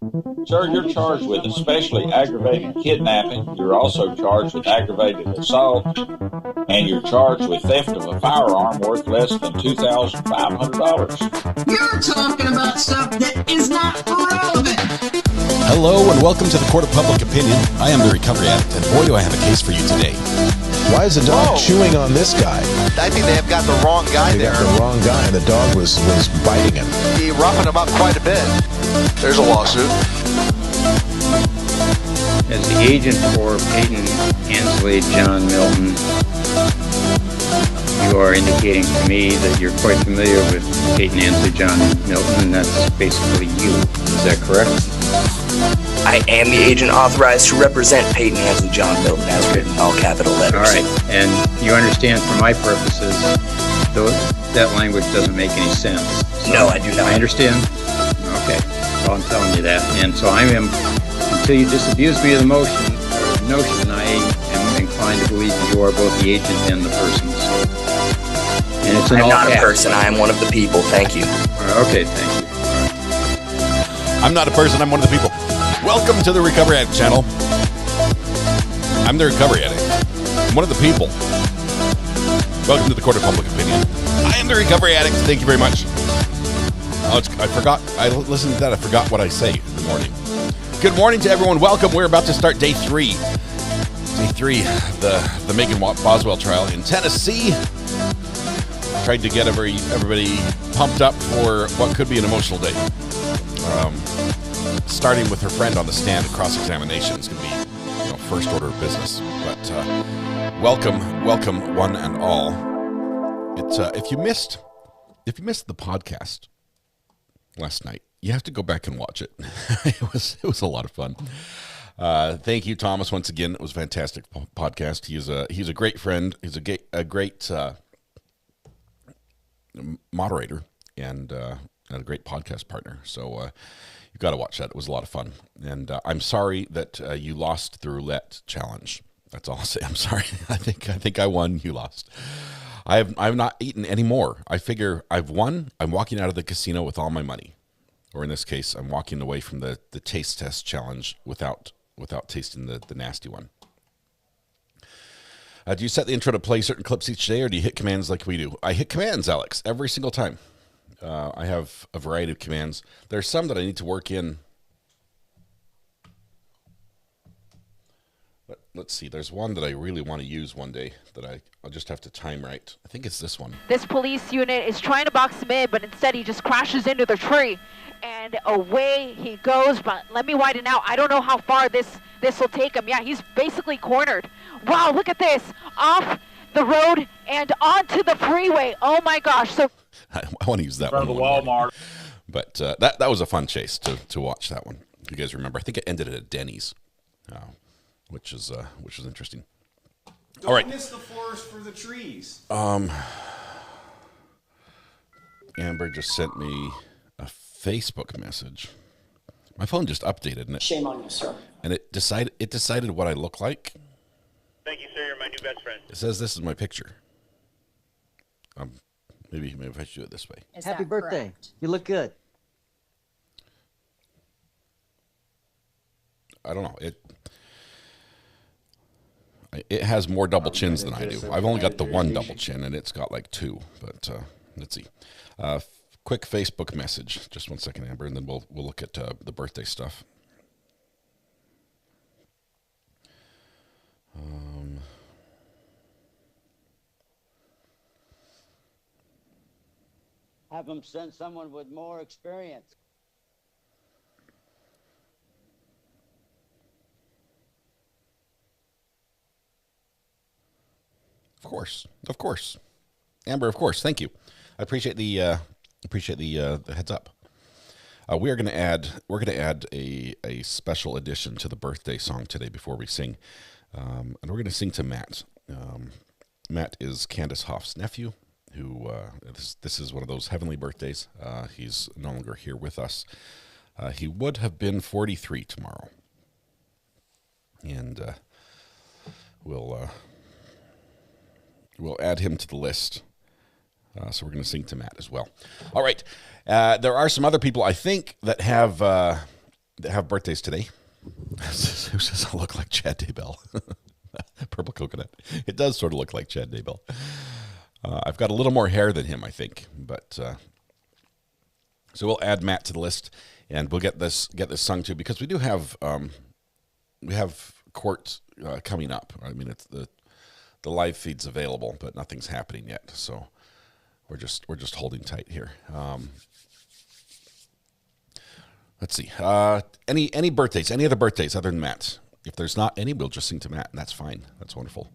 Sir, you're charged with especially aggravated kidnapping. You're also charged with aggravated assault, and you're charged with theft of a firearm worth less than $2,500. You're talking about stuff that is not relevant. Hello and welcome to the Court of Public Opinion. I am the Recovery Addict, and boy do I have a case for you today. Why is the dog chewing on this guy? I think they have got the wrong guy there. They got the wrong guy, and the dog was biting him. He roughing him up quite a bit. There's a lawsuit. As the agent for Ayden, Ansley, John Milton, you are indicating to me that you're quite familiar with Ayden, Ansley, John Milton, and that's basically you. Is that correct? I am the agent authorized to represent Peyton Ansley John Milton as written in all capital letters. All right, and you understand for my purposes, that language doesn't make any sense. So No, I do not. I understand? Okay, well, I'm telling you that. And so I am, until you disabuse me of the notion, I am inclined to believe that you are both the agent and the person. So. And it's I'm not a person, I am one of the people. Thank you. Okay, thank you. I'm not a person, I'm one of the people. Welcome to the Recovery Addict channel. I'm the Recovery Addict. I'm one of the people. Welcome to the Court of Public Opinion. I am the Recovery Addict. Thank you very much. I forgot. I listened to that. I forgot what I say in the morning. Good morning to everyone. Welcome. We're about to start day three. Day three of the Megan Boswell trial in Tennessee. Tried to get everybody pumped up for what could be an emotional day. Starting with her friend on the stand at cross-examination is going to be, first order of business. But welcome one and all. It's if you missed the podcast last night, you have to go back and watch it. It was a lot of fun. Thank you, Thomas, once again. It was a fantastic podcast. He's a great friend. He's a great moderator and a great podcast partner. So you've got to watch that. It was a lot of fun. And I'm sorry that you lost the roulette challenge. That's all I'll say. I'm sorry. I think I won. You lost. I've not eaten any more. I figure I've won. I'm walking out of the casino with all my money. Or in this case, I'm walking away from the taste test challenge without tasting the nasty one. Do you set the intro to play certain clips each day, or do you hit commands like we do? I hit commands, Alex, every single time. I have a variety of commands. There's some that I need to work in. But let's see. There's one that I really want to use one day that I'll just have to time right. I think it's this one. This police unit is trying to box him in, but instead he just crashes into the tree. And away he goes, but let me widen out. I don't know how far this will take him. Yeah, he's basically cornered. Wow, look at this. Off the road and onto the freeway. Oh my gosh. So I want to use that one. Walmart. But that was a fun chase to watch that one. You guys remember? I think it ended at a Denny's, which is interesting. All right. Don't miss the forest for the trees. Amber just sent me a Facebook message. My phone just updated, and Shame on you, sir. And it decided what I look like. Thank you, sir. You're my new best friend. It says this is my picture. Maybe if I should do it this way. Happy birthday. Correct? You look good. I don't know. It has more double chins than I do. I've only got the one double chin, and it's got like two. But let's see. Quick Facebook message. Just 1 second, Amber, and then we'll look at the birthday stuff. Have them send someone with more experience. Of course, Amber. Of course, thank you. I appreciate the heads up. We're going to add a special addition to the birthday song today before we sing, and we're going to sing to Matt. Matt is Candace Hoff's nephew, who this is one of those heavenly birthdays. He's no longer here with us. He would have been 43 tomorrow, and we'll add him to the list. So we're going to sing to Matt as well. All right. There are some other people, I think, that have have birthdays today. Who says I look like Chad Daybell? Purple coconut. It does sort of look like Chad Daybell. I've got a little more hair than him, I think. But so we'll add Matt to the list, and we'll get this sung to, because we do have court coming up. I mean, it's the live feed's available, but nothing's happening yet. So we're just holding tight here. Let's see. Any birthdays? Any other birthdays other than Matt? If there's not any, we'll just sing to Matt, and that's fine. That's wonderful.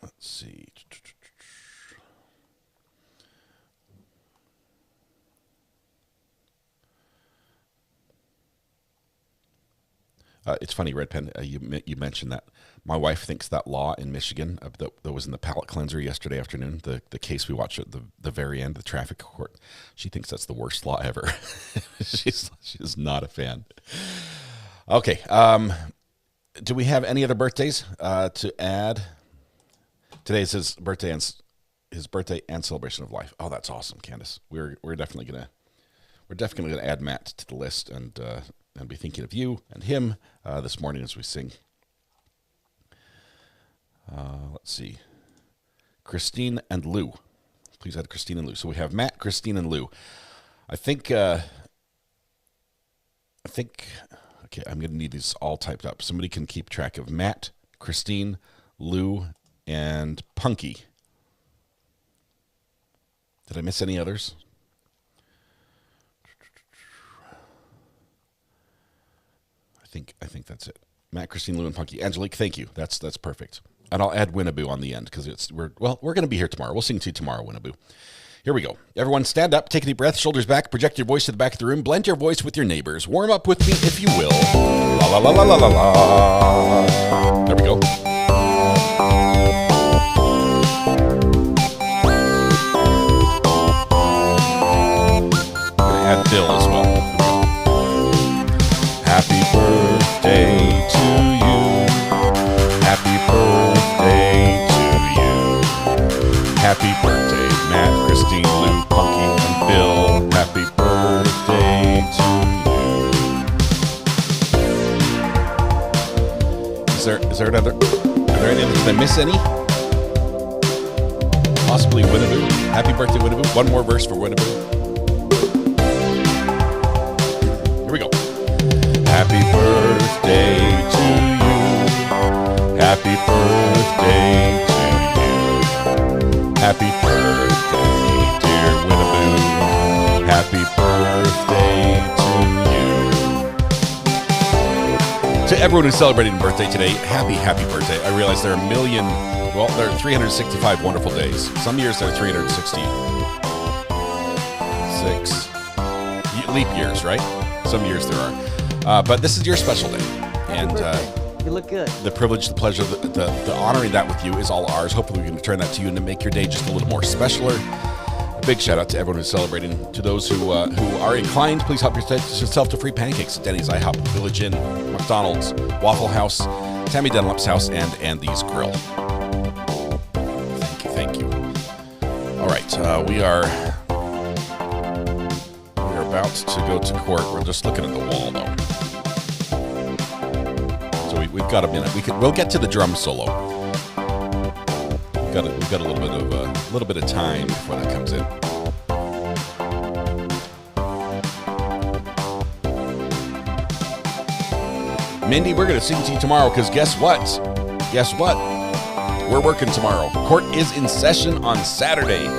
Let's see. It's funny, Red Pen, you mentioned that. My wife thinks that law in Michigan that was in the palate cleanser yesterday afternoon, the case we watched at the very end, the traffic court, she thinks that's the worst law ever. She's not a fan. Okay. Do we have any other birthdays to add? Today is his birthday and celebration of life. Oh, that's awesome, Candace. We're definitely gonna add Matt to the list and be thinking of you and him this morning as we sing. Let's see. Christine and Lou. Please add Christine and Lou. So we have Matt, Christine, and Lou. I think, okay, I'm going to need these all typed up. Somebody can keep track of Matt, Christine, Lou, and Punky. Did I miss any others? I think that's it. Matt, Christine, Lou, and Punky. Angelique, thank you. That's perfect. And I'll add Winnaboo on the end because we're going to be here tomorrow. We'll sing to you tomorrow, Winnaboo. Here we go. Everyone stand up, take a deep breath, shoulders back, project your voice to the back of the room, blend your voice with your neighbors. Warm up with me if you will. La la la la la la la. There we go. I'm going to add Bill as well. Happy birthday to you. Happy birthday to you. Happy birthday, Matt, Christine, Lou, Punky, and Bill. Happy birthday to you. Is there another? Are there any others? Did I miss any? Possibly Winnaboo. Happy birthday, Winnaboo. One more verse for Winnaboo. Here we go. Happy birthday to you. Happy birthday to you. Happy birthday, dear Winnaboo. Happy birthday to you. To everyone who's celebrating a birthday today, happy birthday. I realize there are 365 wonderful days. Some years there are 366 leap years, right? Some years there are. But this is your special day, and you look good. The privilege, the pleasure, the honoring that with you is all ours. Hopefully we can return that to you and to make your day just a little more specialer. A big shout out to everyone who's celebrating. To those who are inclined, please help yourself to free pancakes at Denny's, IHOP, Village Inn, McDonald's, Waffle House, Tammy Dunlap's house, and Andy's Grill. Thank you. All right, we are about to go to court. We're just looking at the wall, though. So we've got a minute. We'll get to the drum solo. We've got a little bit of time before that comes in. Mindy, we're going to sing to you tomorrow because guess what? We're working tomorrow. Court is in session on Saturday.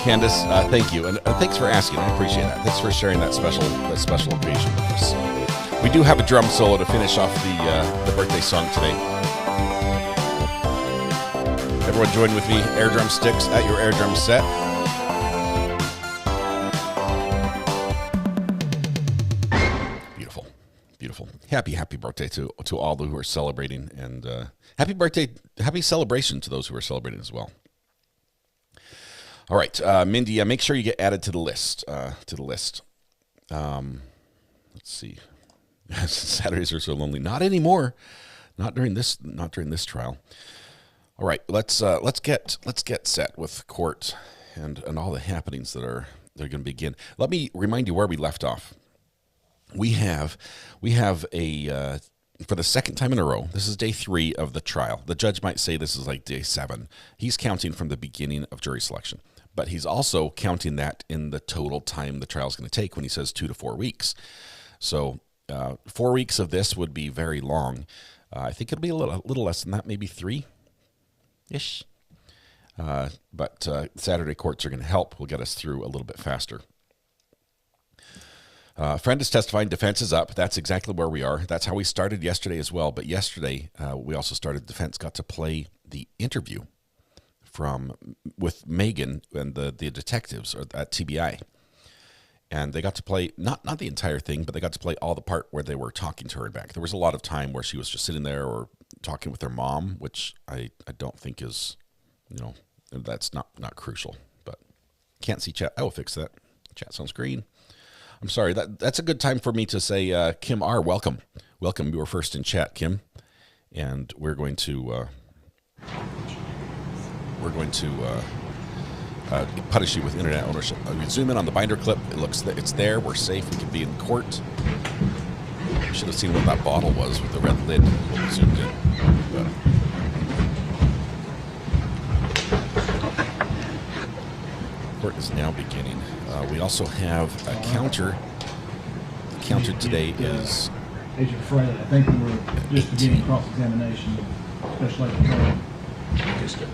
Candace, thank you, and thanks for asking. I appreciate that. Thanks for sharing that special occasion with us. We do have a drum solo to finish off the birthday song today. Everyone join with me. Air drum sticks at your air drum set. Beautiful. Happy birthday to all who are celebrating, and happy celebration to those who are celebrating as well. All right, Mindy, make sure you get added to the list. Let's see. Saturdays are so lonely. Not anymore. Not during this trial. All right, let's get set with court and all the happenings they're going to begin. Let me remind you where we left off. We have a for the second time in a row. This is day 3 of the trial. The judge might say this is like day 7. He's counting from the beginning of jury selection, but he's also counting that in the total time the trial is going to take when he says 2 to 4 weeks. So 4 weeks of this would be very long. I think it'll be a little less than that, maybe 3-ish. But Saturday courts are going to help. We'll get us through a little bit faster. Friend is testifying. Defense is up. That's exactly where we are. That's how we started yesterday as well. But yesterday, we also started. Defense got to play the interview with Megan and the detectives at TBI. And they got to play, not the entire thing, but they got to play all the part where they were talking to her back. There was a lot of time where she was just sitting there or talking with her mom, which I don't think is, that's not crucial. But can't see chat. I will fix that. Chat's on screen. I'm sorry. That's a good time for me to say, Kim R., welcome. Welcome. You were first in chat, Kim. And we're going to punish you with internet ownership. We zoom in on the binder clip. It's there. We're safe. We can be in court. You should have seen what that bottle was with the red lid when we zoomed in. But court is now beginning. We also have a counter. The counter today is Agent Fraley. I think we were just beginning cross-examination, especially at the time. Just good.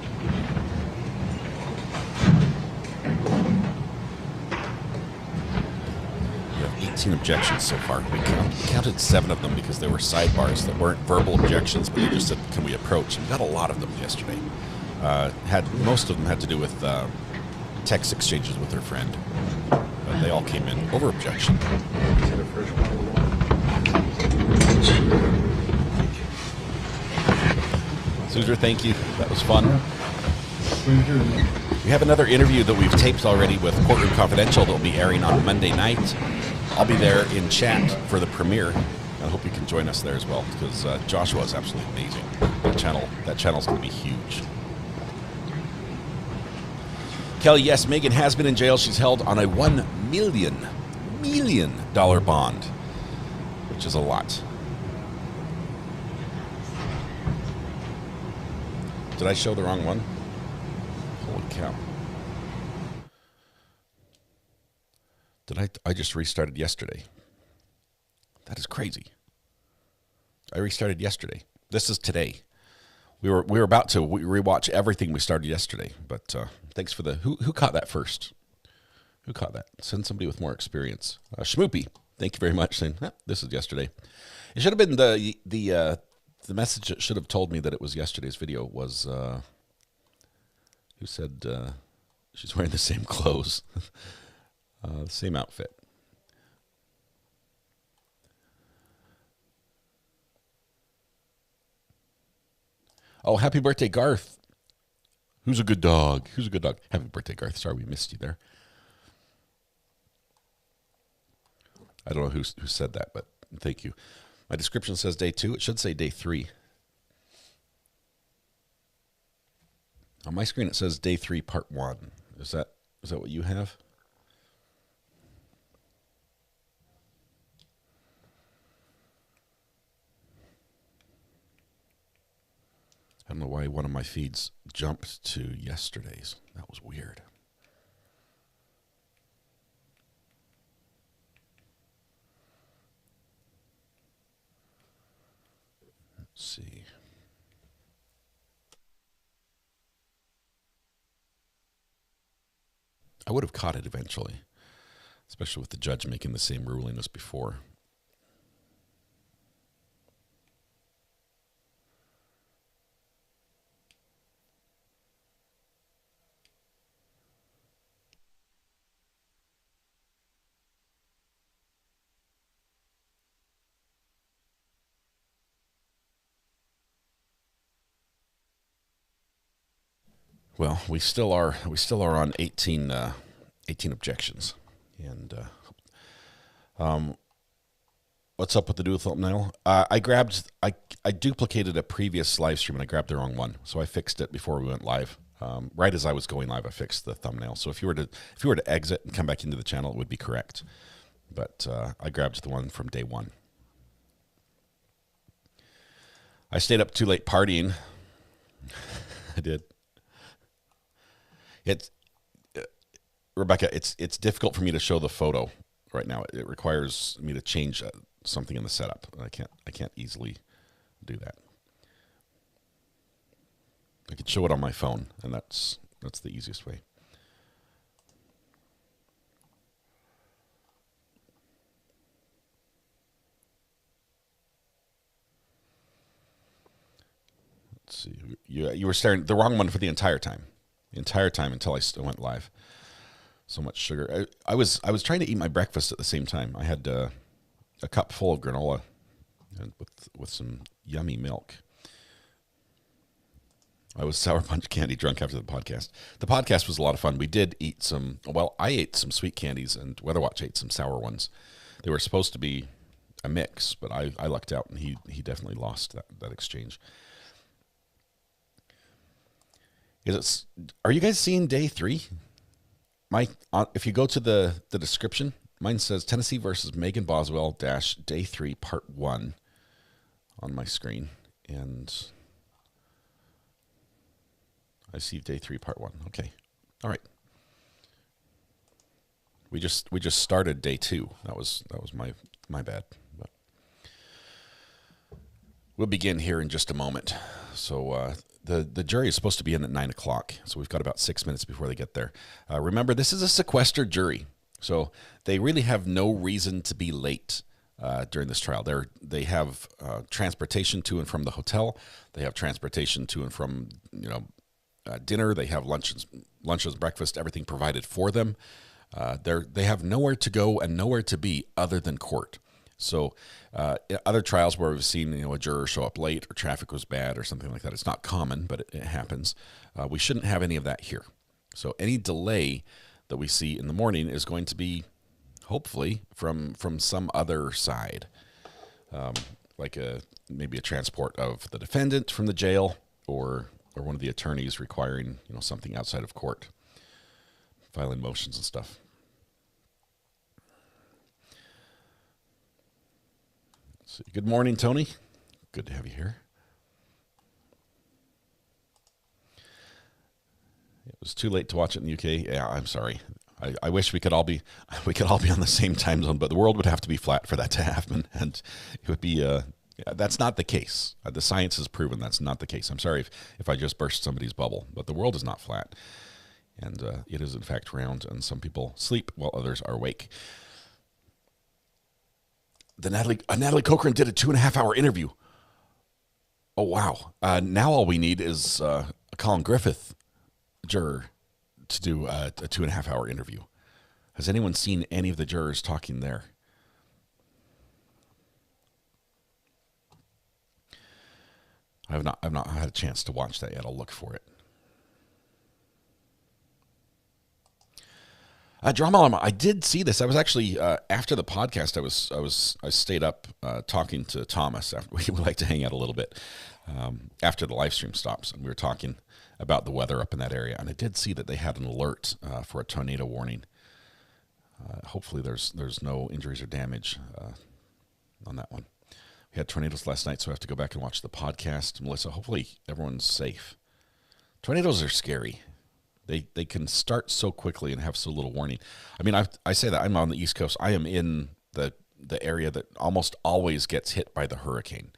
We have 18 objections so far. We counted 7 of them because they were sidebars that weren't verbal objections, but they just said, can we approach? And we got a lot of them yesterday. Most of them had to do with text exchanges with her friend. But they all came in over objection. Suzer, thank you. That was fun. We have another interview that we've taped already with Courtroom Confidential that will be airing on Monday night. I'll be there in chat for the premiere. I hope you can join us there as well, because Joshua is absolutely amazing. That channel's going to be huge. Kelly, yes, Megan has been in jail. She's held on a $1 million bond, which is a lot. Did I show the wrong one? Holy cow. I just restarted yesterday. That is crazy. I restarted yesterday. This is today. We were about to rewatch everything we started yesterday, but thanks for who caught that first? Who caught that? Send somebody with more experience. Schmoopy, thank you very much. Saying this is yesterday. It should have been the message that should have told me that it was yesterday's video was who said she's wearing the same clothes, the same outfit. Oh, happy birthday, Garth. Who's a good dog? Who's a good dog? Happy birthday, Garth. Sorry we missed you there. I don't know who said that, but thank you. My description says day 2. It should say day 3. On my screen, it says day 3, part 1. Is that what you have? I don't know why one of my feeds jumped to yesterday's. That was weird. Let's see. I would have caught it eventually, especially with the judge making the same ruling as before. Well, we still are on 18 objections, and what's up with the dual thumbnail? I duplicated a previous live stream and I grabbed the wrong one, so I fixed it before we went live. Right as I was going live, I fixed the thumbnail. So if you were to exit and come back into the channel, it would be correct. But I grabbed the one from day one. I stayed up too late partying. I did. Rebecca, it's difficult for me to show the photo right now. It requires me to change something in the setup. I can't easily do that. I could show it on my phone, and that's the easiest way. Let's see. You were staring the wrong one for the entire time. The entire time until I went live. So much sugar. I was trying to eat my breakfast at the same time. I had a cup full of granola and with some yummy milk. I was sour punch candy drunk after the podcast. The podcast was a lot of fun. We did eat I ate some sweet candies, and Weatherwatch ate some sour ones. They were supposed to be a mix, but I lucked out, and he definitely lost that exchange. Are you guys seeing day 3? If you go to the description, mine says Tennessee versus Megan Boswell - day 3 part 1 on my screen, and I see day 3 part 1. Okay, all right. We just started day 2. That was my bad. But we'll begin here in just a moment. So the jury is supposed to be in at 9 o'clock, so we've got about 6 minutes before they get there. Remember, this is a sequestered jury, so they really have no reason to be late during this trial. They have transportation to and from the hotel. They have transportation to and from dinner. They have lunches, breakfast, everything provided for them. They have nowhere to go and nowhere to be other than court. So other trials where we've seen a juror show up late or traffic was bad or something like that, it's not common, but it happens. We shouldn't have any of that here. So any delay that we see in the morning is going to be hopefully from some other side, like maybe a transport of the defendant from the jail or one of the attorneys requiring something outside of court, filing motions and stuff. So, good morning, Tony. Good to have you here. It was too late to watch it in the UK. Yeah, I'm sorry. I wish we could all be on the same time zone, but the world would have to be flat for that to happen, and it would be. That's not the case. The science has proven that's not the case. I'm sorry if I just burst somebody's bubble, but the world is not flat, and it is in fact round. And some people sleep while others are awake. Natalie Cochran did a 2.5-hour interview. Oh, wow. Now all we need is a Colin Griffith juror to do a 2.5-hour interview. Has anyone seen any of the jurors talking there? I've not had a chance to watch that yet. I'll look for it. Drama Llama, I did see this. I was actually after the podcast. I stayed up talking to Thomas. After we like to hang out a little bit after the live stream stops, and we were talking about the weather up in that area. And I did see that they had an alert for a tornado warning. Hopefully, there's no injuries or damage on that one. We had tornadoes last night, so I have to go back and watch the podcast. Melissa, hopefully everyone's safe. Tornadoes are scary. They can start so quickly and have so little warning. I mean, I say that I'm on the East Coast. I am in the area that almost always gets hit by the hurricane.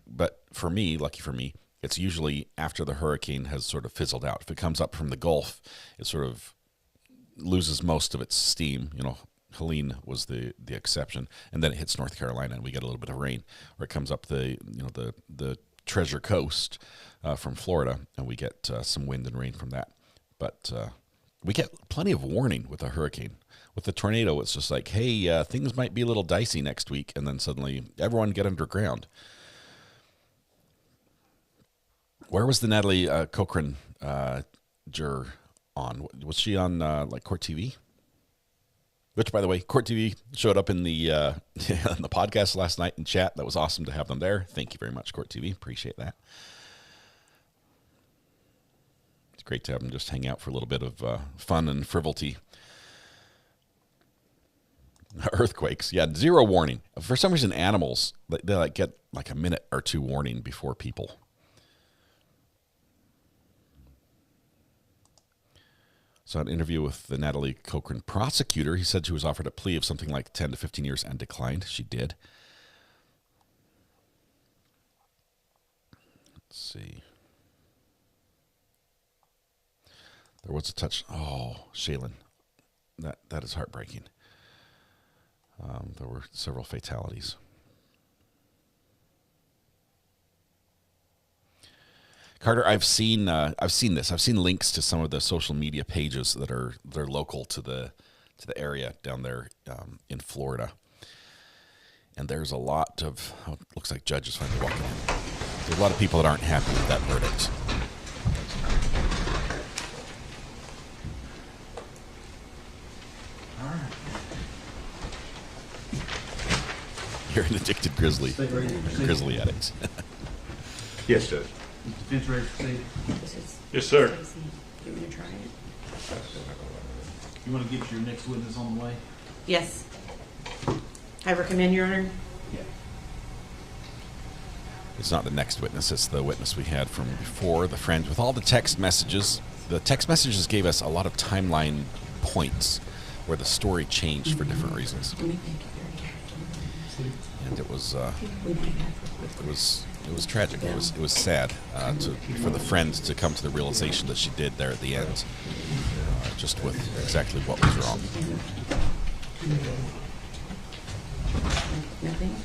But for me, lucky for me, it's usually after the hurricane has sort of fizzled out. If it comes up from the Gulf, it sort of loses most of its steam. Helene was the exception, and then it hits North Carolina, and we get a little bit of rain. Or it comes up the Treasure Coast from Florida, and we get some wind and rain from that. But we get plenty of warning with a hurricane. With the tornado, it's just like, hey, things might be a little dicey next week, and then suddenly everyone get underground. Where was the Natalie Cochran juror on? Was she on like Court TV? Which, by the way, Court TV showed up in the in the podcast last night in chat. That was awesome to have them there. Thank you very much, Court TV. Appreciate that. It's great to have them just hang out for a little bit of fun and frivolity. Earthquakes, yeah, 0 warning. For some reason, animals, they like get like a minute or 2 warning before people. So an interview with the Natalie Cochran prosecutor, he said she was offered a plea of something like 10 to 15 years and declined. She did. Let's see. There was a touch. Oh, Shaylin. That is heartbreaking. There were several fatalities. Carter, I've seen this. I've seen links to some of the social media pages that are local to the area down there in Florida, and there's a lot of it looks like judges finally walking in. There's a lot of people that aren't happy with that verdict. You're an addicted grizzly addict. Yes, Judge. Defense ready to proceed? Yes, sir. You want to try it? You want to get your next witness on the way? Yes. I recommend, Your Honor. Yeah. It's not the next witness, it's the witness we had from before, the friend with all the text messages. The text messages gave us a lot of timeline points where the story changed for different reasons. And it was tragic. It was sad for the friend to come to the realization that she did there at the end, just with exactly what was wrong. Nothing?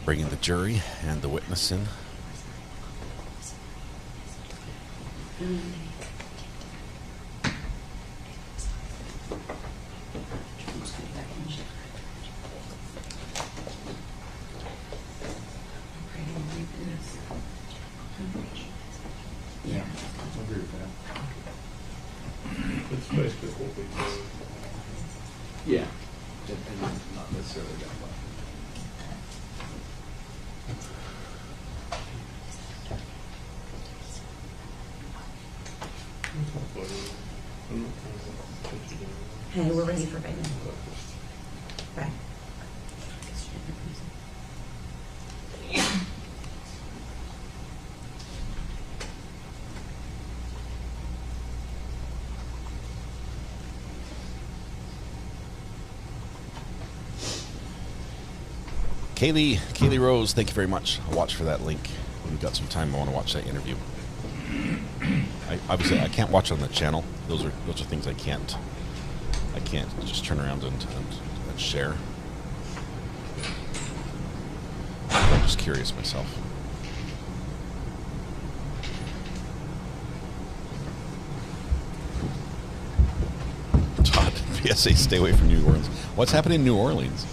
Bringing the jury and the witness in. Yeah, I agree with that. It's basically what we do. Yeah, and not necessarily that way. Hey, we're ready for bed. Bye. Kaylee Rose, thank you very much. I'll watch for that link. When we've got some time, I want to watch that interview. Obviously I can't watch on the channel. Those are things I can't just turn around and share. I'm just curious myself. Todd, PSA, stay away from New Orleans. What's happening in New Orleans?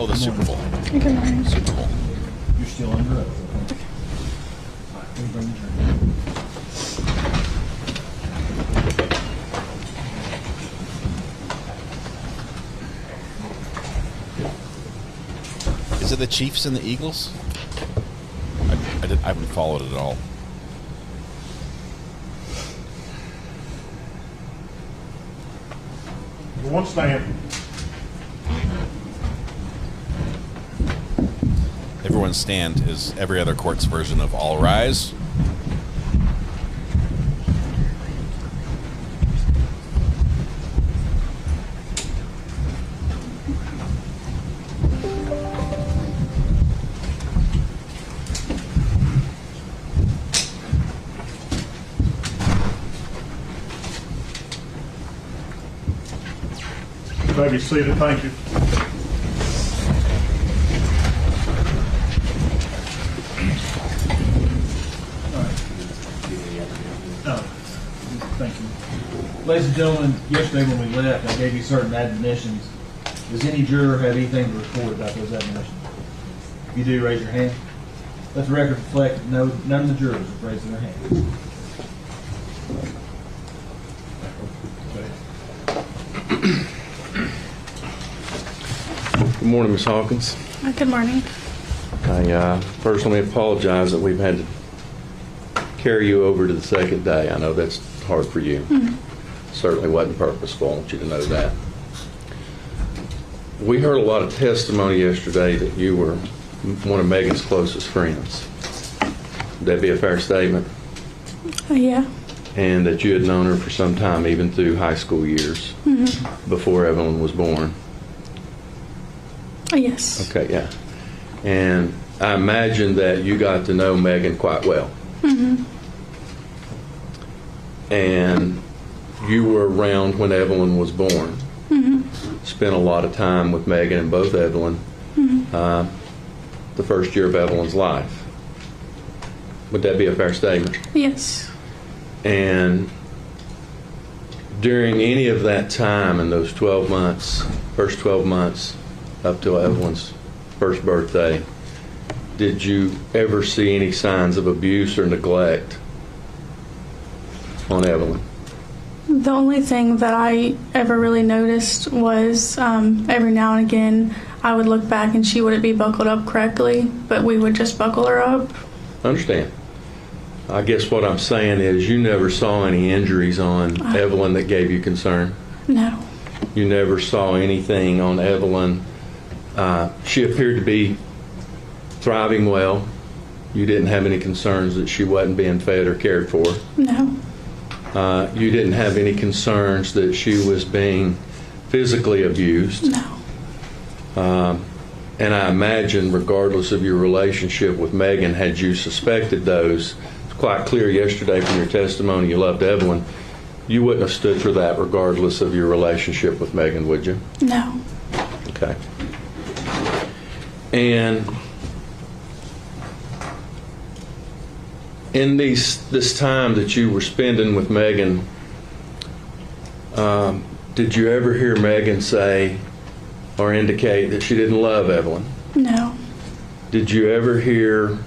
Oh, the Super Bowl. Super Bowl. You're still under oath. Okay. All right, let me bring the drink. Is it the Chiefs and the Eagles? I haven't followed it at all. One stand. Everyone stand is every other court's version of all rise. You may be seated. Thank you. All right. Thank you. Ladies and gentlemen, yesterday when we left, I gave you certain admonitions. Does any juror have anything to report about those admonitions? If you do, raise your hand. Let the record reflect that none of the jurors have raised their hand. Good morning, Ms. Hawkins. Good morning. I personally apologize that we've had to carry you over to the second day. I know that's hard for you. Certainly wasn't purposeful. I want you to know that. We heard a lot of testimony yesterday that you were one of Megan's closest friends. Would that be a fair statement? Yeah. And that you had known her for some time, even through high school years, before Evelyn was born. Yes. Okay, yeah. And I imagine that you got to know Megan quite well. And you were around when Evelyn was born. Spent a lot of time with Megan and both Evelyn the first year of Evelyn's life. Would that be a fair statement? Yes. And during any of that time in those 12 months, first 12 months, up till Evelyn's first birthday, did you ever see any signs of abuse or neglect on Evelyn? The only thing that I ever really noticed was every now and again I would look back and she wouldn't be buckled up correctly, but we would just buckle her up. I understand. I guess what I'm saying is you never saw any injuries on Evelyn that gave you concern? No. You never saw anything on Evelyn? She appeared to be thriving well. You didn't have any concerns that she wasn't being fed or cared for? No. You didn't have any concerns that she was being physically abused? No. And I imagine, regardless of your relationship with Megan, had you suspected those, it's quite clear yesterday from your testimony you loved Evelyn, you wouldn't have stood for that regardless of your relationship with Megan, would you? No. Okay. And in this time that you were spending with Megan, did you ever hear Megan say or indicate that she didn't love Evelyn? No. Did you ever hear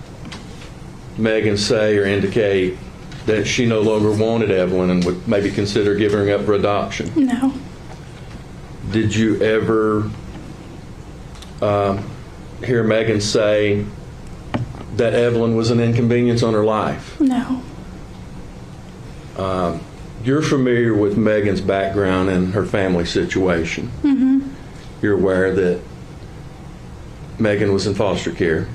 Megan say or indicate that she no longer wanted Evelyn and would maybe consider giving her up for adoption? No. Did you ever hear Megan say that Evelyn was an inconvenience on her life? No. You're familiar with Megan's background and her family situation. You're aware that Megan was in foster care,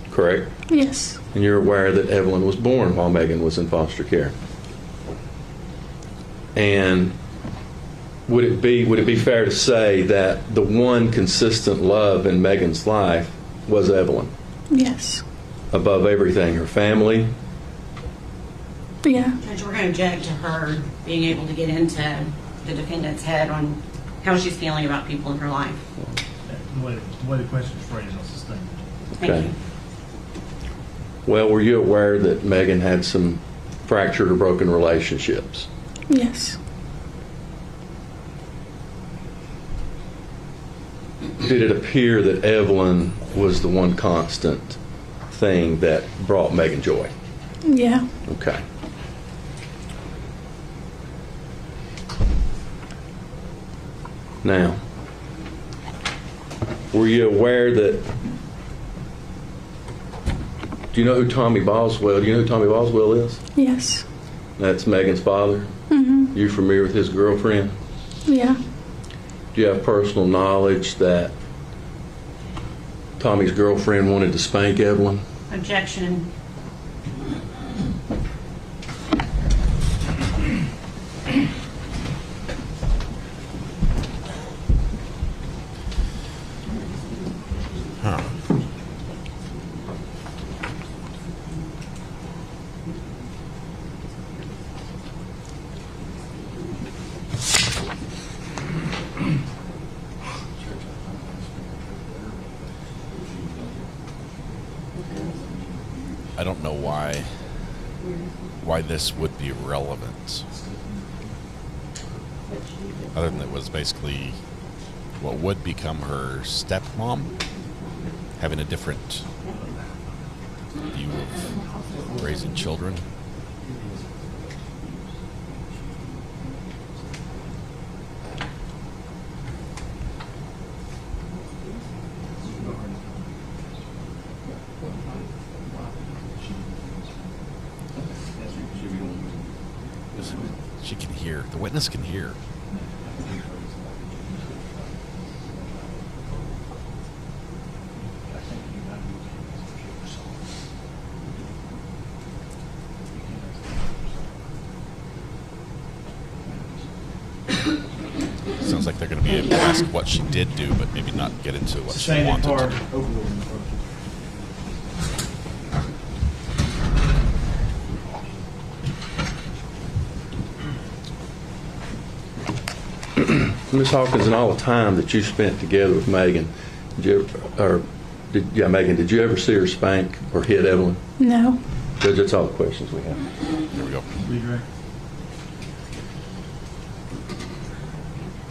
correct? Yes. And you're aware that Evelyn was born while Megan was in foster care. And would it be fair to say that the one consistent love in Megan's life was Evelyn? Yes. Above everything, her family? Yeah. Judge, we're going to object to her being able to get into the defendant's head on how she's feeling about people in her life. The way the question is phrased, I'll sustain it. Thank you. Well, were you aware that Megan had some fractured or broken relationships? Yes. Did it appear that Evelyn was the one constant thing that brought Megan joy? Yeah. Okay. Now, were you aware that, do you know who Tommy Boswell, is? Yes. That's Megan's father? You familiar with his girlfriend? Yeah. Do you have personal knowledge that Tommy's girlfriend wanted to spank Evelyn. Objection. Huh. I don't know why this would be relevant. Other than it was basically what would become her stepmom having a different view of raising children. She can hear. The witness can hear. Sounds like they're going to be able to ask what she did do, but maybe not get into what she wanted to do. Ms. Hawkins, in all the time that you spent together with Megan, Megan, did you ever see her spank or hit Evelyn? No. Judge, that's all the questions we have. There we go. Redirect.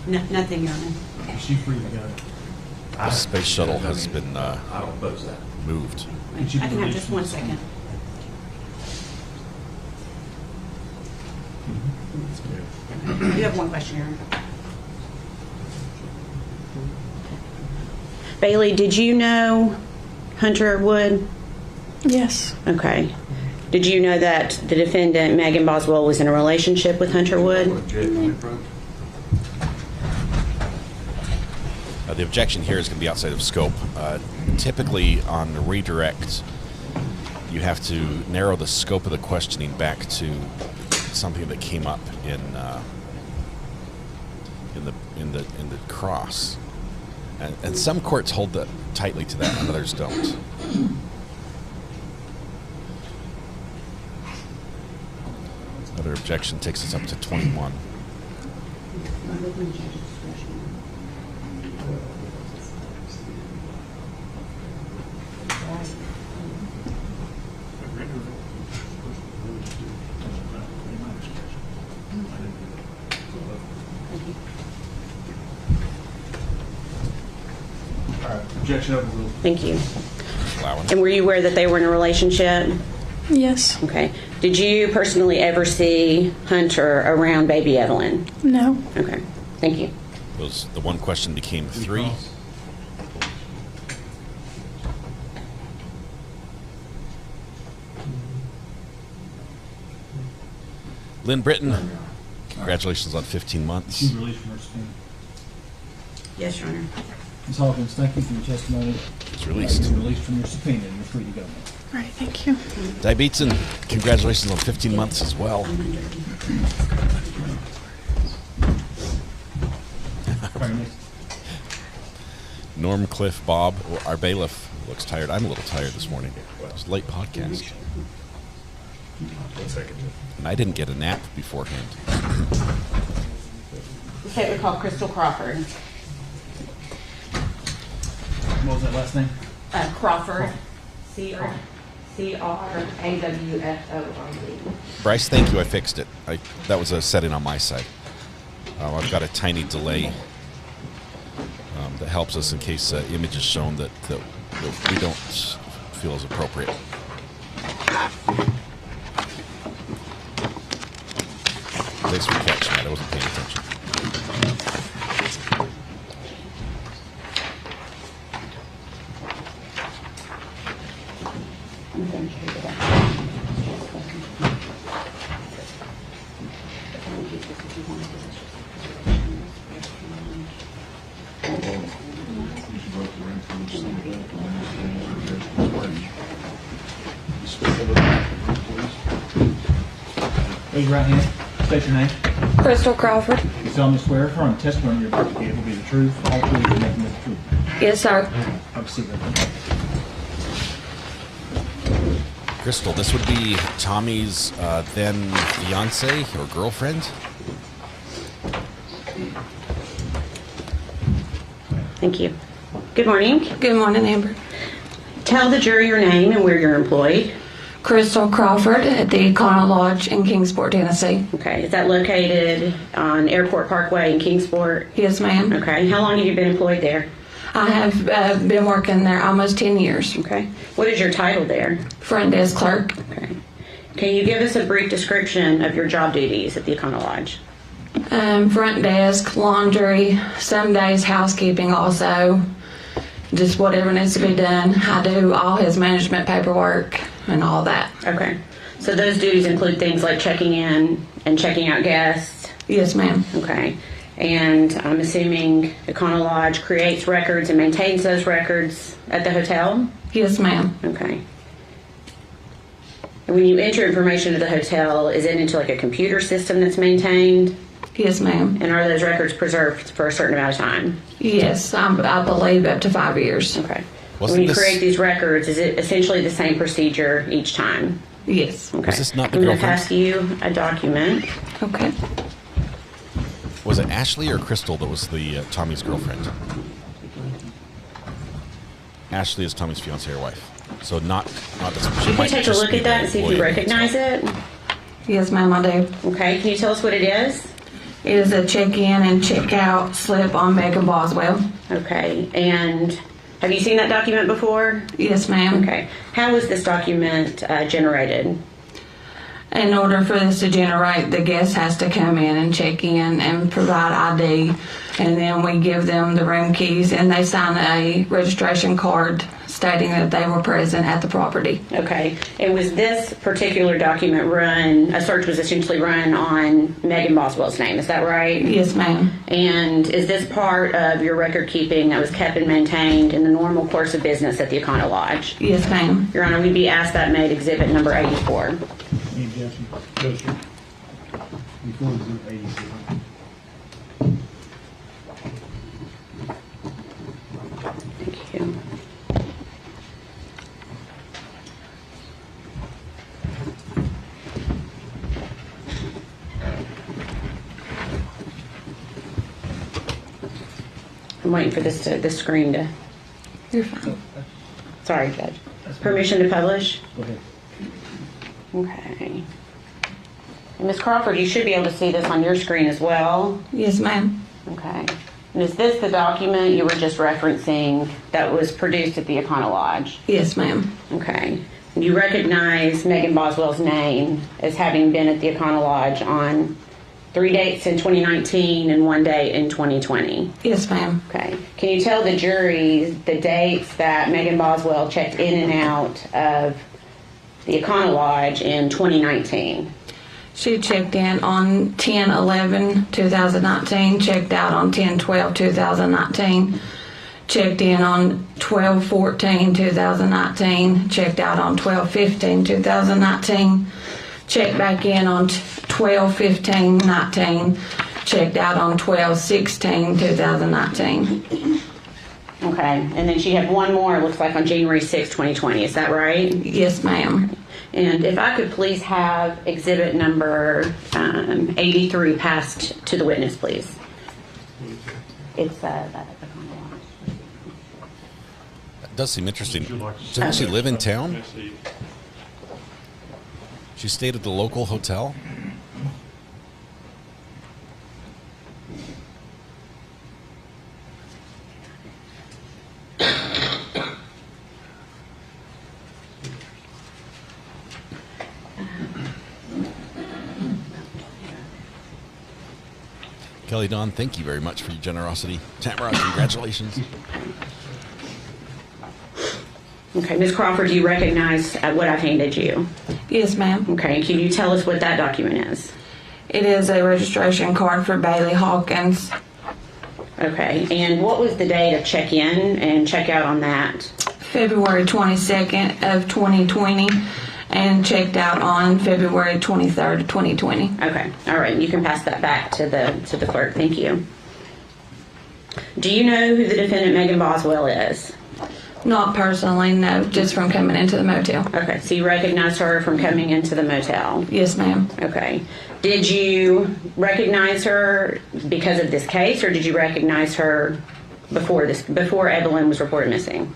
No, nothing, Your Honor. She's free to go. The space shuttle has been moved. I can have just 1 second. You have one question, Your Honor. Bailey, did you know Hunter Wood? Yes. Okay. Did you know that the defendant, Megan Boswell, was in a relationship with Hunter Wood? The objection here is going to be outside of scope. Typically, on the redirect, you have to narrow the scope of the questioning back to something that came up in the cross, and some courts hold that tightly to that, and others don't. Another objection takes us up to 21. Objection overruled. Thank you. And were you aware that they were in a relationship? Yes. Okay. Did you personally ever see Hunter around baby Evelyn? No. Okay. Thank you. The one question became 3. Lynn Britton, congratulations on 15 months. She's released from her subpoena. Yes, Your Honor. Ms. Hawkins, thank you for your testimony. It's released. You're released from your subpoena and you're free to go. All right, thank you. Diabetes, congratulations on 15 months as well. Norm, Cliff, Bob, our bailiff looks tired. I'm a little tired this morning. It was a late podcast. And I didn't get a nap beforehand. Okay, we call Crystal Crawford. What was that last name? Crawford. C-R-A-W-F-O-R-D. Bryce, thank you. I fixed it. That was a setting on my side. I've got a tiny delay that helps us in case image is shown that we don't feel is appropriate. Thanks for catching that. I wasn't paying attention. Raise your right hand. State your name. Crystal Crawford. You solemnly swear affirm testimony you're about to give will be the truth, all truth, and nothing but the truth. Yes, sir. Have a seat, right. Crystal, this would be Tommy's then fiance or girlfriend. Thank you. Good morning. Good morning, Amber. Tell the jury your name and where you're employed. Crystal Crawford at the Econolodge in Kingsport, Tennessee. Okay. Is that located on Airport Parkway in Kingsport? Yes, ma'am. Okay. How long have you been employed there? I have been working there almost 10 years. Okay. What is your title there? Front desk clerk. Okay. Can you give us a brief description of your job duties at the Econolodge? Front desk, laundry, some days housekeeping also. Just whatever needs to be done. I do all his management paperwork and all that. Okay. So those duties include things like checking in and checking out guests? Yes, ma'am. Okay. And I'm assuming Econolodge creates records and maintains those records at the hotel? Yes, ma'am. Okay. And when you enter information to the hotel, is it into like a computer system that's maintained? Yes, ma'am. And are those records preserved for a certain amount of time? Yes, I believe up to 5 years. Okay. When you create these records, is it essentially the same procedure each time? Yes. Okay. Was this not the I'm going to girlfriend? pass you a document. Okay. Was it Ashley or Crystal that was the Tommy's girlfriend? Ashley is Tommy's fiance or wife. So not this. You can take a look at that and see if you recognize it. Yes, ma'am, I do. Okay. Can you tell us what it is? It is a check-in and check-out slip on Megan Boswell. Okay. And have you seen that document before? Yes, ma'am. Okay. How was this document generated? In order for this to generate, the guest has to come in and check in and provide ID, and then we give them the room keys and they sign a registration card stating that they were present at the property. Okay. And was this particular document run, a search was essentially run on Megan Boswell's name, is that right? Yes, ma'am. And is this part of your record keeping that was kept and maintained in the normal course of business at the Econolodge? Yes, ma'am. Your Honor, we'd be asked that made exhibit number 84. Any objection? No, sir. Before exhibit 87. Thank you. I'm waiting for this screen to. You're fine. Sorry, Judge. Permission to publish? Go ahead. Okay. And Ms. Crawford, you should be able to see this on your screen as well. Yes, ma'am. Okay. And is this the document you were just referencing that was produced at the Econolodge? Yes, ma'am. Okay. And you recognize Megan Boswell's name as having been at the Econolodge on 3 dates in 2019 and 1 date in 2020? Yes, ma'am. Okay. Can you tell the jury the dates that Megan Boswell checked in and out of the Econolodge in 2019? She checked in on 10/11/2019, checked out on 10/12/2019, checked in on 12/14/2019, checked out on 12/15/2019, checked back in on 12/15/19, checked out on 12/16/2019. Okay. And then she had one more, it looks like, on January 6, 2020. Is that right? Yes, ma'am. And if I could please have exhibit number 83 passed to the witness, please. It's that. That does seem interesting. Doesn't she live in town? She stayed at the local hotel? Kelly Dawn, thank you very much for your generosity. Tamara, congratulations. Okay, Ms. Crawford, do you recognize what I've handed you? Yes, ma'am. Okay, can you tell us what that document is? It is a registration card for Bailey Hawkins. Okay, and what was the date of check-in and check-out on that? February 22nd of 2020, and checked out on February 23rd, 2020. Okay, all right. You can pass that back to the clerk. Thank you. Do you know who the defendant Megan Boswell is? Not personally, no, just from coming into the motel. Okay, so you recognize her from coming into the motel? Yes, ma'am. Okay. Did you recognize her because of this case, or did you recognize her before Evelyn was reported missing?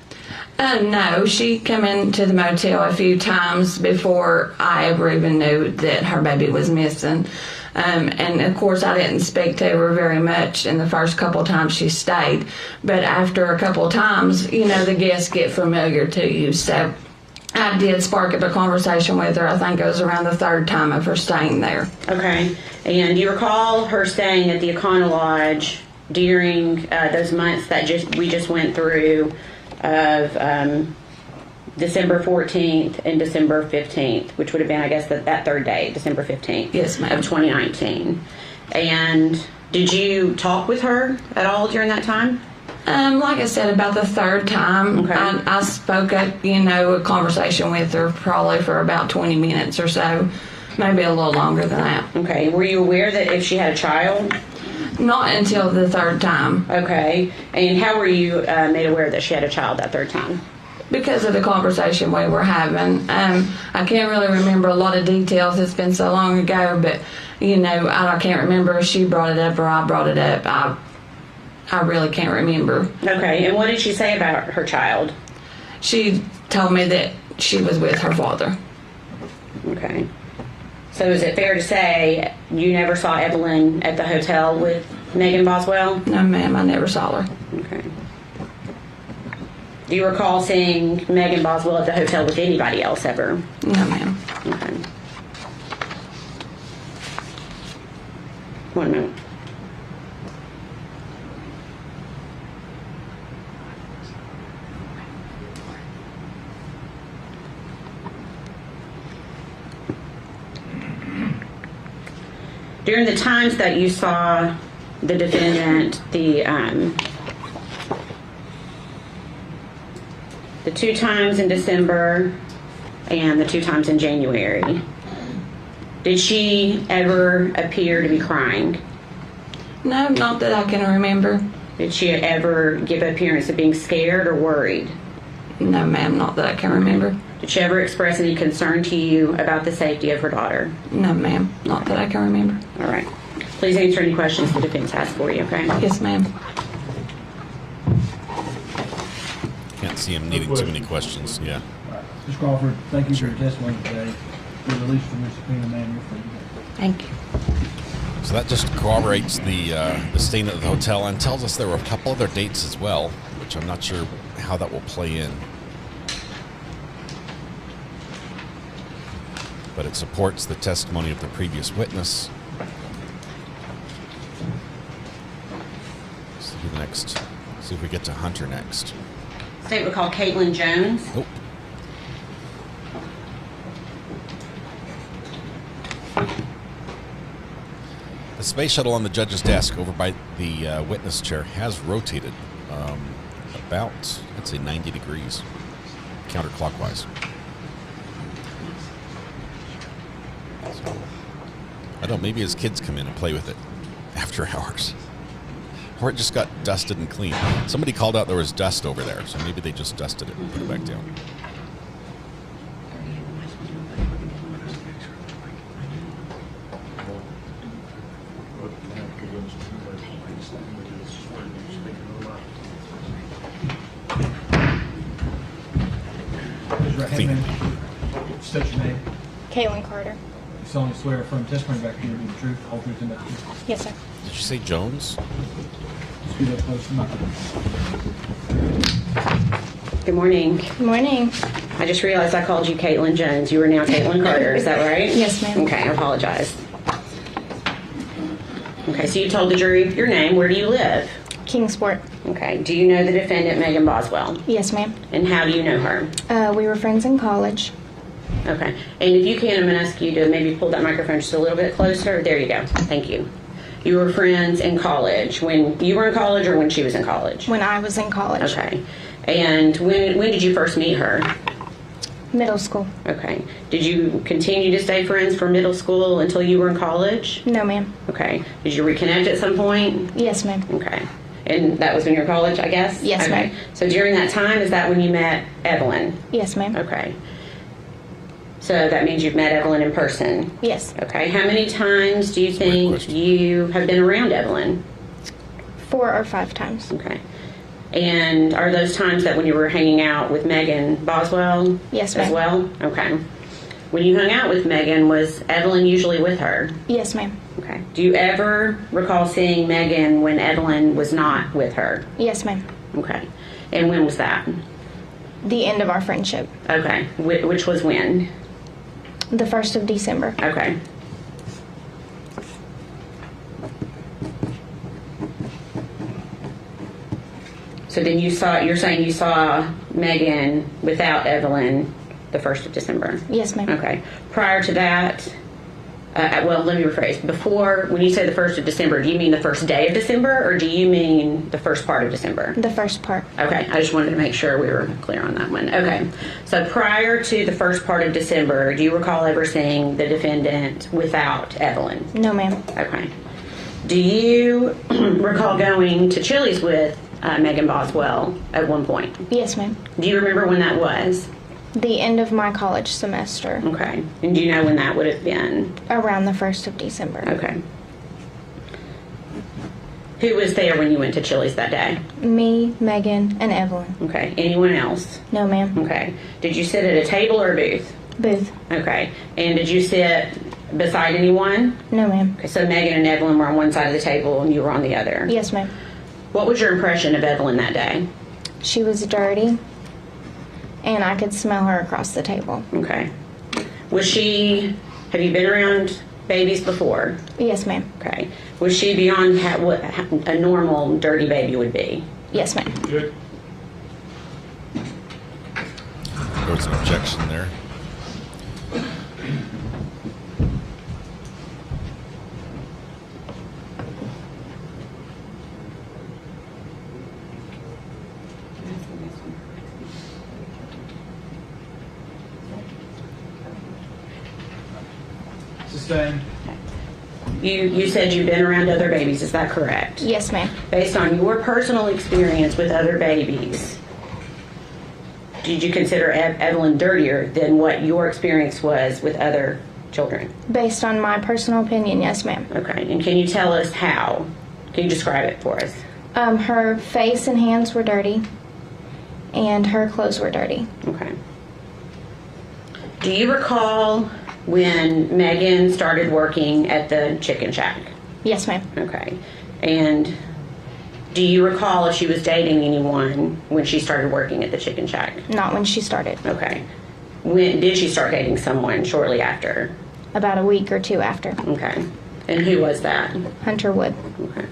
No, she came into the motel a few times before I ever even knew that her baby was missing. And of course I didn't speak to her very much in the first couple of times she stayed. But after a couple of times, the guests get familiar to you. So I did spark up a conversation with her. I think it was around the third time of her staying there. Okay. And do you recall her staying at the Econolodge during those months that we just went through of December 14th and December 15th, which would have been, I guess, that third day, December 15th yes, ma'am. of 2019. And did you talk with her at all during that time? Like I said, about the third time, okay. I spoke up, a conversation with her probably for about 20 minutes or so, maybe a little longer than that. Okay. Were you aware that if she had a child? Not until the third time. Okay. And how were you made aware that she had a child that third time? Because of the conversation we were having. I can't really remember a lot of details. It's been so long ago, but, I can't remember if she brought it up or I brought it up. I really can't remember. Okay, and what did she say about her child? She told me that she was with her father. Okay. So is it fair to say you never saw Evelyn at the hotel with Megan Boswell? No, ma'am, I never saw her. Okay. Do you recall seeing Megan Boswell at the hotel with anybody else ever? No, ma'am. Okay. One minute. During the times that you saw the defendant, the 2 times in December and the 2 times in January, did she ever appear to be crying? No, not that I can remember. Did she ever give appearance of being scared or worried? No, ma'am, not that I can remember. Did she ever express any concern to you about the safety of her daughter? No, ma'am, not that I can remember. All right. Please answer any questions the defense has for you, okay? Yes, ma'am. Can't see him needing too many questions, yeah. All right. Ms. Crawford, thank you for your testimony today. You're released from your subpoena, ma'am. You're free to go. Thank you. So that just corroborates the staying at the hotel and tells us there were a couple other dates as well, which I'm not sure how that will play in. But it supports the testimony of the previous witness. See who next. See if we get to Hunter next. State would call Caitlin Jones. Nope. The space shuttle on the judge's desk over by the witness chair has rotated about, I'd say, 90 degrees counterclockwise. So, I don't know, maybe his kids come in and play with it after hours. Or it just got dusted and cleaned. Somebody called out there was dust over there, so maybe they just dusted it and put it back down. State your name. Caitlin Carter. You solemnly swear affirm testimony back here to be the truth, the whole truth, and nothing but the truth. Yes, sir. Did you say Jones? Scoot up close to me. Good morning. Good morning. I just realized I called you Caitlin Jones. You are now Caitlin Carter. Is that right? Yes, ma'am. Okay, I apologize. Okay, so you told the jury your name. Where do you live? Kingsport. Okay. Do you know the defendant, Megan Boswell? Yes, ma'am. And how do you know her? We were friends in college. Okay. And if you can, I'm going to ask you to maybe pull that microphone just a little bit closer. There you go. Thank you. You were friends in college. When you were in college or when she was in college? When I was in college. Okay. And when did you first meet her? Middle school. Okay. Did you continue to stay friends from middle school until you were in college? No, ma'am. Okay. Did you reconnect at some point? Yes, ma'am. Okay. And that was when you were in college, I guess? Yes, okay. ma'am. So during that time, is that when you met Evelyn? Yes, ma'am. Okay. So that means you've met Evelyn in person? Yes. Okay. How many times do you think you have been around Evelyn? 4 or 5 times. Okay. And are those times that when you were hanging out with Megan Boswell? Yes, ma'am. As well? Okay. When you hung out with Megan, was Evelyn usually with her? Yes, ma'am. Okay. Do you ever recall seeing Megan when Evelyn was not with her? Yes, ma'am. Okay. And when was that? The end of our friendship. Okay. Which was when? The 1st of December. Okay. So then you're saying you saw Megan without Evelyn the 1st of December? Yes, ma'am. Okay. Prior to that, well, let me rephrase. Before, when you say the 1st of December, do you mean the first day of December, or do you mean the first part of December? The first part. Okay. I just wanted to make sure we were clear on that one. Okay. So prior to the first part of December, do you recall ever seeing the defendant without Evelyn? No, ma'am. Okay. Do you recall going to Chili's with Megan Boswell at one point? Yes, ma'am. Do you remember when that was? The end of my college semester. Okay. And do you know when that would have been? Around the 1st of December. Okay. Who was there when you went to Chili's that day? Me, Megan, and Evelyn. Okay. Anyone else? No, ma'am. Okay. Did you sit at a table or a booth? Booth. Okay. And did you sit beside anyone? No, ma'am. Okay. So Megan and Evelyn were on one side of the table and you were on the other? Yes, ma'am. What was your impression of Evelyn that day? She was dirty, and I could smell her across the table. Okay. Have you been around babies before? Yes, ma'am. Okay. Was she beyond what a normal dirty baby would be? Yes, ma'am. Good. There was an objection there. Sustained. You said you've been around other babies, is that correct? Yes, ma'am. Based on your personal experience with other babies, did you consider Evelyn dirtier than what your experience was with other children? Based on my personal opinion, yes, ma'am. Okay, and can you tell us how? Can you describe it for us? Her face and hands were dirty, and her clothes were dirty. Okay. Do you recall when Megan started working at the chicken shack? Yes, ma'am. Okay. And do you recall if she was dating anyone when she started working at the chicken shack? Not when she started. Okay. When did she start dating someone? Shortly after? About a week or 2 after. Okay. And who was that? Hunter Wood. Okay.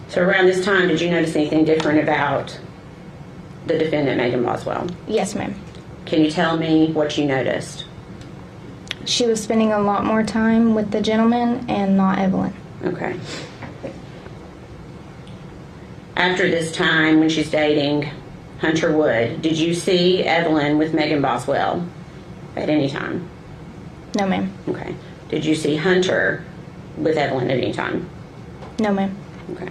So around this time, did you notice anything different about the defendant, Megan Boswell? Yes, ma'am. Can you tell me what you noticed? She was spending a lot more time with the gentleman and not Evelyn. Okay. After this time, when she's dating Hunter Wood, did you see Evelyn with Megan Boswell at any time? No, ma'am. Okay. Did you see Hunter with Evelyn at any time? No, ma'am. Okay.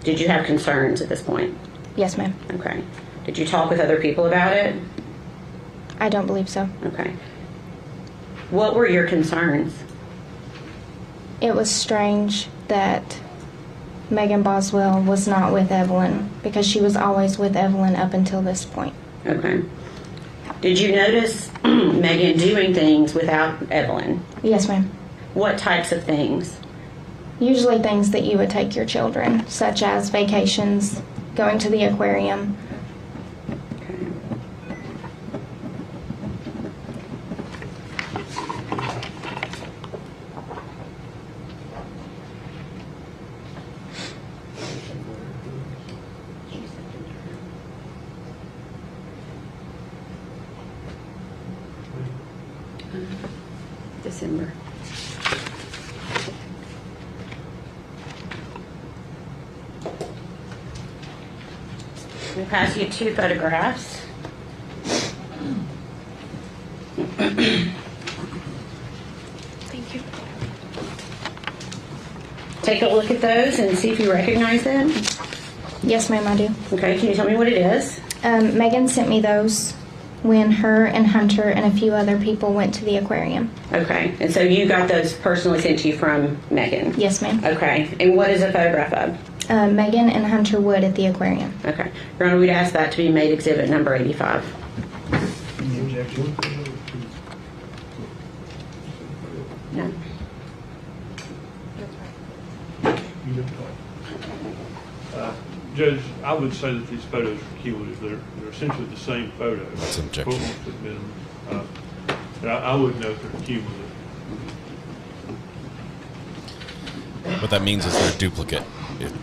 Did you have concerns at this point? Yes, ma'am. Okay. Did you talk with other people about it? I don't believe so. Okay. What were your concerns? It was strange that Megan Boswell was not with Evelyn because she was always with Evelyn up until this point. Okay. Did you notice Megan doing things without Evelyn? Yes, ma'am. What types of things? Usually things that you would take your children, such as vacations, going to the aquarium. December. We'll pass you 2 photographs. Thank you. Take a look at those and see if you recognize them. Yes, ma'am, I do. Okay, can you tell me what it is? Megan sent me those when her and Hunter and a few other people went to the aquarium. Okay, and so you got those personally sent to you from Megan? Yes, ma'am. Okay, and what is a photograph of? Megan and Hunter Wood at the aquarium. Okay. Your Honor, we'd ask that to be made exhibit number 85. Any objection? No. Judge, I would say that these photos are cumulative. They're essentially the same photos. That's an objection. I would note they're cumulative. What that means is they're duplicate. If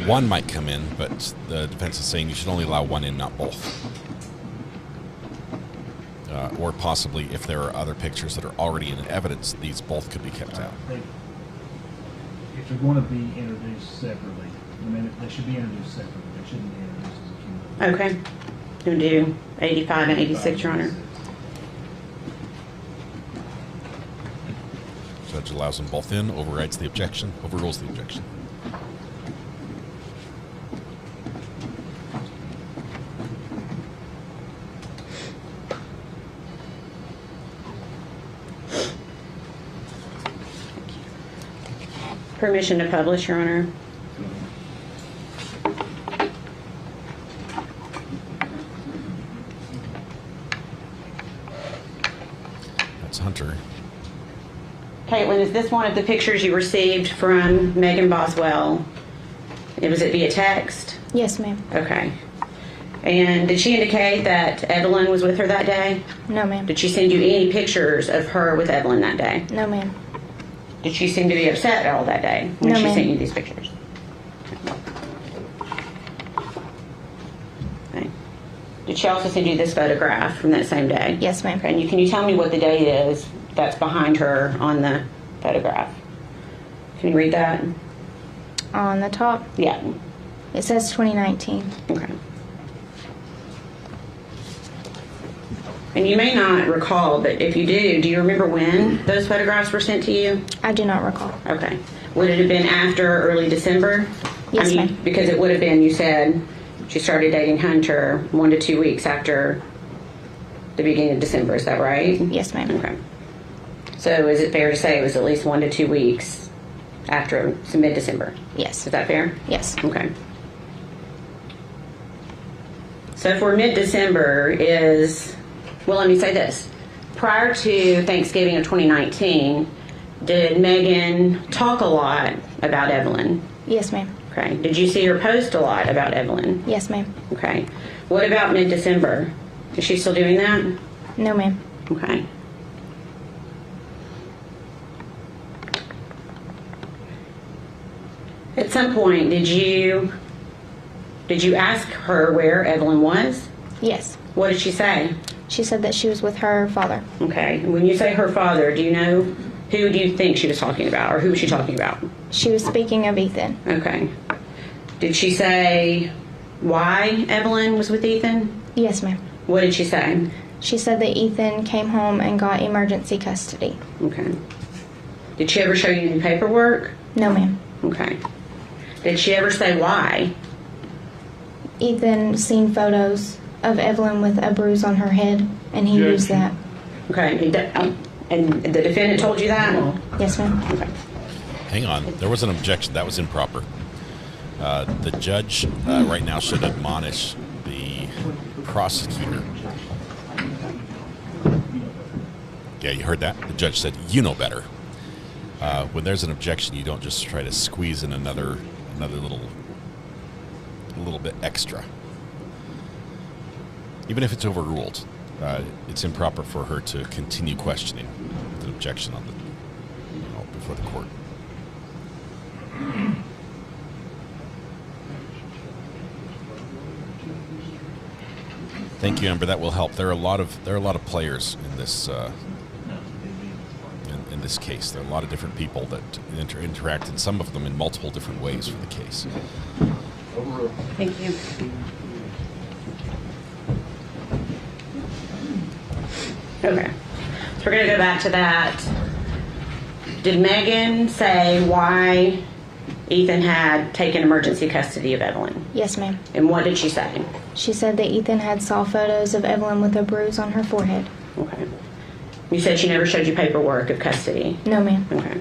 one might come in, but the defense is saying you should only allow one in, not both. Or possibly, if there are other pictures that are already in evidence, these both could be kept out. If they're going to be introduced separately, I mean, they should be introduced separately. They shouldn't be introduced as a cumulative. Okay. You'll do 85 and 86, Your Honor. Judge allows them both in, overrules the objection. Permission to publish, Your Honor. That's Hunter. Caitlin, is this one of the pictures you received from Megan Boswell? Was it via text? Yes, ma'am. Okay. And did she indicate that Evelyn was with her that day? No, ma'am. Did she send you any pictures of her with Evelyn that day? No, ma'am. Did she seem to be upset at all that day when No, she ma'am. sent you these pictures? Okay. Did she also send you this photograph from that same day? Yes, ma'am. Okay. And can you tell me what the date is that's behind her on the photograph? Can you read that? On the top, Yeah. it says 2019. Okay. And you may not recall, but if you do you remember when those photographs were sent to you? I do not recall. Okay. Would it have been after early December? Yes, ma'am. Because it would have been, you said, she started dating Hunter 1 to 2 weeks after the beginning of December. Is that right? Yes, ma'am. Okay. So is it fair to say it was at least 1 to 2 weeks after mid-December? Yes. Is that fair? Yes. Okay. So for mid-December is, well, let me say this. Prior to Thanksgiving of 2019, did Megan talk a lot about Evelyn? Yes, ma'am. Okay. Did you see her post a lot about Evelyn? Yes, ma'am. Okay. What about mid-December? Is she still doing that? No, ma'am. Okay. At some point, did you ask her where Evelyn was? Yes. What did she say? She said that she was with her father. Okay. And when you say her father, do you know who do you think she was talking about, or who was she talking about? She was speaking of Ethan. Okay. Did she say why Evelyn was with Ethan? Yes, ma'am. What did she say? She said that Ethan came home and got emergency custody. Okay. Did she ever show you any paperwork? No, ma'am. Okay. Did she ever say why? Ethan seen photos of Evelyn with a bruise on her head, and he used that. Okay. And the defendant told you that? Yes, ma'am. Okay. Hang on. There was an objection. That was improper. The judge right now should admonish the prosecutor. Yeah, you heard that? The judge said, you know better. When there's an objection, you don't just try to squeeze in another little bit extra. Even if it's overruled, it's improper for her to continue questioning with an objection on before the court. Thank you, Amber. That will help. There are a lot of players in this in this case. There are a lot of different people that interact, and some of them in multiple different ways for the case. Overruled. Thank you. Okay. So we're going to go back to that. Did Megan say why Ethan had taken emergency custody of Evelyn? Yes, ma'am. And what did she say? She said that Ethan had saw photos of Evelyn with a bruise on her forehead. Okay. You said she never showed you paperwork of custody? No, ma'am. Okay.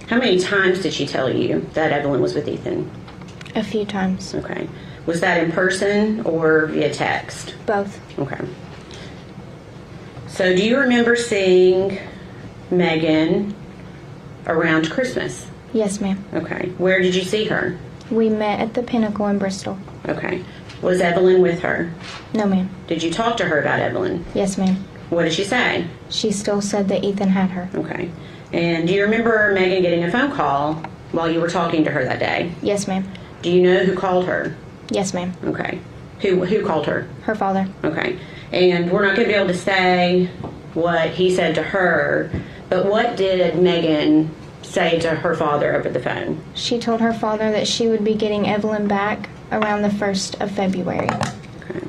How many times did she tell you that Evelyn was with Ethan? A few times. Okay. Was that in person or via text? Both. Okay. So do you remember seeing Megan around Christmas? Yes, ma'am. Okay. Where did you see her? We met at the Pinnacle in Bristol. Okay. Was Evelyn with her? No, ma'am. Did you talk to her about Evelyn? Yes, ma'am. What did she say? She still said that Ethan had her. Okay. And do you remember Megan getting a phone call while you were talking to her that day? Yes, ma'am. Do you know who called her? Yes, ma'am. Okay. Who called her? Her father. Okay. And we're not going to be able to say what he said to her, but what did Megan say to her father over the phone? She told her father that she would be getting Evelyn back around the 1st of February. Okay.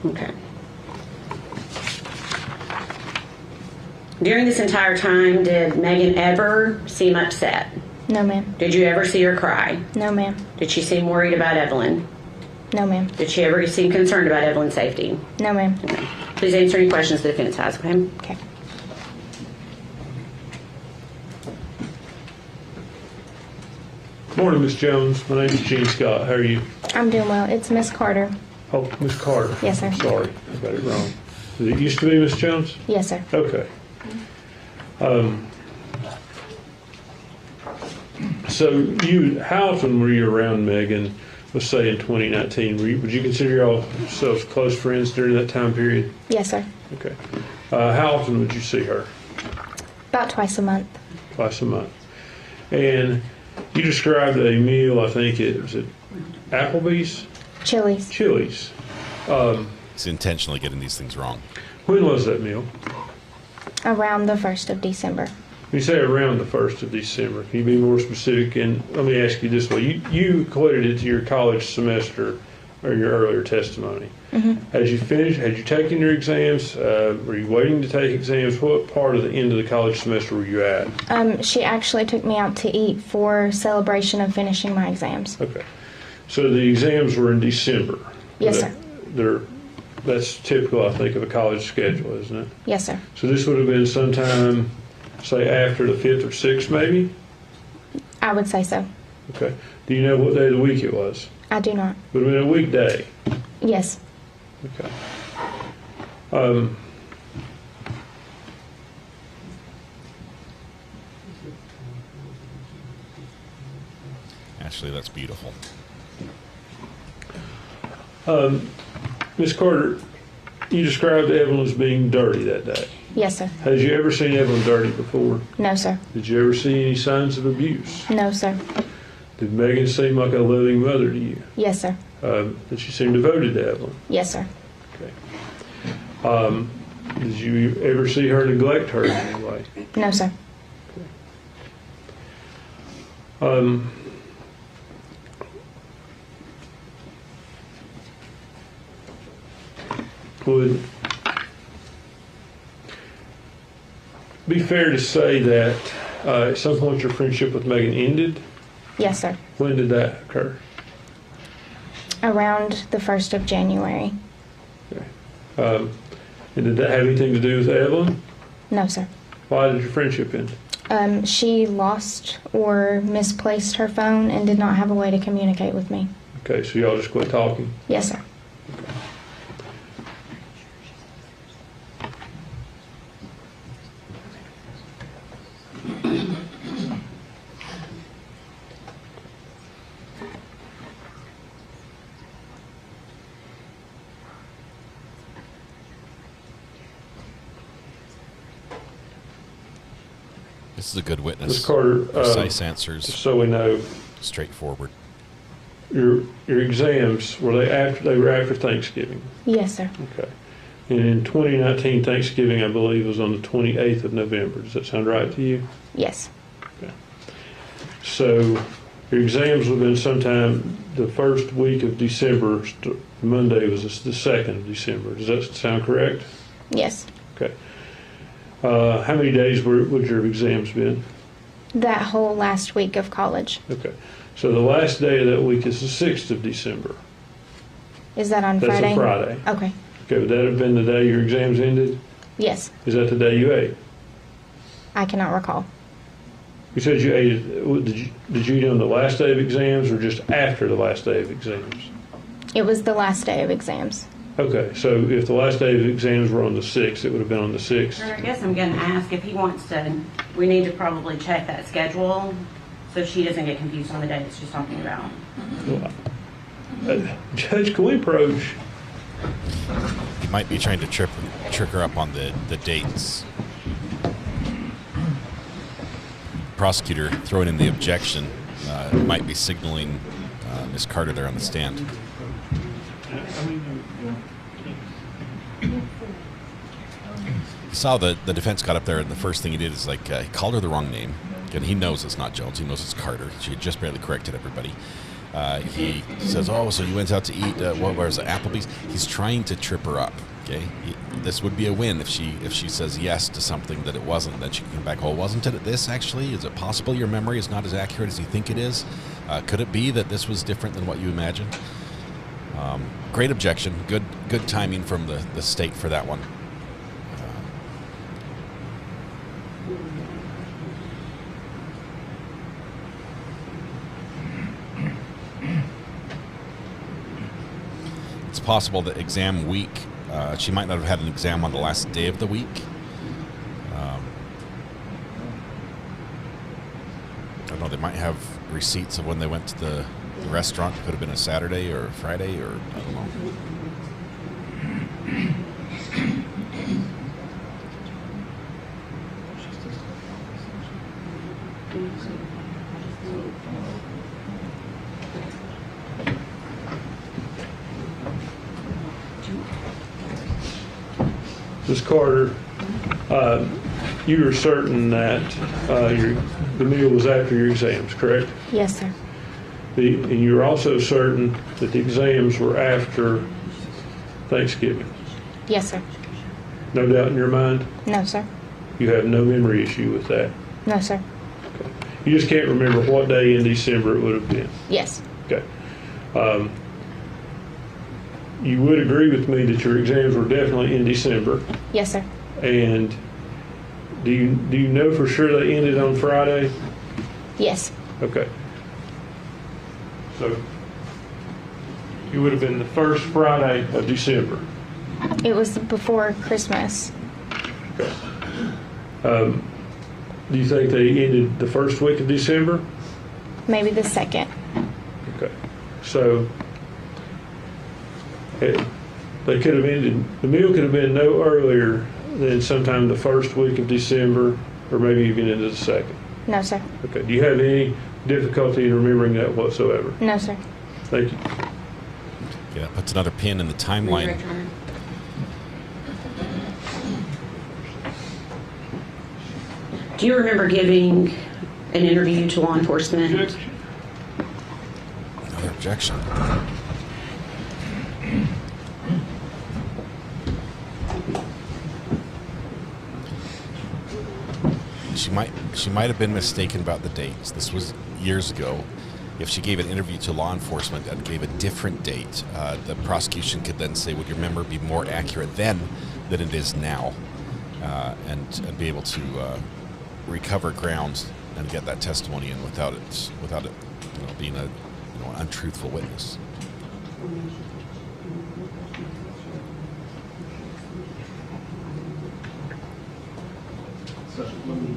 Okay. During this entire time, did Megan ever seem upset? No, ma'am. Did you ever see her cry? No, ma'am. Did she seem worried about Evelyn? No, ma'am. Did she ever seem concerned about Evelyn's safety? No, ma'am. Okay. Please answer any questions the defense has, okay? Okay. Morning, Miss Jones. My name is Gene Scott. How are you? I'm doing well. It's Miss Carter. Oh, Miss Carter. Yes, sir. Sorry, I got it wrong. Did it used to be Miss Jones? Yes, sir. Okay. So how often were you around Megan, let's say in 2019? Would you consider yourselves close friends during that time period? Yes, sir. Okay. How often would you see her? About twice a month. Twice a month. And you described a meal, I think was it Applebee's? Chili's. Chili's. He's intentionally getting these things wrong. When was that meal? Around the 1st of December. You say around the 1st of December. Can you be more specific? And let me ask you this way. You equated it to your college semester or your earlier testimony. Mm-hmm. Had you taken your exams? Were you waiting to take exams? What part of the end of the college semester were you at? She actually took me out to eat for celebration of finishing my exams. Okay. So the exams were in December. Yes, sir. That's typical, I think, of a college schedule, isn't it? Yes, sir. So this would have been sometime, say, after the 5th or 6th, maybe? I would say so. Okay. Do you know what day of the week it was? I do not. Would have been a weekday. Yes. Okay. Ashley, that's beautiful. Miss Carter, you described Evelyn as being dirty that day. Yes, sir. Had you ever seen Evelyn dirty before? No, sir. Did you ever see any signs of abuse? No, sir. Did Megan seem like a loving mother to you? Yes, sir. Did she seem devoted to Evelyn? Yes, sir. Okay. Did you ever see her neglect her in any way? No, sir. Would be fair to say that at some point your friendship with Megan ended? Yes, sir. When did that occur? Around the 1st of January. Okay. And did that have anything to do with Evelyn? No, sir. Why did your friendship end? She lost or misplaced her phone and did not have a way to communicate with me. Okay, so y'all just quit talking? Yes, sir. This is a good witness. Ms. Carter, precise answers. so we know, straightforward. your exams, were they were after Thanksgiving? Yes, sir. Okay. And in 2019, Thanksgiving, I believe, was on the 28th of November. Does that sound right to you? Yes. Okay. So your exams would have been sometime the first week of December. Monday was the 2nd of December. Does that sound correct? Yes. Okay. How many days would your exams been? That whole last week of college. Okay. So the last day of that week is the 6th of December. Is that on That's Friday? a Friday. Okay. Okay, would that have been the day your exams ended? Yes. Is that the day you ate? I cannot recall. You said you ate, did you eat on the last day of exams or just after the last day of exams? It was the last day of exams. Okay, so if the last day of exams were on the 6th, it would have been on the 6th? I guess I'm going to ask if he wants to, we need to probably check that schedule so she doesn't get confused on the dates she's talking about. Judge, can we approach? He might be trying to trick her up on the dates. Prosecutor throwing in the objection might be signaling Ms. Carter there on the stand. You saw the defense got up there, and the first thing he did is he called her the wrong name. Again, he knows it's not Jones. He knows it's Carter. She had just barely corrected everybody. He says, "Oh, so you went out to eat? What was it, Applebee's?" He's trying to trip her up. Okay, this would be a win if she says yes to something that it wasn't. Then she can come back. Oh, wasn't it this actually? Is it possible your memory is not as accurate as you think it is? Could it be that this was different than what you imagined? Great objection. Good timing from the state for that one. It's possible that exam week, she might not have had an exam on the last day of the week. I don't know, they might have receipts of when they went to the restaurant. It could have been a Saturday or a Friday, or I don't know. Ms. Carter, you are certain that the meal was after your exams, correct? Yes, sir. And you're also certain that the exams were after Thanksgiving? Yes, sir. No doubt in your mind? No, sir. You have no memory issue with that? No, sir. Okay. You just can't remember what day in December it would have been? Yes. Okay. You would agree with me that your exams were definitely in December? Yes, sir. And do you know for sure they ended on Friday? Yes. Okay. So it would have been the first Friday of December. It was before Christmas. Okay. Do you think they ended the first week of December? Maybe the 2nd. Okay. So they could have ended, the meal could have been no earlier than sometime the first week of December, or maybe even into the 2nd. No, sir. Okay. Do you have any difficulty in remembering that whatsoever? No, sir. Thank you. Yeah, that puts another pin in the timeline. Do you remember giving an interview to law enforcement? Another objection. She might have been mistaken about the dates. This was years ago. If she gave an interview to law enforcement and gave a different date, the prosecution could then say, would your memory be more accurate then than it is now? And be able to recover grounds and get that testimony in without it being an untruthful witness. So let me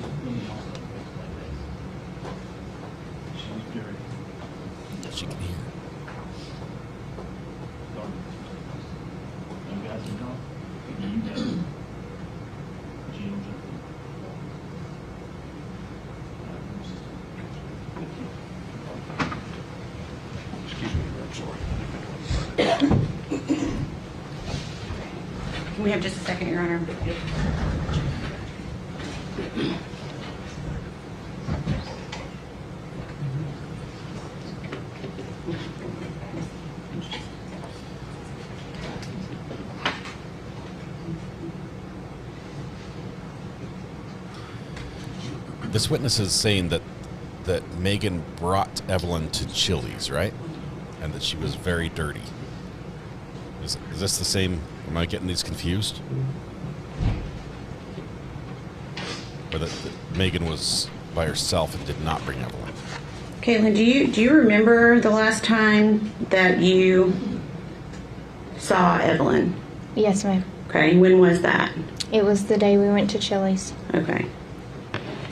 also She can hear. Excuse me. Can we have just a second, Your Honor? This witness is saying that Megan brought Evelyn to Chili's, right? And that she was very dirty. Is this the same? Am I getting these confused? Or that Megan was by herself and did not bring Evelyn? Caitlin, do you remember the last time that you saw Evelyn? Yes, ma'am. Okay, when was that? It was the day we went to Chili's. Okay.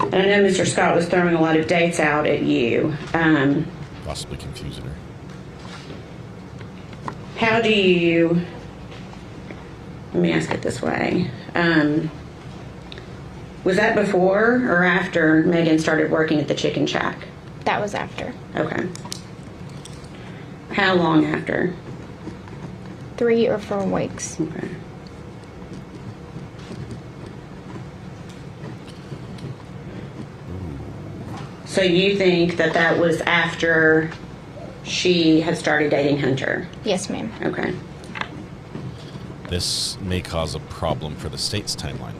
And I know Mr. Scott was throwing a lot of dates out at you. Possibly confusing her. How do you, let me ask it this way. Was that before or after Megan started working at the Chicken Shack? That was after. Okay. How long after? 3 or 4 weeks. Okay. So you think that was after she had started dating Hunter? Yes, ma'am. Okay. This may cause a problem for the state's timeline.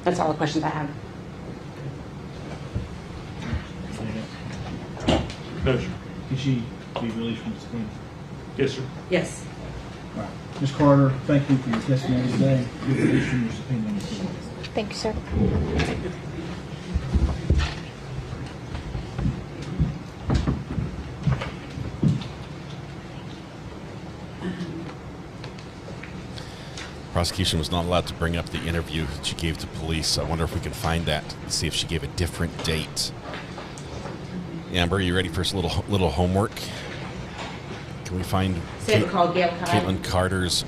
That's all the questions I have. No, sir. Can she be released from the subpoena? Yes, sir. Yes. All right. Ms. Carter, thank you for your testimony today. You're released from your subpoena. Thank you, sir. Prosecution was not allowed to bring up the interview that she gave to police. I wonder if we can find that and see if she gave a different date. Amber, are you ready for a little homework? Can we find Caitlin Carter's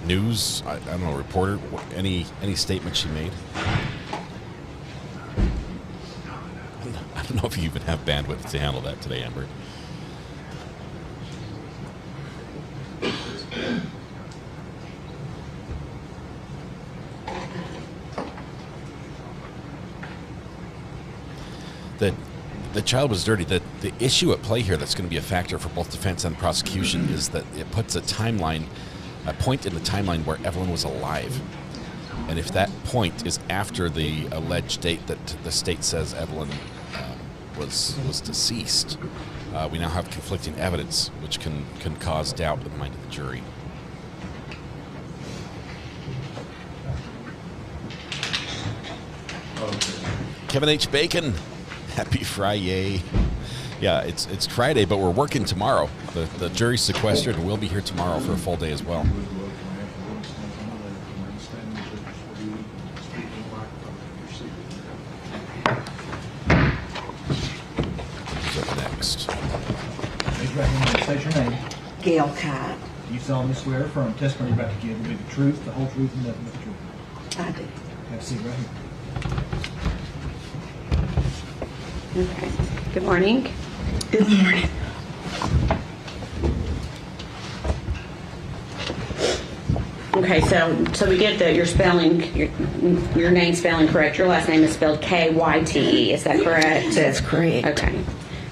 news? I don't know, reporter, any statement she made? I don't know if you even have bandwidth to handle that today, Amber. The child was dirty. The issue at play here that's going to be a factor for both defense and prosecution is that it puts a point in the timeline where Evelyn was alive. And if that point is after the alleged date that the state says Evelyn was deceased, we now have conflicting evidence, which can cause doubt in the mind of the jury. Kevin H. Bacon. Happy Friday. Yeah, it's Friday, but we're working tomorrow. The jury's sequestered, and we'll be here tomorrow for a full day as well. Who's up next? Raise your right hand and state your name. Gail Kite. Do you solemnly swear or affirm testimony you're about to give will be the truth, the whole truth, and nothing but the truth? I do. Have a seat right here. Okay. Good morning. Good morning. Okay, so we get that you're spelling your name spelling correct. Your last name is spelled K-Y-T-E. Is that correct? That's correct. Okay.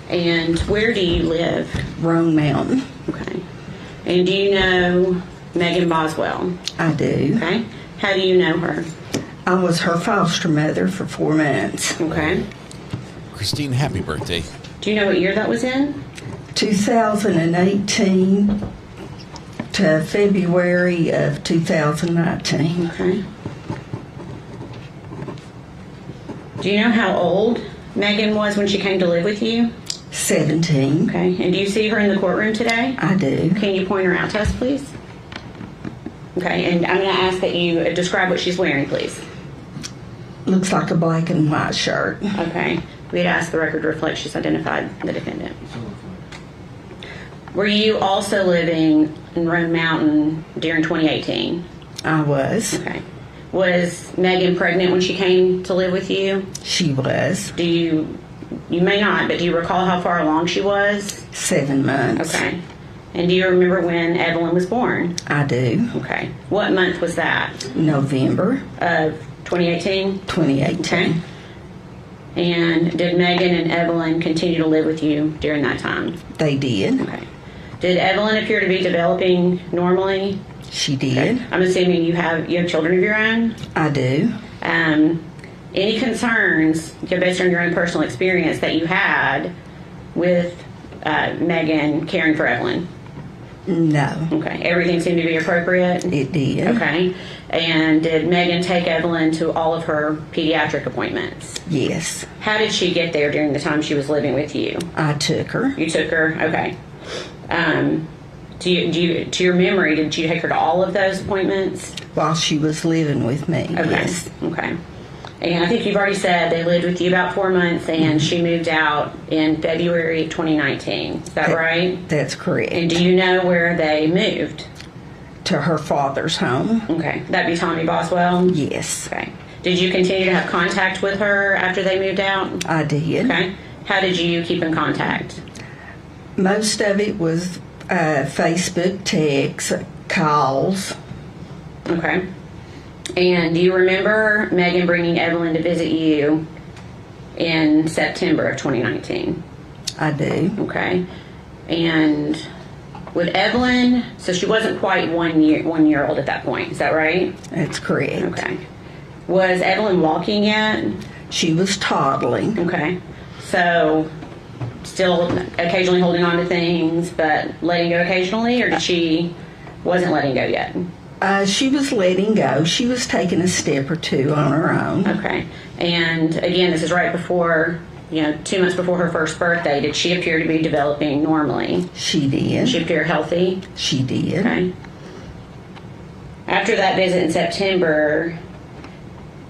And where do you live? Roan Mountain. Okay. And do you know Megan Boswell? I do. Okay. How do you know her? I was her foster mother for 4 months. Okay. Christine, happy birthday. Do you know what year that was in? 2018 to February of 2019. Okay. Do you know how old Megan was when she came to live with you? 17. Okay. And do you see her in the courtroom today? I do. Can you point her out to us, please? Okay. And I'm going to ask that you describe what she's wearing, please. Looks like a black and white shirt. Okay. We'd ask the record to reflect she's identified the defendant. Were you also living in Roan Mountain during 2018? I was. Okay. Was Megan pregnant when she came to live with you? She was. Do you may not, but do you recall how far along she was? 7 months. Okay. And do you remember when Evelyn was born? I do. Okay. What month was that? November. Of 2018? 2018. Okay. And did Megan and Evelyn continue to live with you during that time? They did. Okay. Did Evelyn appear to be developing normally? She did. Okay. I'm assuming you have children of your own? I do. Any concerns, based on your own personal experience, that you had with Megan caring for Evelyn? No. Okay. Everything seemed to be appropriate? It did. Okay. And did Megan take Evelyn to all of her pediatric appointments? Yes. How did she get there during the time she was living with you? I took her. You took her? Okay. To your memory, did you take her to all of those appointments? While she was living with me, okay. Yes. Okay. And I think you've already said they lived with you about 4 months, and she moved out in February 2019. Is that right? That's correct. And do you know where they moved? To her father's home. Okay. That'd be Tommy Boswell? Yes. Okay. Did you continue to have contact with her after they moved out? I did. Okay. How did you keep in contact? Most of it was Facebook, texts, calls. Okay. And do you remember Megan bringing Evelyn to visit you in September of 2019? I do. Okay. And with Evelyn, so she wasn't quite 1 year old at that point, is that right? That's correct. Okay. Was Evelyn walking yet? She was toddling. Okay. So still occasionally holding on to things, but letting go occasionally, or did she wasn't letting go yet? She was letting go. She was taking a step or two on her own. Okay. And again, this is right before, 2 months before her first birthday. Did she appear to be developing normally? She did. Did she appear healthy? She did. Okay. After that visit in September,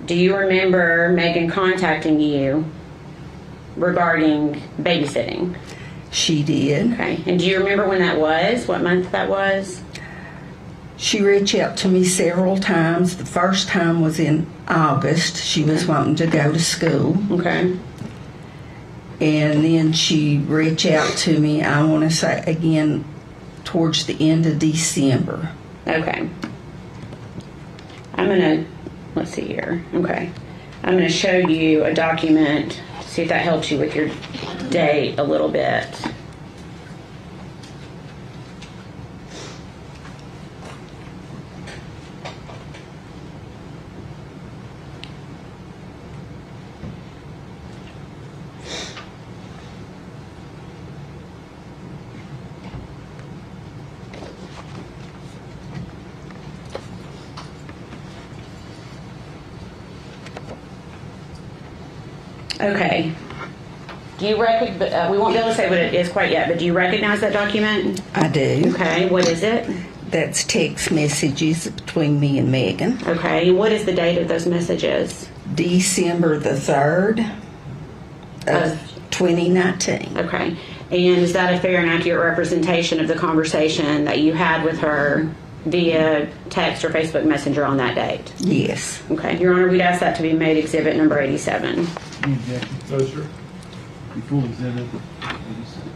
do you remember Megan contacting you regarding babysitting? She did. Okay. And do you remember when that was? What month that was? She reached out to me several times. The first time was in August. She was wanting to go to school. Okay. And then she reached out to me, I want to say again, towards the end of December. Okay. Let's see here. Okay. I'm going to show you a document to see if that helps you with your date a little bit. Okay. Do you we won't be able to say what it is quite yet, but do you recognize that document? I do. Okay. What is it? That's text messages between me and Megan. Okay. What is the date of those messages? December the 3rd of 2019. Okay. And is that a fair and accurate representation of the conversation that you had with her via text or Facebook Messenger on that date? Yes. Okay. Your Honor, we'd ask that to be made exhibit number 87. Any objection? No, sir. You fully exhibit 87.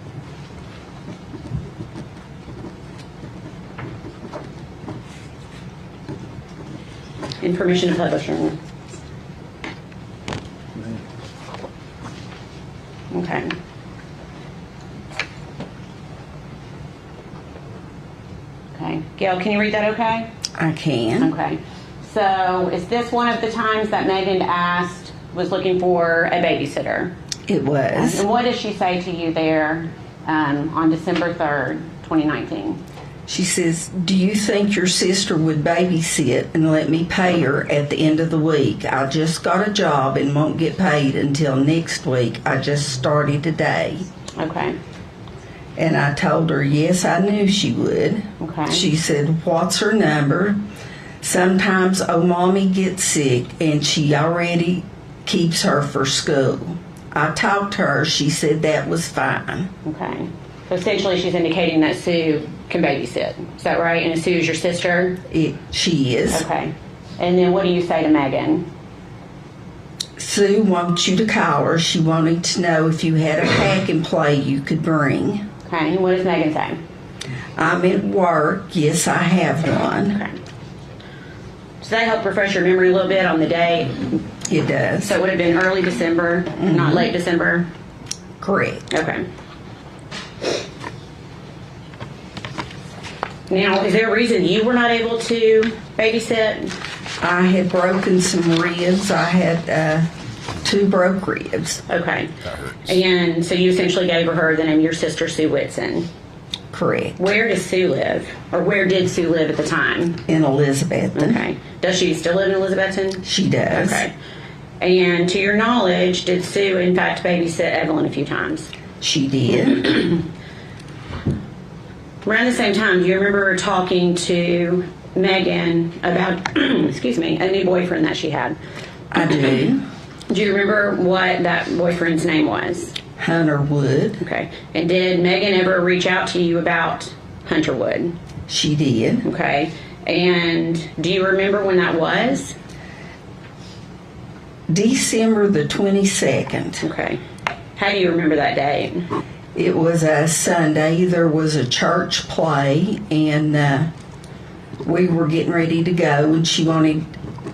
And permission to publish, Your Honor. Okay. Okay. Gail, can you read that okay? I can. Okay. So is this one of the times that Megan was looking for a babysitter? It was. And what did she say to you there on December 3rd, 2019? She says, do you think your sister would babysit and let me pay her at the end of the week? I just got a job and won't get paid until next week. I just started today. Okay. And I told her, yes, I knew she would. Okay. She said, what's her number? Sometimes mommy gets sick and she already keeps her for school. I talked to her. She said that was fine. Okay. So essentially she's indicating that Sue can babysit. Is that right? And Sue is your sister? She is. Okay. And then what do you say to Megan? Sue wants you to call her. She wanted to know if you had a pack and play you could bring. Okay. And what does Megan say? I'm at work. Yes, I have one. Okay. Does that help refresh your memory a little bit on the date? It does. So it would have been early December, not late December? Correct. Okay. Now, is there a reason you were not able to babysit? I had broken some ribs. I had 2 broke ribs. Okay. And so you essentially gave her the name of your sister, Sue Whitson. Correct. Where does Sue live? Or where did Sue live at the time? In Elizabethton. Okay. Does she still live in Elizabethton? She does. Okay. And to your knowledge, did Sue in fact babysit Evelyn a few times? She did. Around the same time, do you remember talking to Megan about, excuse me, a new boyfriend that she had? I do. Do you remember what that boyfriend's name was? Hunter Wood. Okay. And did Megan ever reach out to you about Hunter Wood? She did. Okay. And do you remember when that was? December the 22nd. Okay. How do you remember that date? It was a Sunday. There was a church play, and we were getting ready to go, and she wanted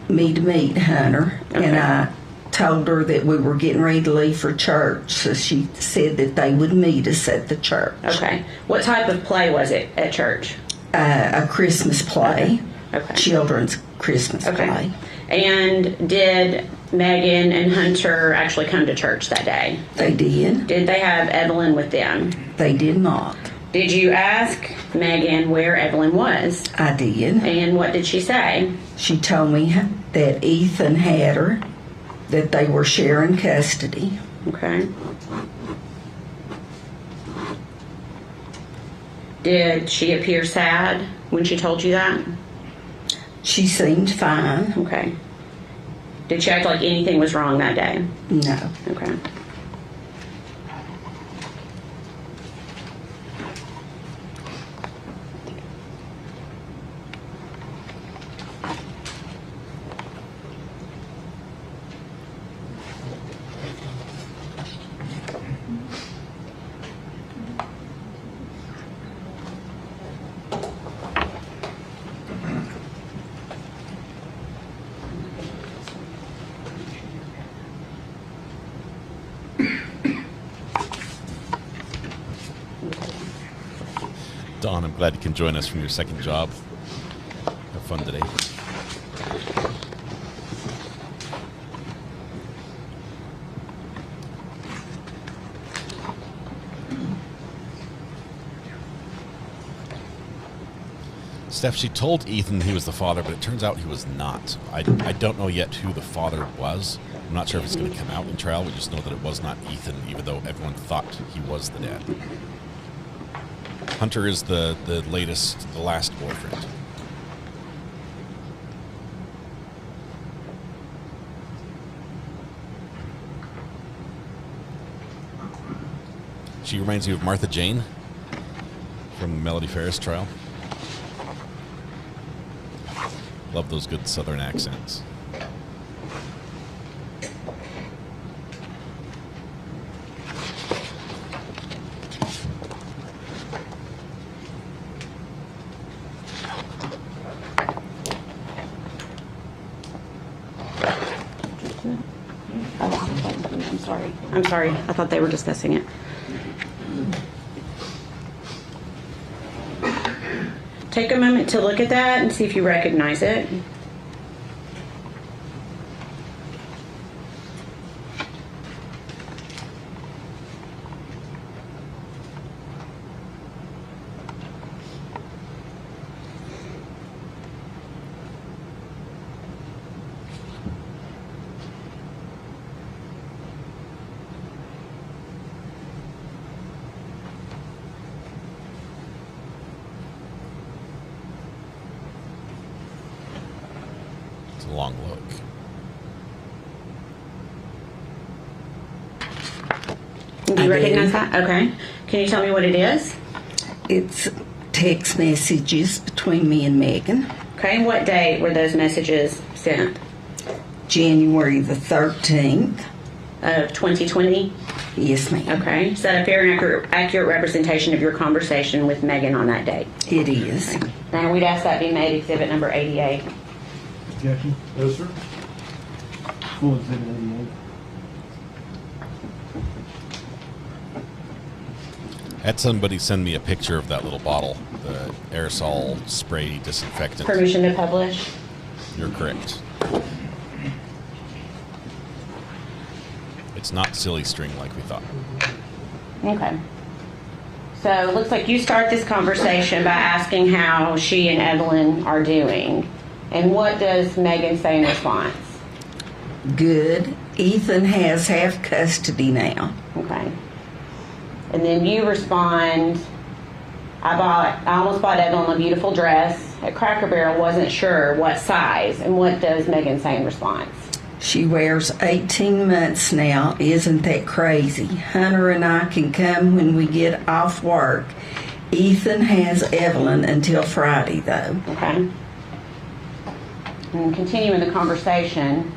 me to meet Hunter. Okay. And I told her that we were getting ready to leave for church, so she said that they would meet us at the church. Okay. What type of play was it at church? A Christmas play. Okay. Children's Christmas play. And did Megan and Hunter actually come to church that day? They did. Did they have Evelyn with them? They did not. Did you ask Megan where Evelyn was? I did. And what did she say? She told me that Ethan had her, that they were sharing custody. Okay. Did she appear sad when she told you that? She seemed fine. Okay. Did she act like anything was wrong that day? No. Okay. Dawn, I'm glad you can join us from your second job. Have fun today. Steph, she told Ethan he was the father, but it turns out he was not. I don't know yet who the father was. I'm not sure if it's going to come out in trial. We just know that it was not Ethan, even though everyone thought he was the dad. Hunter is the last boyfriend. She reminds you of Martha Jane from the Melody Ferris trial. Love those good southern accents. I'm sorry. I thought they were discussing it. Take a moment to look at that and see if you recognize it. Long look. Do you recognize that? Okay. Can you tell me what it is? It's text messages between me and Megan. Okay, and what date were those messages sent? January the 13th. Of 2020? Yes, ma'am. Okay. Is that a fair and accurate representation of your conversation with Megan on that date? It is. Okay. Now, we'd ask that be made exhibit number 88. Objection? No, sir. Full exhibit 88. Had somebody send me a picture of that little bottle, the aerosol spray disinfectant. Permission to publish? You're correct. It's not silly string like we thought. Okay. So it looks like you start this conversation by asking how she and Evelyn are doing. And what does Megan say in response? Good. Ethan has half custody now. Okay. And then you respond, I almost bought Evelyn a beautiful dress at Cracker Barrel, wasn't sure what size. And what does Megan say in response? She wears 18 months now. Isn't that crazy? Hunter and I can come when we get off work. Ethan has Evelyn until Friday, though. Okay. And continuing the conversation.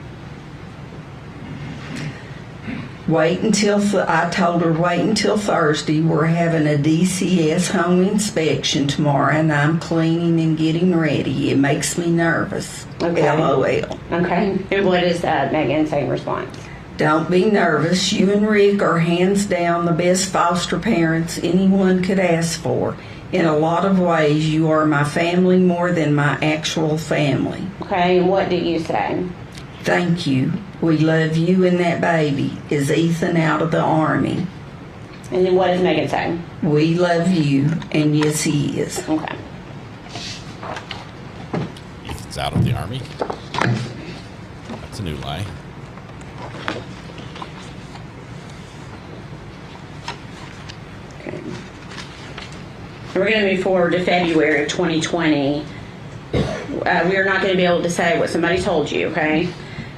I told her wait until Thursday. We're having a DCS home inspection tomorrow, and I'm cleaning and getting ready. It makes me nervous. Okay. LOL. Okay. And what does Megan say in response? Don't be nervous. You and Rick are hands down the best foster parents anyone could ask for. In a lot of ways, you are my family more than my actual family. Okay. And what do you say? Thank you. We love you and that baby. Is Ethan out of the Army? And then what does Megan say? We love you, and yes, he is. Okay. Ethan's out of the Army? That's a new lie. Okay. We're going to move forward to February of 2020. We are not going to be able to say what somebody told you, okay?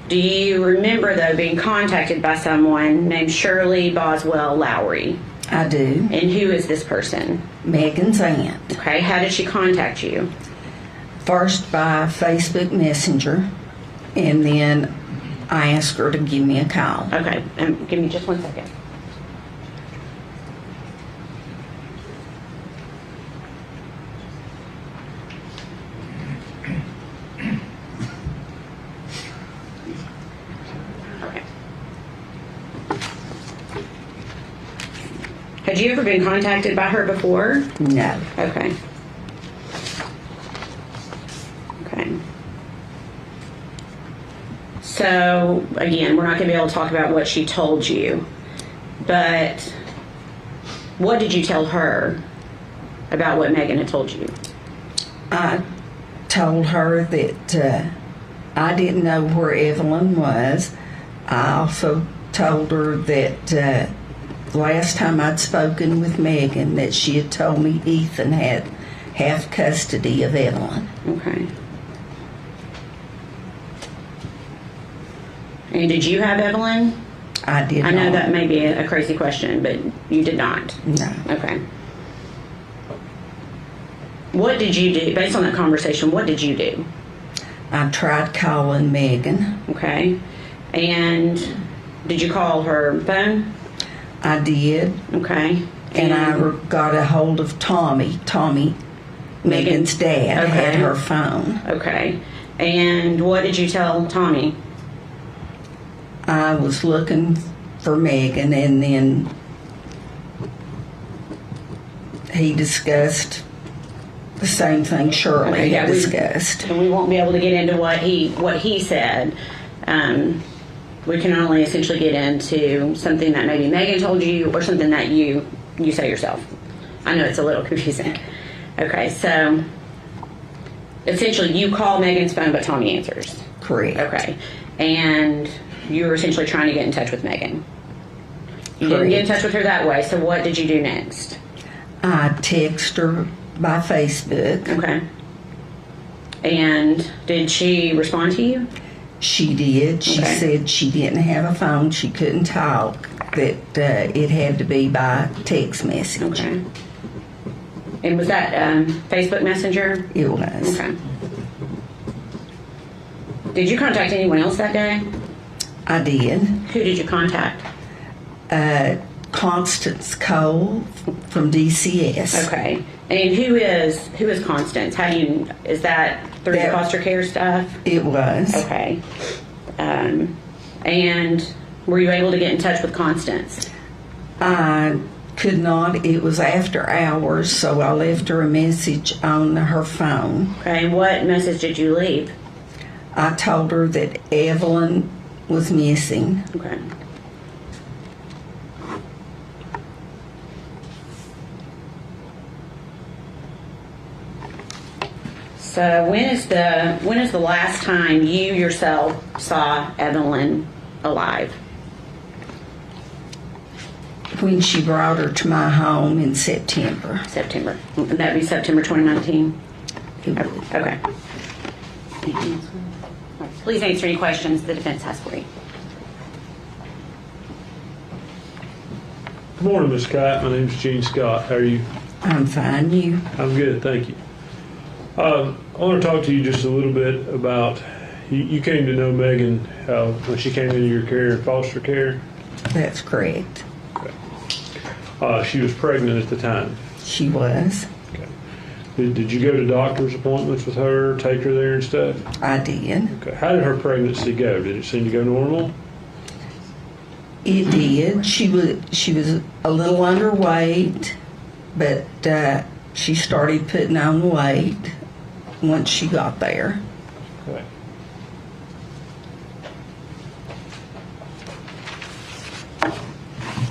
Do you remember, though, being contacted by someone named Shirley Boswell Lowry? I do. And who is this person? Megan's aunt. Okay, how did she contact you? First by Facebook Messenger, and then I asked her to give me a call. Okay, give me just 1 second. Had you ever been contacted by her before? No. Okay. Okay. So, again, we're not going to be able to talk about what she told you, but what did you tell her about what Megan had told you? I told her that I didn't know where Evelyn was. I also told her that last time I'd spoken with Megan that she had told me Ethan had half custody of Evelyn. Okay. And did you have Evelyn? I did not. I know that may be a crazy question, but you did not? No. Okay. What did you do? Based on that conversation, what did you do? I tried calling Megan. Okay. And did you call her phone? I did. Okay. And I got a hold of Tommy. Megan's dad, had her phone. Okay. And what did you tell Tommy? I was looking for Megan, and then he discussed the same thing Shirley had discussed. And we won't be able to get into what he said. We can only essentially get into something that maybe Megan told you or something that you say yourself. I know it's a little confusing. Okay, so essentially you call Megan's phone, but Tommy answers. Correct. Okay, and you were essentially trying to get in touch with Megan. You didn't get in touch with her that way, so what did you do next? I texted her by Facebook. Okay. And did she respond to you? She did. She said she didn't have a phone. She couldn't talk. That it had to be by text message. Okay. And was that Facebook Messenger? It was. Okay. Did you contact anyone else that day? I did. Who did you contact? Constance Cole from DCS. Okay. And who is Constance? How do you, is that through the foster care stuff? It was. Okay. And were you able to get in touch with Constance? I could not. It was after hours, so I left her a message on her phone. Okay. And what message did you leave? I told her that Evelyn was missing. Okay. So when is the last time you yourself saw Evelyn alive? When she brought her to my home in September. September. And that'd be September 2019? Okay. Please answer any questions the defense has for you. Good morning, Ms. Scott. My name's Gene Scott. How are you? I'm fine. You? I'm good, thank you. I want to talk to you just a little bit about, you came to know Megan when she came into your care in foster care? That's correct. Okay. She was pregnant at the time? She was. Okay. Did you go to doctor's appointments with her, take her there and stuff? I did. Okay. How did her pregnancy go? Did it seem to go normal? It did. She was a little underweight, but she started putting on weight once she got there. Okay.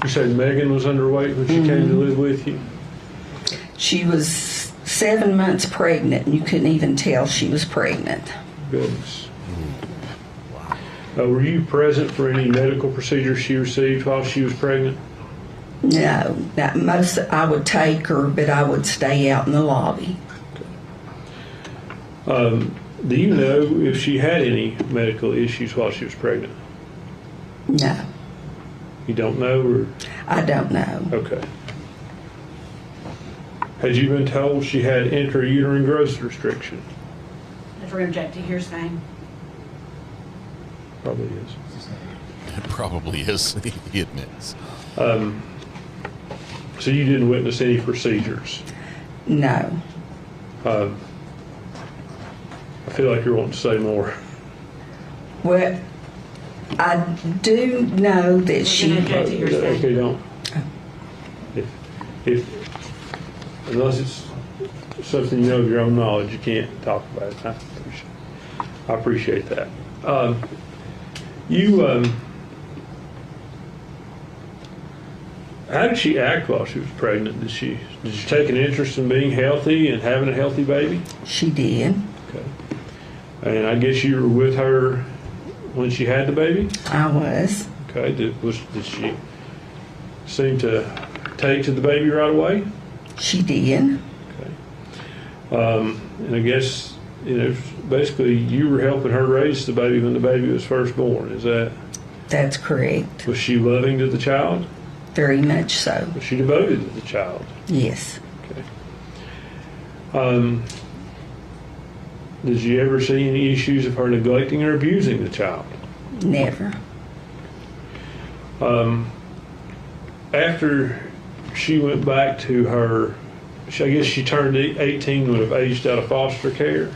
You said Megan was underweight when she came to live with you? She was 7 months pregnant, and you couldn't even tell she was pregnant. Goodness. Were you present for any medical procedures she received while she was pregnant? No, I would take her, but I would stay out in the lobby. Do you know if she had any medical issues while she was pregnant? No. You don't know? Or? I don't know. Okay. Had you been told she had intrauterine growth restriction? If we're object to hearsay. Probably is. It probably is, he admits. So you didn't witness any procedures? No. I feel like you're wanting to say more. Well, I do know that she... Okay, don't. If unless it's something you know of your own knowledge, you can't talk about it. I appreciate that. How did she act while she was pregnant? Did she take an interest in being healthy and having a healthy baby? She did. Okay. And I guess you were with her when she had the baby? I was. Okay. Did she seem to take to the baby right away? She did. Okay. And I guess, basically you were helping her raise the baby when the baby was first born. Is that? That's correct. Was she loving to the child? Very much so. Was she devoted to the child? Yes. Okay. Did you ever see any issues of her neglecting or abusing the child? Never. After she went back to her, I guess she turned 18, would have aged out of foster care?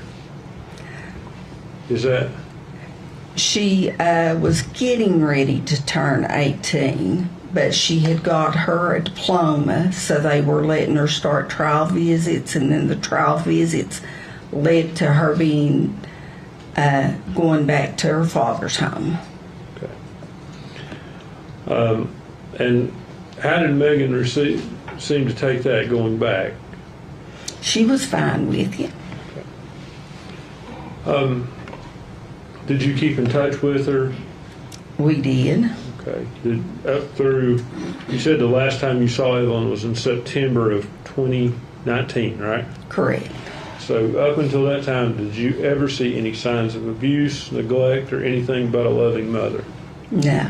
Is that? She was getting ready to turn 18, but she had got her diploma, so they were letting her start trial visits, and then the trial visits led to her being going back to her father's home. Okay. And how did Megan seem to take that going back? She was fine with it. Okay. Did you keep in touch with her? We did. Okay. Up through, you said the last time you saw Evelyn was in September of 2019, right? Correct. So up until that time, did you ever see any signs of abuse, neglect, or anything but a loving mother? No.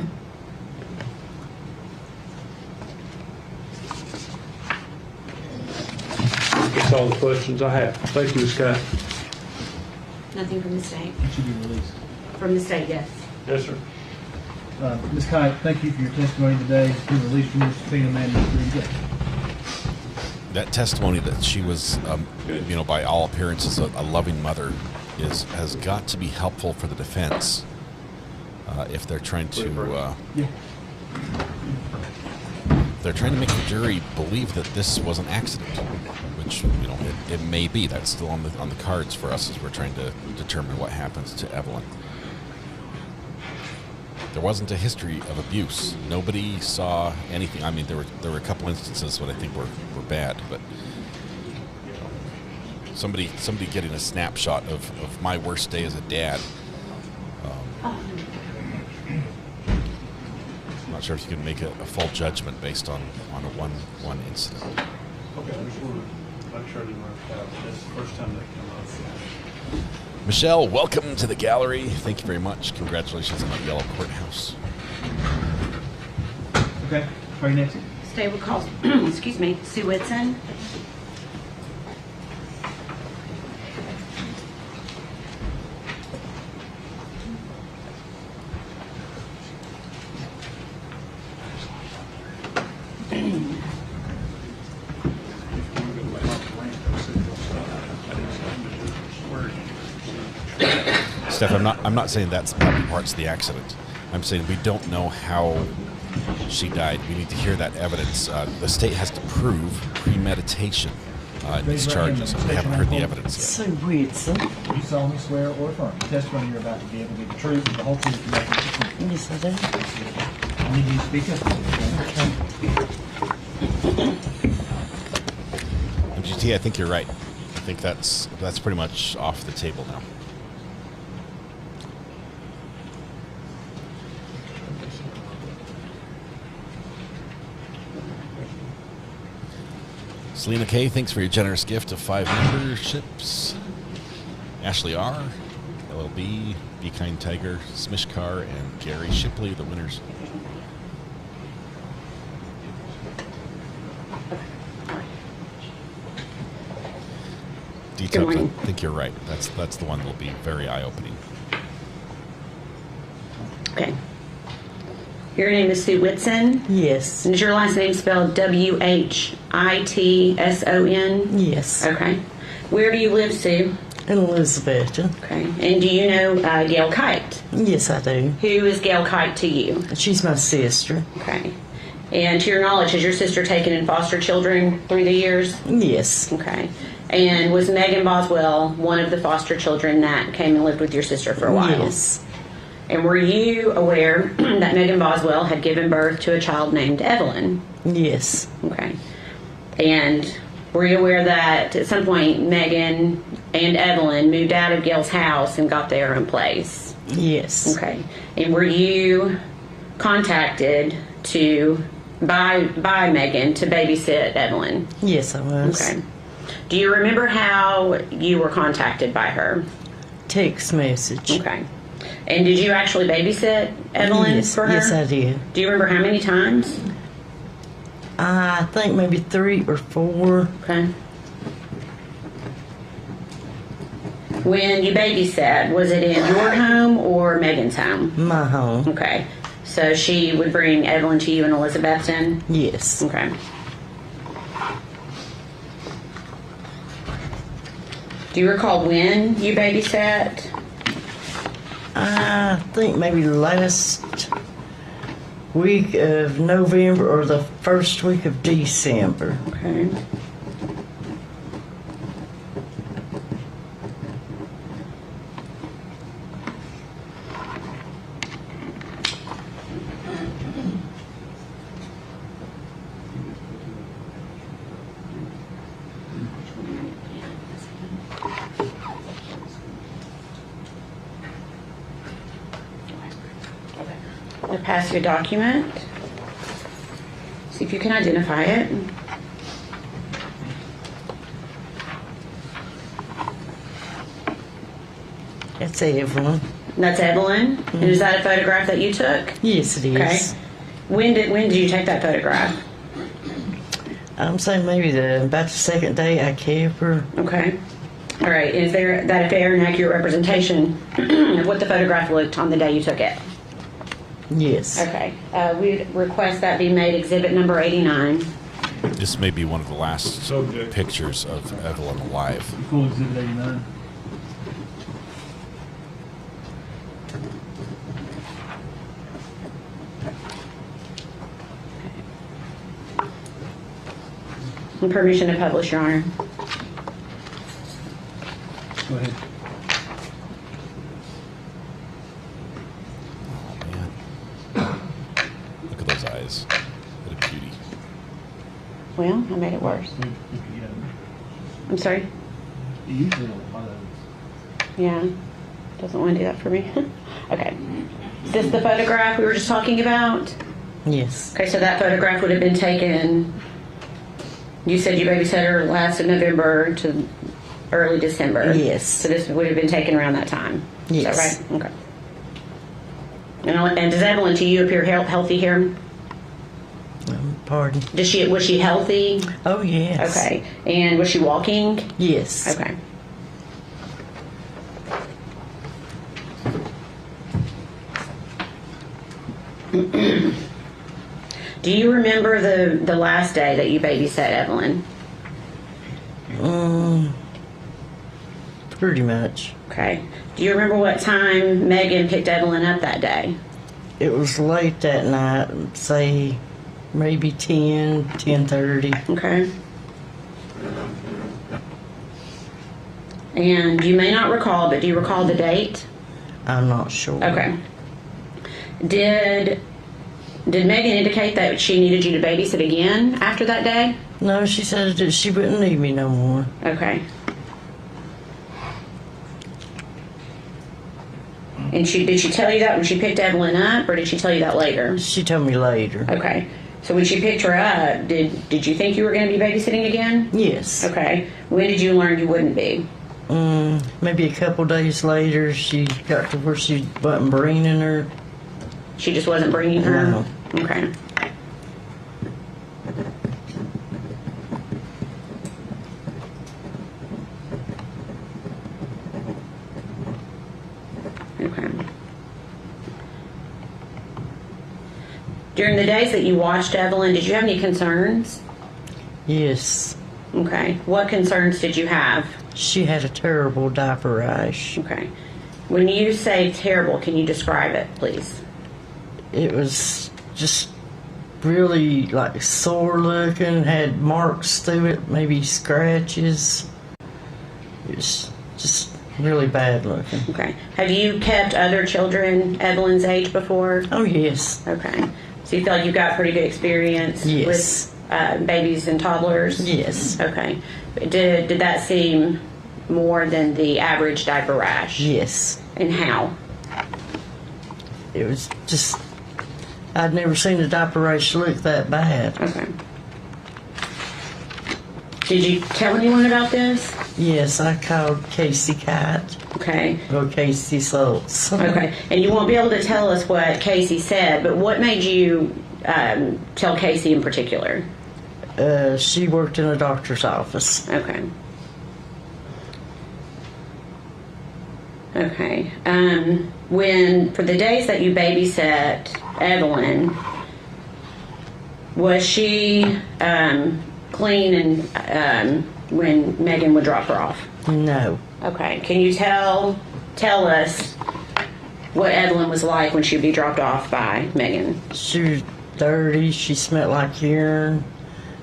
That's all the questions I have. Thank you, Ms. Scott. Nothing from the state. It should be released. From the state, yes. Yes, sir. Ms. Kite, thank you for your testimony today. You're released from your subpoena, man. That testimony that she was, by all appearances, a loving mother has got to be helpful for the defense if they're trying to make the jury believe that this was an accident, which it may be. That's still on the cards for us as we're trying to determine what happens to Evelyn. There wasn't a history of abuse. Nobody saw anything. I mean, there were a couple instances that I think were bad, but somebody getting a snapshot of my worst day as a dad. I'm not sure if you can make a full judgment based on a one incident. Okay, I just want to make sure you marked out. That's the first time they come up. Michelle, welcome to the gallery. Thank you very much. Congratulations on that yellow courthouse. Okay, how are you next? State will call, excuse me, Sue Whitson. Steph, I'm not saying that part's the accident. I'm saying we don't know how she died. We need to hear that evidence. The state has to prove premeditation in these charges. We haven't heard the evidence yet. So weird, son. You solemnly swear or affirm the testimony you're about to give will be the truth, the whole truth, and nothing but the truth. Yes, I do. I need you to speak up. MGT, I think you're right. I think that's pretty much off the table now. Selena K, thanks for your generous gift of 5 memberships. Ashley R, LLB, Be Kind Tiger, Smishkar, and Gary Shipley, the winners. Detox, I think you're right. That's the one that'll be very eye-opening. Okay. Your name is Sue Whitson? Yes. And is your last name spelled W-H-I-T-S-O-N? Yes. Okay. Where do you live, Sue? In Elizabeth. Okay. And do you know Gail Kite? Yes, I do. Who is Gail Kite to you? She's my sister. Okay. And to your knowledge, has your sister taken in foster children through the years? Yes. Okay. And was Megan Boswell one of the foster children that came and lived with your sister for a while? Yes. And were you aware that Megan Boswell had given birth to a child named Evelyn? Yes. Okay. And were you aware that at some point Megan and Evelyn moved out of Gail's house and got their own place? Yes. Okay. And were you contacted by Megan to babysit Evelyn? Yes, I was. Okay. Do you remember how you were contacted by her? Text message. Okay. And did you actually babysit Evelyn for her? Yes, I did. Do you remember how many times? I think maybe 3 or 4. Okay. When you babysat, was it in your home or Megan's home? My home. Okay. So she would bring Evelyn to you in Elizabethton? Yes. Okay. Do you recall when you babysat? I think maybe last week of November or the first week of December. Okay. I'm going to pass you a document. See if you can identify it. That's Evelyn. That's Evelyn? And is that a photograph that you took? Yes, it is. Okay. When did you take that photograph? I'm saying maybe about the second day I kept her. Okay. All right. Is that a fair and accurate representation of what the photograph looked on the day you took it? Yes. Okay. We request that be made exhibit number 89. This may be one of the last pictures of Evelyn alive. Cool, exhibit 89. And permission to publish, Your Honor. Go ahead. Look at those eyes. What a beauty. Well, I made it worse. I'm sorry? Usually a lot of Yeah. Doesn't want to do that for me. Okay. Is this the photograph we were just talking about? Yes. Okay, so that photograph would have been taken, you said you babysat her last of November to early December. Yes. So this would have been taken around that time. Yes. Is that right? Okay. And does Evelyn to you appear healthy here? Pardon? Was she healthy? Oh, yes. Okay. And was she walking? Yes. Okay. Do you remember the last day that you babysat Evelyn? Pretty much. Okay. Do you remember what time Megan picked Evelyn up that day? It was late that night, say maybe 10:30. Okay. And you may not recall, but do you recall the date? I'm not sure. Okay. Did Megan indicate that she needed you to babysit again after that day? No, she said that she wouldn't need me no more. Okay. And did she tell you that when she picked Evelyn up, or did she tell you that later? She told me later. Okay. So when she picked her up, did you think you were going to be babysitting again? Yes. Okay. When did you learn you wouldn't be? Maybe a couple days later, she got to where she wasn't bringing her. She just wasn't bringing her? No. Okay. Okay. During the days that you watched Evelyn, did you have any concerns? Yes. Okay. What concerns did you have? She had a terrible diaper rash. Okay. When you say terrible, can you describe it, please? It was just really like sore looking, had marks through it, maybe scratches. It was just really bad looking. Okay. Have you kept other children Evelyn's age before? Oh, yes. Okay. So you feel like you've got pretty good experience Yes. with babies and toddlers? Yes. Okay. Did that seem more than the average diaper rash? Yes. And how? It was just, I'd never seen a diaper rash look that bad. Okay. Did you tell anyone about this? Yes, I called Casey Kite. Okay. Or Casey Salts. Okay. And you won't be able to tell us what Casey said, but what made you tell Casey in particular? She worked in a doctor's office. Okay. Okay. When, for the days that you babysat Evelyn, was she clean and when Megan would drop her off? No. Okay. Can you tell us what Evelyn was like when she would be dropped off by Megan? She was dirty. She smelled like urine.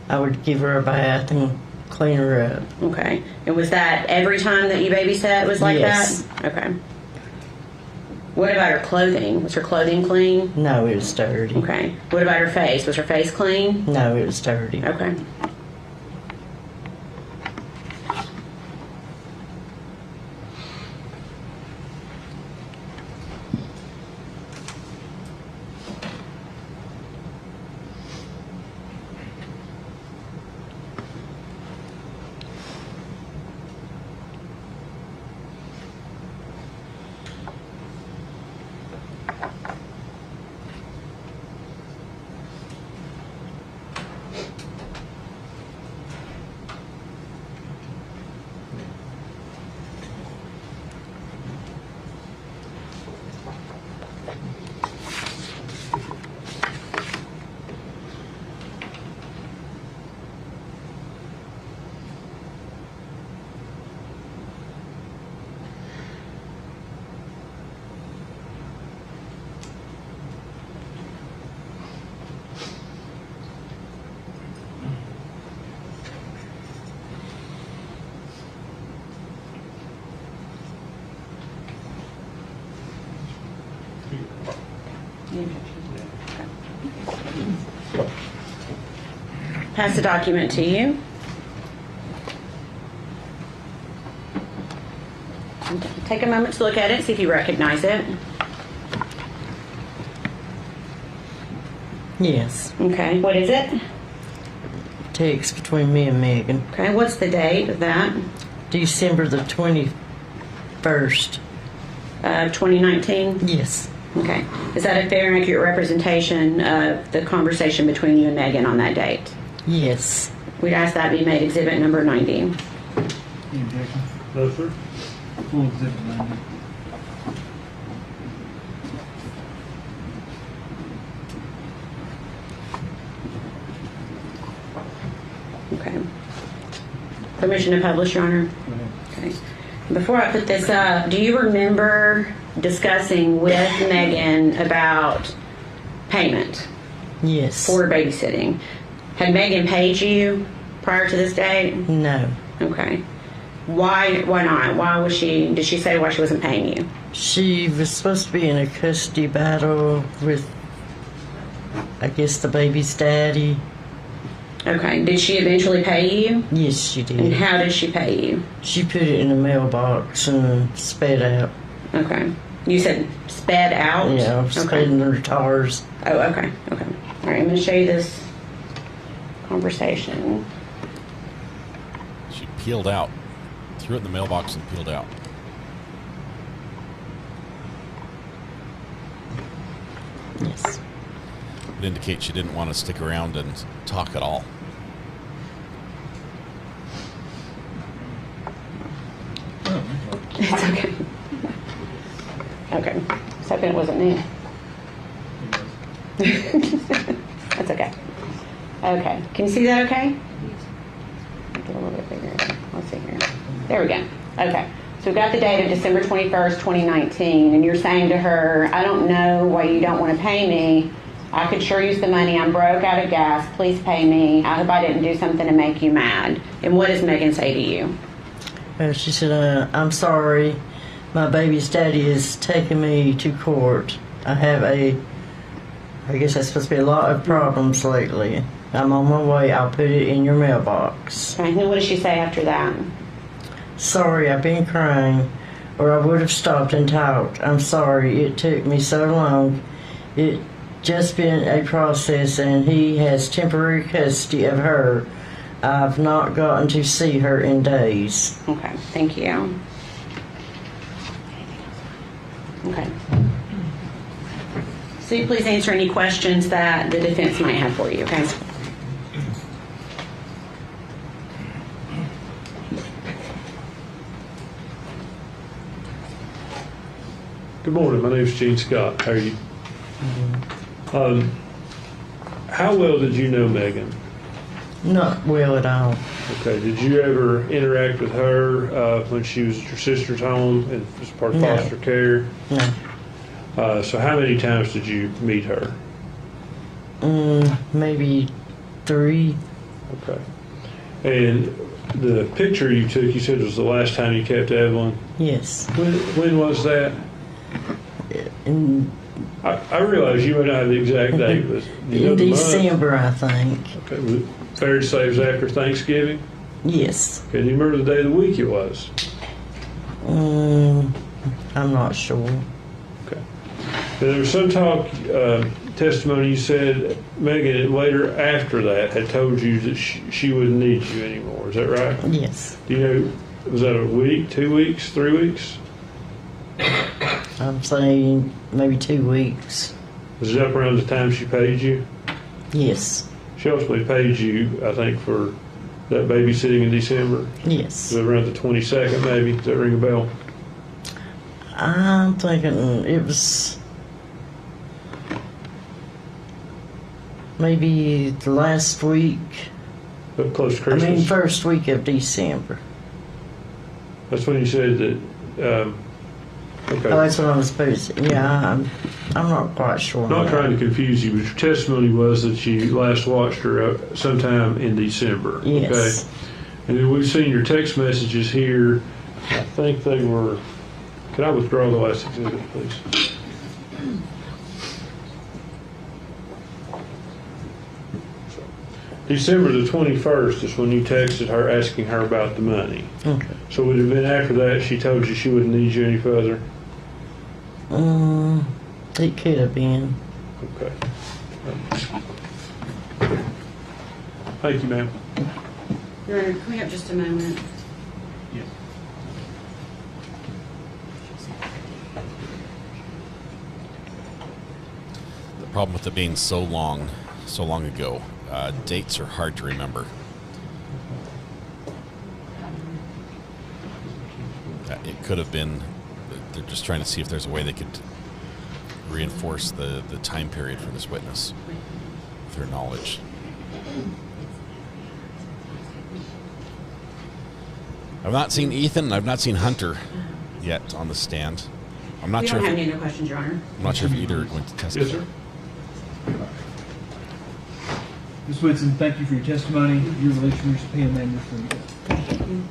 I would give her a bath and clean her up. Okay. And was that every time that you babysat was like Yes. that? Okay. What about her clothing? Was her clothing clean? No, it was dirty. Okay. What about her face? Was her face clean? No, it was dirty. Okay. Pass the document to you. Take a moment to look at it, see if you recognize it. Yes. Okay, what is it? Text between me and Megan. Okay, what's the date of that? December the 21st. 2019? Yes. Okay. Is that a fair and accurate representation of the conversation between you and Megan on that date? Yes. We'd ask that be made exhibit number 90. Any objection? No, sir. Full exhibit 90. Okay. Permission to publish, Your Honor? Okay. Before I put this up, do you remember discussing with Megan about payment? Yes. For babysitting? Had Megan paid you prior to this date? No. Okay. Why not? Did she say why she wasn't paying you? She was supposed to be in a custody battle with, I guess, the baby's daddy. Okay. Did she eventually pay you? Yes, she did. And how did she pay you? She put it in a mailbox and sped out. Okay. You said sped out? Yeah, sped in her tires. Oh, okay. Okay. All right, I'm going to show you this conversation. She peeled out. Threw it in the mailbox and peeled out. Yes. It indicates she didn't want to stick around and talk at all. It's okay. Okay. So it wasn't me. That's okay. Okay. Can you see that okay? Get a little bit bigger. Let's see here. There we go. Okay. So we've got the date of December 21st, 2019, and you're saying to her, I don't know why you don't want to pay me. I could sure use the money. I'm broke, out of gas. Please pay me. I hope I didn't do something to make you mad. And what does Megan say to you? She said, I'm sorry. My baby's daddy is taking me to court. I guess that's supposed to be a lot of problems lately. I'm on my way. I'll put it in your mailbox. Okay. And then what does she say after that? Sorry, I've been crying, or I would have stopped and talked. I'm sorry. It took me so long. It just been a process, and he has temporary custody of her. I've not gotten to see her in days. Okay, thank you. Okay. So you please answer any questions that the defense might have for you, okay? Good morning. My name is Gene Scott. How are you? How well did you know Megan? Not well at all. Okay. Did you ever interact with her when she was at your sister's home and as part of foster care? No. So how many times did you meet her? Maybe 3. Okay. And the picture you took, you said was the last time you kept Evelyn? Yes. When was that? I realize you may not have the exact date, but in December, I think. Okay. Fair to say it was after Thanksgiving? Yes. Okay. Do you remember the day of the week it was? I'm not sure. Okay. And there was some talk, testimony you said Megan later after that had told you that she wouldn't need you anymore. Is that right? Yes. Do you know, was that a week, 2 weeks, 3 weeks? I'm saying maybe 2 weeks. Was it up around the time she paid you? Yes. She ultimately paid you, I think, for that babysitting in December? Yes. Was it around the 22nd, maybe? Does that ring a bell? I'm thinking it was maybe the last week. But close to Christmas? I mean, first week of December. That's when you said that... Okay. Oh, that's what I was supposed to. Yeah, I'm not quite sure. Not trying to confuse you, but your testimony was that you last watched her sometime in December. Yes. Okay. And then we've seen your text messages here. I think they were. Can I withdraw the last exhibit, please? December the 21st is when you texted her asking her about the money. Okay. So would it have been after that she told you she wouldn't need you any further? It could have been. Okay. Thank you, ma'am. Your Honor, can we have just a moment? Yes. The problem with it being so long ago, dates are hard to remember. It could have been, they're just trying to see if there's a way they could reinforce the time period for this witness with her knowledge. I've not seen Ethan, and I've not seen Hunter yet on the stand. I'm not We sure. don't have any other questions, Your Honor. I'm not sure if either are going to testify. Yes, sir. Ms. Whitson, thank you for your testimony. Your release from your subpoena, ma'am, Ms. Lee.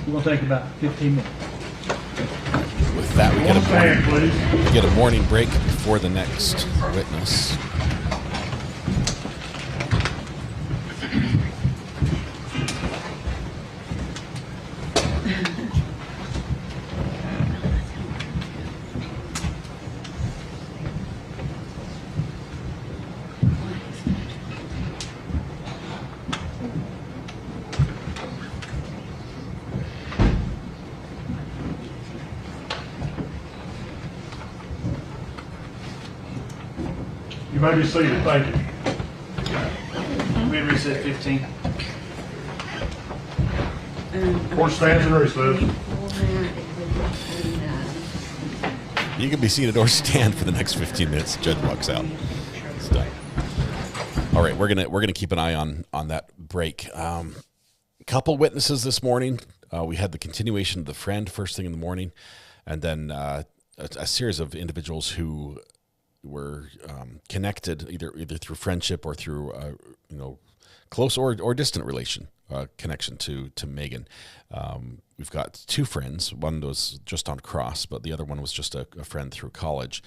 We're going to take about 15 minutes. With that, we get a morning break before the next witness. You may be seated. Thank you. We had reset 15. Court stands in recess. You can be seated or stand for the next 15 minutes. The judge walks out. It's done. All right, we're gonna keep an eye on that break. Couple witnesses this morning. We had the continuation of the friend first thing in the morning, and then a series of individuals who were connected either through friendship or through close or distant connection to Megan. We've got two friends. One was just on cross, but the other one was just a friend through college,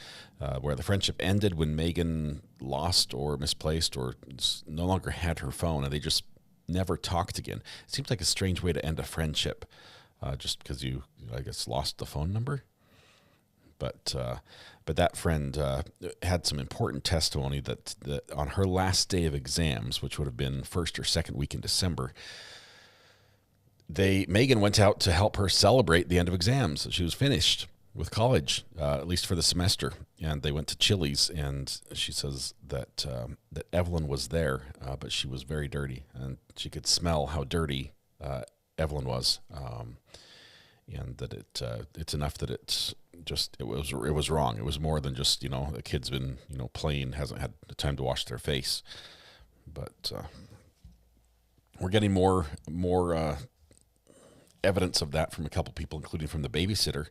where the friendship ended when Megan lost or misplaced or no longer had her phone, and they just never talked again. It seems like a strange way to end a friendship, just because you, I guess, lost the phone number. But that friend had some important testimony that on her last day of exams, which would have been first or second week in December, Megan went out to help her celebrate the end of exams. She was finished with college, at least for the semester, and they went to Chili's. And she says that Evelyn was there, but she was very dirty, and she could smell how dirty Evelyn was, and that it's enough that it was wrong. It was more than just, a kid's been, playing, hasn't had the time to wash their face. But we're getting more evidence of that from a couple people, including from the babysitter,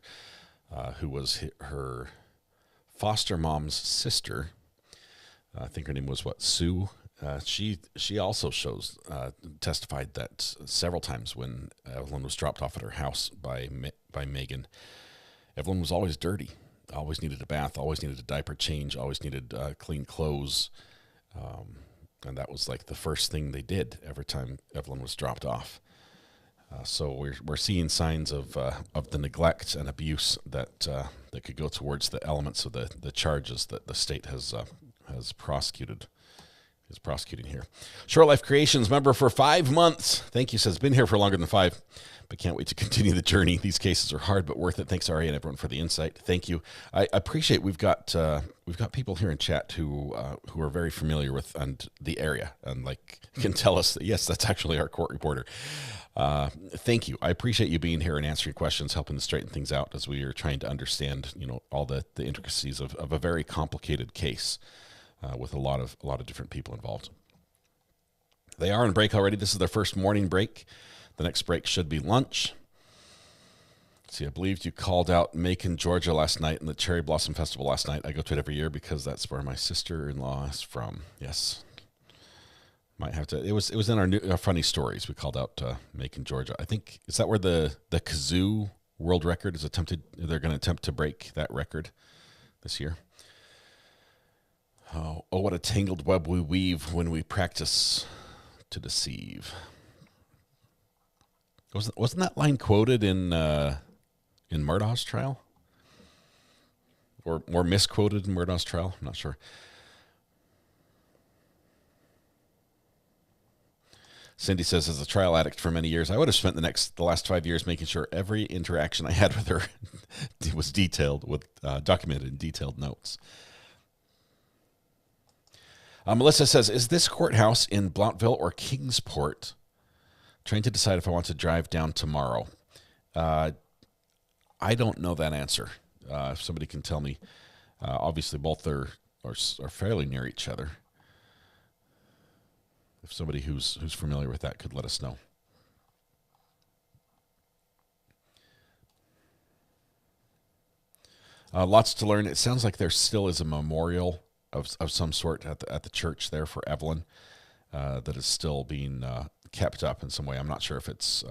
who was her foster mom's sister. I think her name was Sue. She also testified that several times when Evelyn was dropped off at her house by Megan, Evelyn was always dirty, always needed a bath, always needed a diaper change, always needed clean clothes. And that was like the first thing they did every time Evelyn was dropped off. So we're seeing signs of the neglect and abuse that could go towards the elements of the charges that the state has prosecuted. Is prosecuting here. Short Life Creations member for 5 months. Thank you. Says been here for longer than 5, but can't wait to continue the journey. These cases are hard but worth it. Thanks, RA, and everyone for the insight. Thank you. I appreciate we've got people here in chat who are very familiar with and the area and can tell us that, yes, that's actually our court reporter. Thank you. I appreciate you being here and answering questions, helping to straighten things out as we are trying to understand all the intricacies of a very complicated case. With a lot of different people involved. They are on break already. This is their first morning break. The next break should be lunch. See, I believe you called out Macon, Georgia last night and the Cherry Blossom Festival last night. I go to it every year because that's where my sister-in-law is from. Yes. Might have to. It was in our funny stories. We called out Macon, Georgia. I think, is that where the kazoo world record is attempted? They're going to attempt to break that record this year. Oh, what a tangled web we weave when we practice to deceive. Wasn't that line quoted in Murdaugh's trial? Or misquoted in Murdaugh's trial? I'm not sure. Cindy says, as a trial addict for many years, I would have spent the last 5 years making sure every interaction I had with her was detailed with documented in detailed notes. Melissa says, is this courthouse in Blountville or Kingsport? Trying to decide if I want to drive down tomorrow. I don't know that answer. If somebody can tell me. Obviously, both are fairly near each other. If somebody who's familiar with that could let us know. Lots to learn. It sounds like there still is a memorial of some sort at the church there for Evelyn that is still being kept up in some way. I'm not sure if it's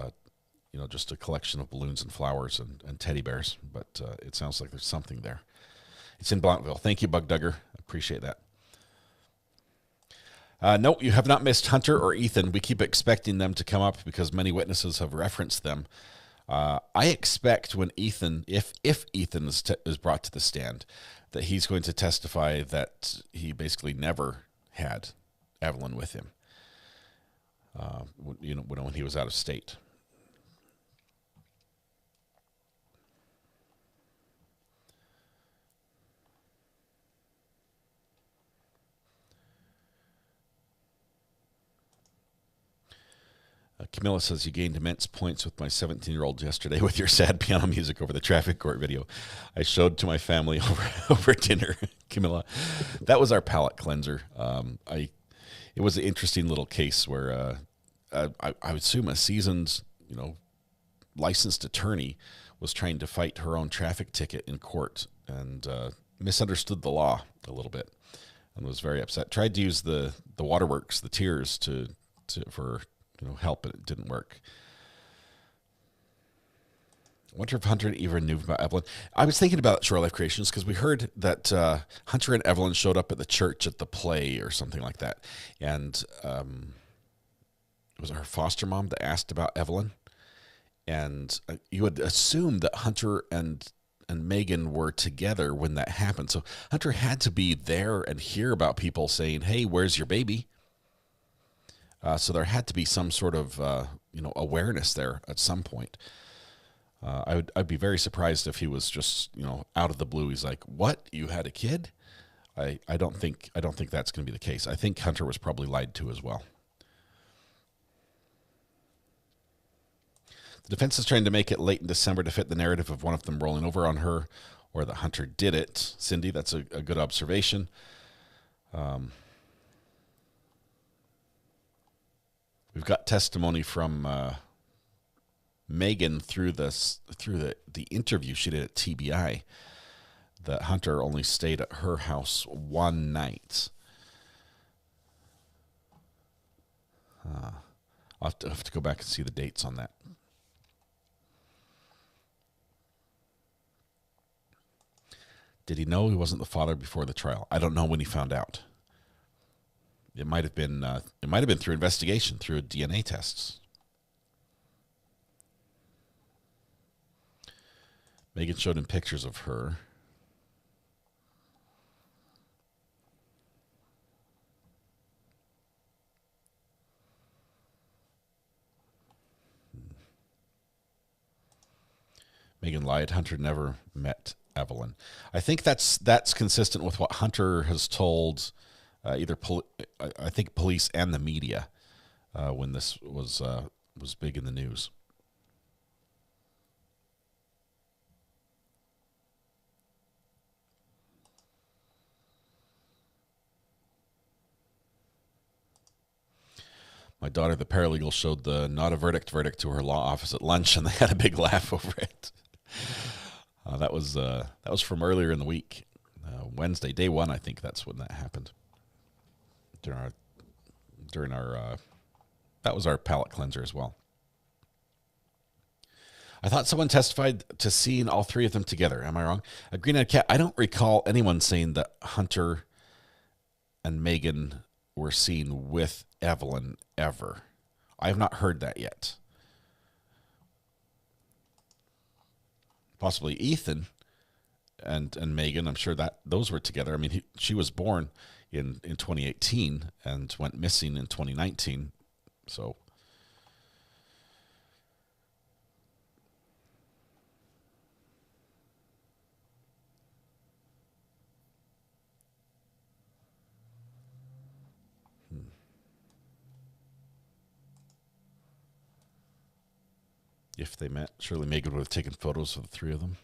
just a collection of balloons and flowers and teddy bears, but it sounds like there's something there. It's in Blountville. Thank you, Bug Dugger. Appreciate that. No, you have not missed Hunter or Ethan. We keep expecting them to come up because many witnesses have referenced them. I expect when Ethan, if Ethan is brought to the stand, that he's going to testify that he basically never had Evelyn with him. When he was out of state. Camilla says, you gained immense points with my 17-year-old yesterday with your sad piano music over the traffic court video I showed to my family over dinner. Camilla, that was our palate cleanser. It was an interesting little case where I would assume a seasoned, licensed attorney was trying to fight her own traffic ticket in court and misunderstood the law a little bit and was very upset. Tried to use the waterworks, the tears for help, but it didn't work. I wonder if Hunter even knew about Evelyn. I was thinking about Shore Life Creations because we heard that Hunter and Evelyn showed up at the church at the play or something like that. And it was her foster mom that asked about Evelyn. And you would assume that Hunter and Megan were together when that happened. So Hunter had to be there and hear about people saying, hey, where's your baby? So there had to be some sort of, awareness there at some point. I'd be very surprised if he was just, out of the blue. He's like, "What? You had a kid?" I don't think that's going to be the case. I think Hunter was probably lied to as well. The defense is trying to make it late in December to fit the narrative of one of them rolling over on her, or that Hunter did it. Cindy, that's a good observation. We've got testimony from Megan through the interview she did at TBI that Hunter only stayed at her house one night. I'll have to go back and see the dates on that. Did he know he wasn't the father before the trial? I don't know when he found out. It might have been through investigation, through DNA tests. Megan showed him pictures of her. Megan lied. Hunter never met Evelyn. I think that's consistent with what Hunter has told I think police and the media when this was big in the news. My daughter, the paralegal, showed the not a verdict to her law office at lunch, and they had a big laugh over it. That was from earlier in the week, Wednesday, day one. I think that's when that happened. during our that was our palate cleanser as well. I thought someone testified to seeing all three of them together. Am I wrong? A green-eyed cat. I don't recall anyone saying that Hunter and Megan were seen with Evelyn ever. I have not heard that yet. Possibly Ethan and Megan. I'm sure that those were together. I mean, she was born in 2018 and went missing in 2019. So. If they met, surely Megan would have taken photos of the three of them.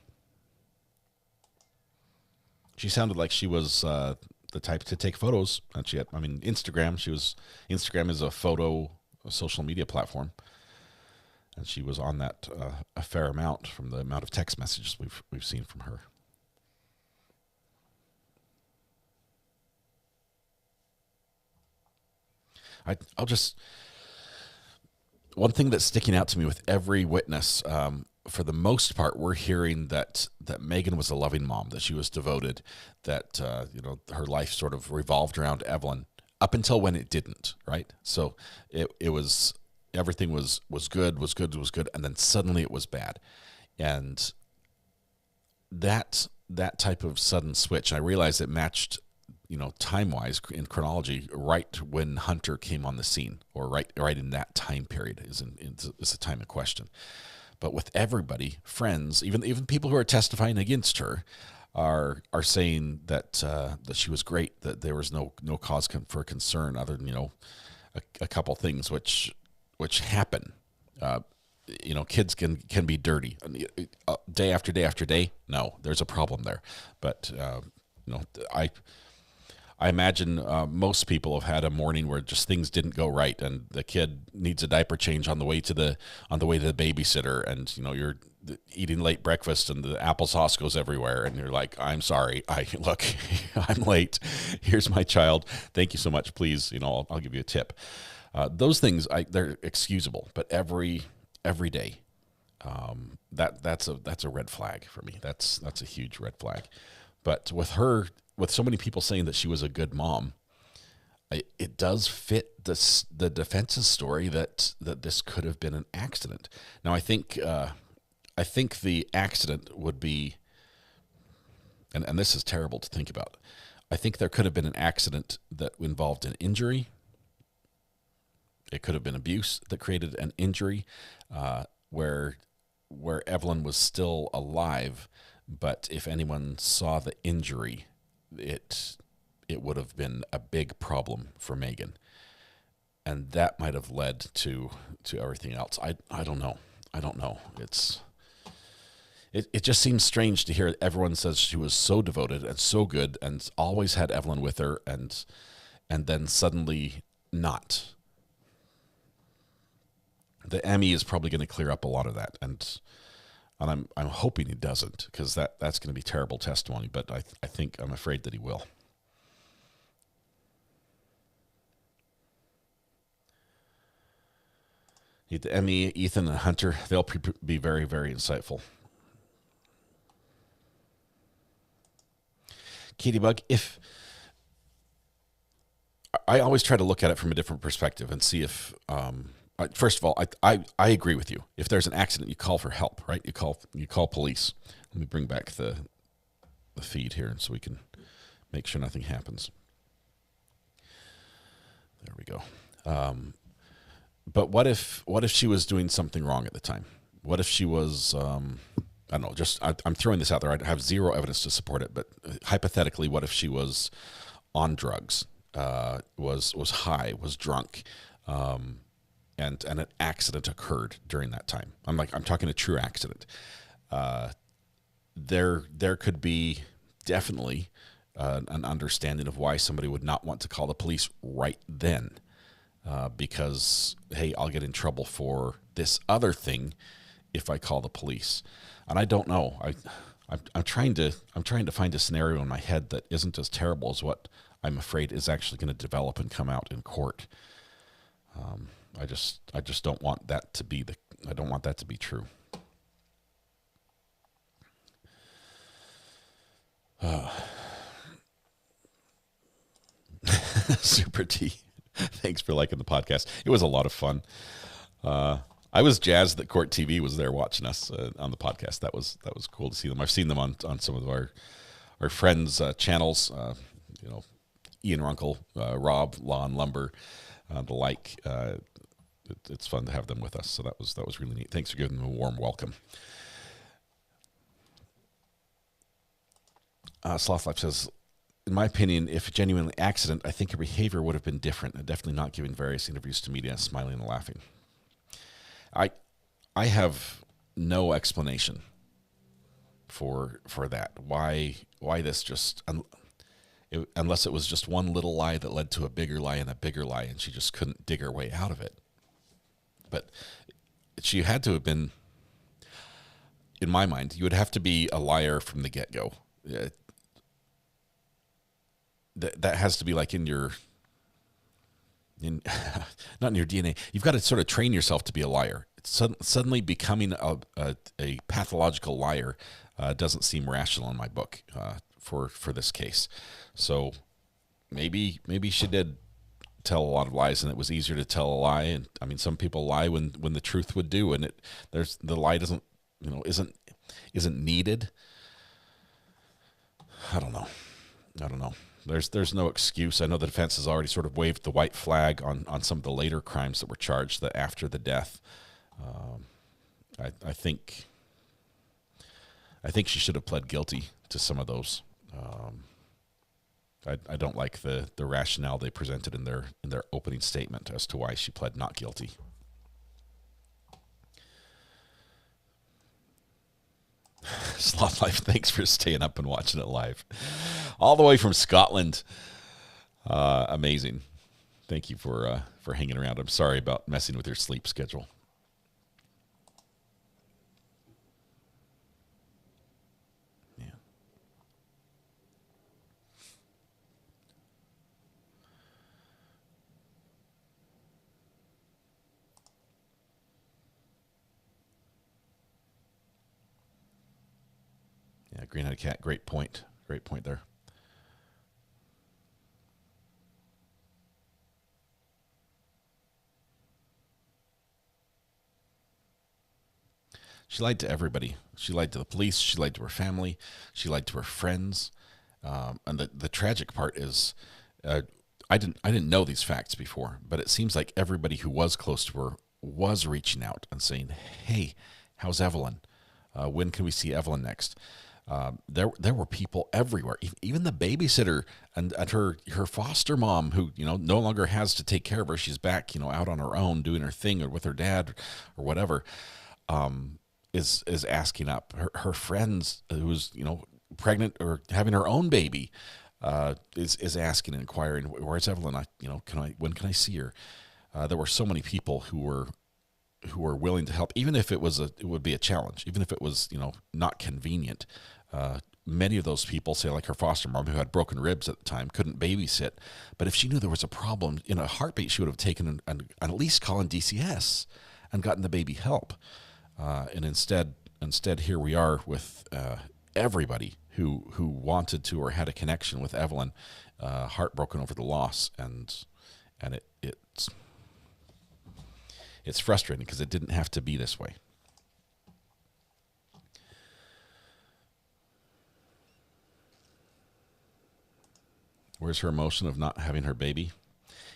She sounded like she was the type to take photos. And she had, I mean, Instagram. Instagram is a social media platform, and she was on that a fair amount from the amount of text messages we've seen from her. I'll just. One thing that's sticking out to me with every witness, for the most part, we're hearing that Megan was a loving mom, that she was devoted, that her life sort of revolved around Evelyn up until when it didn't, right? So it was everything was good, and then suddenly it was bad, and that type of sudden switch. I realized it matched, time-wise in chronology, right when Hunter came on the scene, or right in that time period is the time in question. But with everybody, friends, even people who are testifying against her, are saying that she was great, that there was no cause for concern other than a couple things which happen. Kids can be dirty day after day after day. No, there's a problem there, but I imagine most people have had a morning where just things didn't go right, and the kid needs a diaper change on the way to the babysitter, and you're eating late breakfast and the applesauce goes everywhere, and you're like, I'm sorry, I'm late. Here's my child. Thank you so much. Please, I'll give you a tip. Those things they're excusable, but every day, that's a red flag for me. That's a huge red flag. But with her. With so many people saying that she was a good mom, it does fit the defense's story that this could have been an accident. Now, I think the accident would be, and this is terrible to think about, I think there could have been an accident that involved an injury. It could have been abuse that created an injury, where Evelyn was still alive, but if anyone saw the injury, it would have been a big problem for Megan, and that might have led to everything else. I don't know. It just seems strange to hear everyone says she was so devoted and so good and always had Evelyn with her, and then suddenly not. The Emmy is probably going to clear up a lot of that, and I'm hoping he doesn't, because that's going to be terrible testimony, but I'm afraid that he will. The Emmy, Ethan, and Hunter, they'll be very, very insightful. Katie Bug, if I always try to look at it from a different perspective and see if, first of all, I agree with you. If there's an accident, you call for help, right? You call police. Let me bring back the feed here so we can make sure nothing happens. There we go. But what if she was doing something wrong at the time? What if she was, I don't know, I'm throwing this out there. I have zero evidence to support it, but hypothetically, what if she was on drugs, was high, was drunk, and an accident occurred during that time? I'm talking a true accident. There could be definitely an understanding of why somebody would not want to call the police right then, because, hey, I'll get in trouble for this other thing if I call the police. And I don't know. I'm trying to find a scenario in my head that isn't as terrible as what I'm afraid is actually going to develop and come out in court. I just don't want that to be I don't want that to be true. Super T, thanks for liking the podcast. It was a lot of fun. I was jazzed that Court TV was there watching us on the podcast. That was cool to see them. I've seen them on some of our friends' channels. Ian Runkle, Rob, Law and Lumber, the like. It's fun to have them with us. So that was really neat. Thanks for giving them a warm welcome. Sloth Life says, in my opinion, if a genuine accident, I think her behavior would have been different, and definitely not giving various interviews to media, smiling and laughing. I have no explanation for that. Why this just, unless it was just one little lie that led to a bigger lie and a bigger lie, and she just couldn't dig her way out of it. But she had to have been, in my mind, you would have to be a liar from the get-go. That has to be like not in your DNA. You've got to sort of train yourself to be a liar. Suddenly becoming a pathological liar doesn't seem rational in my book for this case. So maybe she did tell a lot of lies, and it was easier to tell a lie. And I mean, some people lie when the truth would do, and the lie doesn't isn't needed. I don't know. There's no excuse. I know the defense has already sort of waved the white flag on some of the later crimes that were charged after the death. I think she should have pled guilty to some of those. I don't like the rationale they presented in their opening statement as to why she pled not guilty. Sloth Life, thanks for staying up and watching it live. All the way from Scotland. Amazing. Thank you for hanging around. I'm sorry about messing with your sleep schedule. Yeah, Green-Eyed Cat, great point. Great point there. She lied to everybody. She lied to the police. She lied to her family. She lied to her friends. And the tragic part is, I didn't know these facts before, but it seems like everybody who was close to her was reaching out and saying, "Hey, how's Evelyn? When can we see Evelyn next?" There were people everywhere, even the babysitter and her foster mom, who no longer has to take care of her. She's back out on her own doing her thing, or with her dad or whatever. Is asking up. Her friends, who's pregnant or having her own baby, is asking and inquiring, "Where's Evelyn? When can I see her?" There were so many people who were willing to help, even if it would be a challenge, even if it was not convenient. Many of those people, say like her foster mom, who had broken ribs at the time, couldn't babysit, but if she knew there was a problem, in a heartbeat she would have taken and at least calling DCS and gotten the baby help. And instead, here we are with everybody who wanted to or had a connection with Evelyn, heartbroken over the loss, and it's frustrating because it didn't have to be this way. Where's her emotion of not having her baby?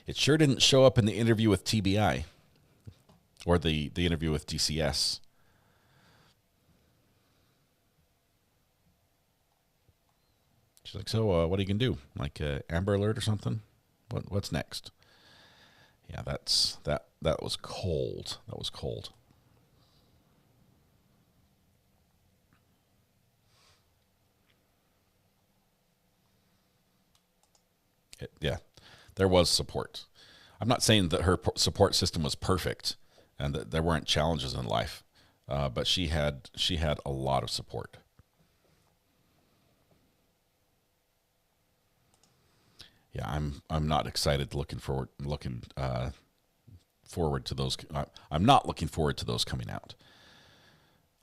It sure didn't show up in the interview with TBI or the interview with DCS. She's like, "So what are you going to do? Like Amber Alert or something? What's next?" Yeah, that was cold. That was cold. Yeah, there was support. I'm not saying that her support system was perfect and that there weren't challenges in life, but she had a lot of support. Yeah, I'm not excited looking forward to those. I'm not looking forward to those coming out.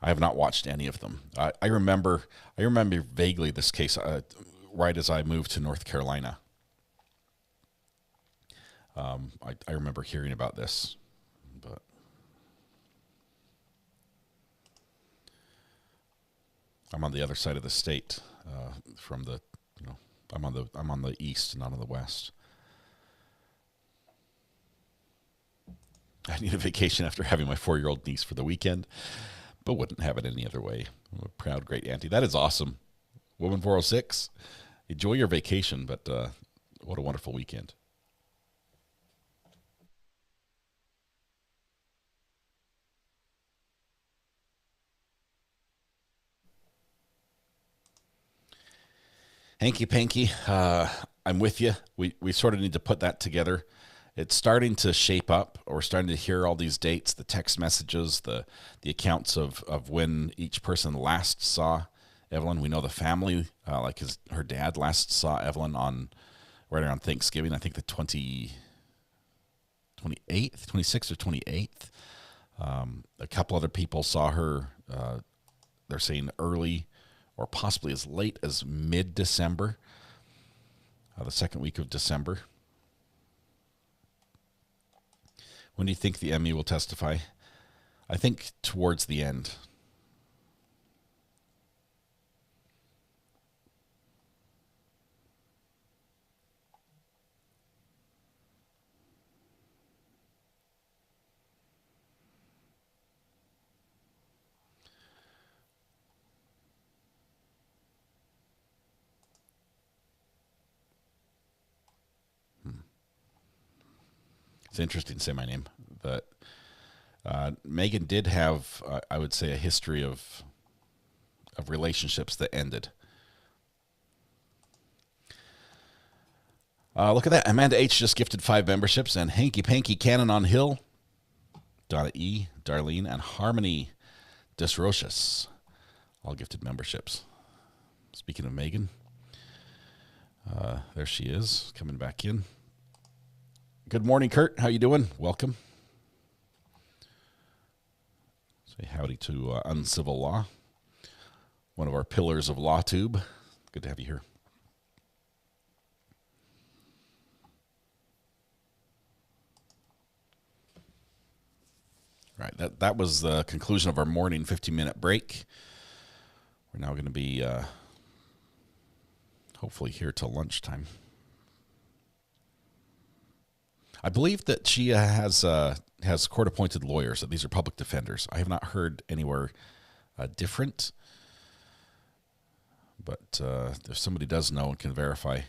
I have not watched any of them. I remember vaguely this case right as I moved to North Carolina. I remember hearing about this, but I'm on the other side of the state from the, I'm on the east, not on the west. I need a vacation after having my 4-year-old niece for the weekend, but wouldn't have it any other way. I'm a proud great auntie. That is awesome. Woman 406, enjoy your vacation, but what a wonderful weekend. Hanky Panky, I'm with you. We sort of need to put that together. It's starting to shape up. We're starting to hear all these dates, the text messages, the accounts of when each person last saw Evelyn. We know the family, like her dad last saw Evelyn right around Thanksgiving, I think the 26th or 28th. A couple other people saw her, they're saying early or possibly as late as mid-December, the second week of December. When do you think the ME will testify? I think towards the end. It's interesting to say my name, but Megan did have, I would say, a history of relationships that ended. Look at that. Amanda H. just gifted 5 memberships, and Hanky Panky Cannon on Hill, Donna E., Darlene, and Harmony Desrochas all gifted memberships. Speaking of Megan, there she is, coming back in. Good morning, Kurt. How you doing? Welcome. Say howdy to Uncivil Law, one of our pillars of LawTube. Good to have you here. All right, that was the conclusion of our morning 15-minute break. We're now going to be hopefully here till lunchtime. I believe that she has court-appointed lawyers, that these are public defenders. I have not heard anywhere different, but if somebody does know and can verify,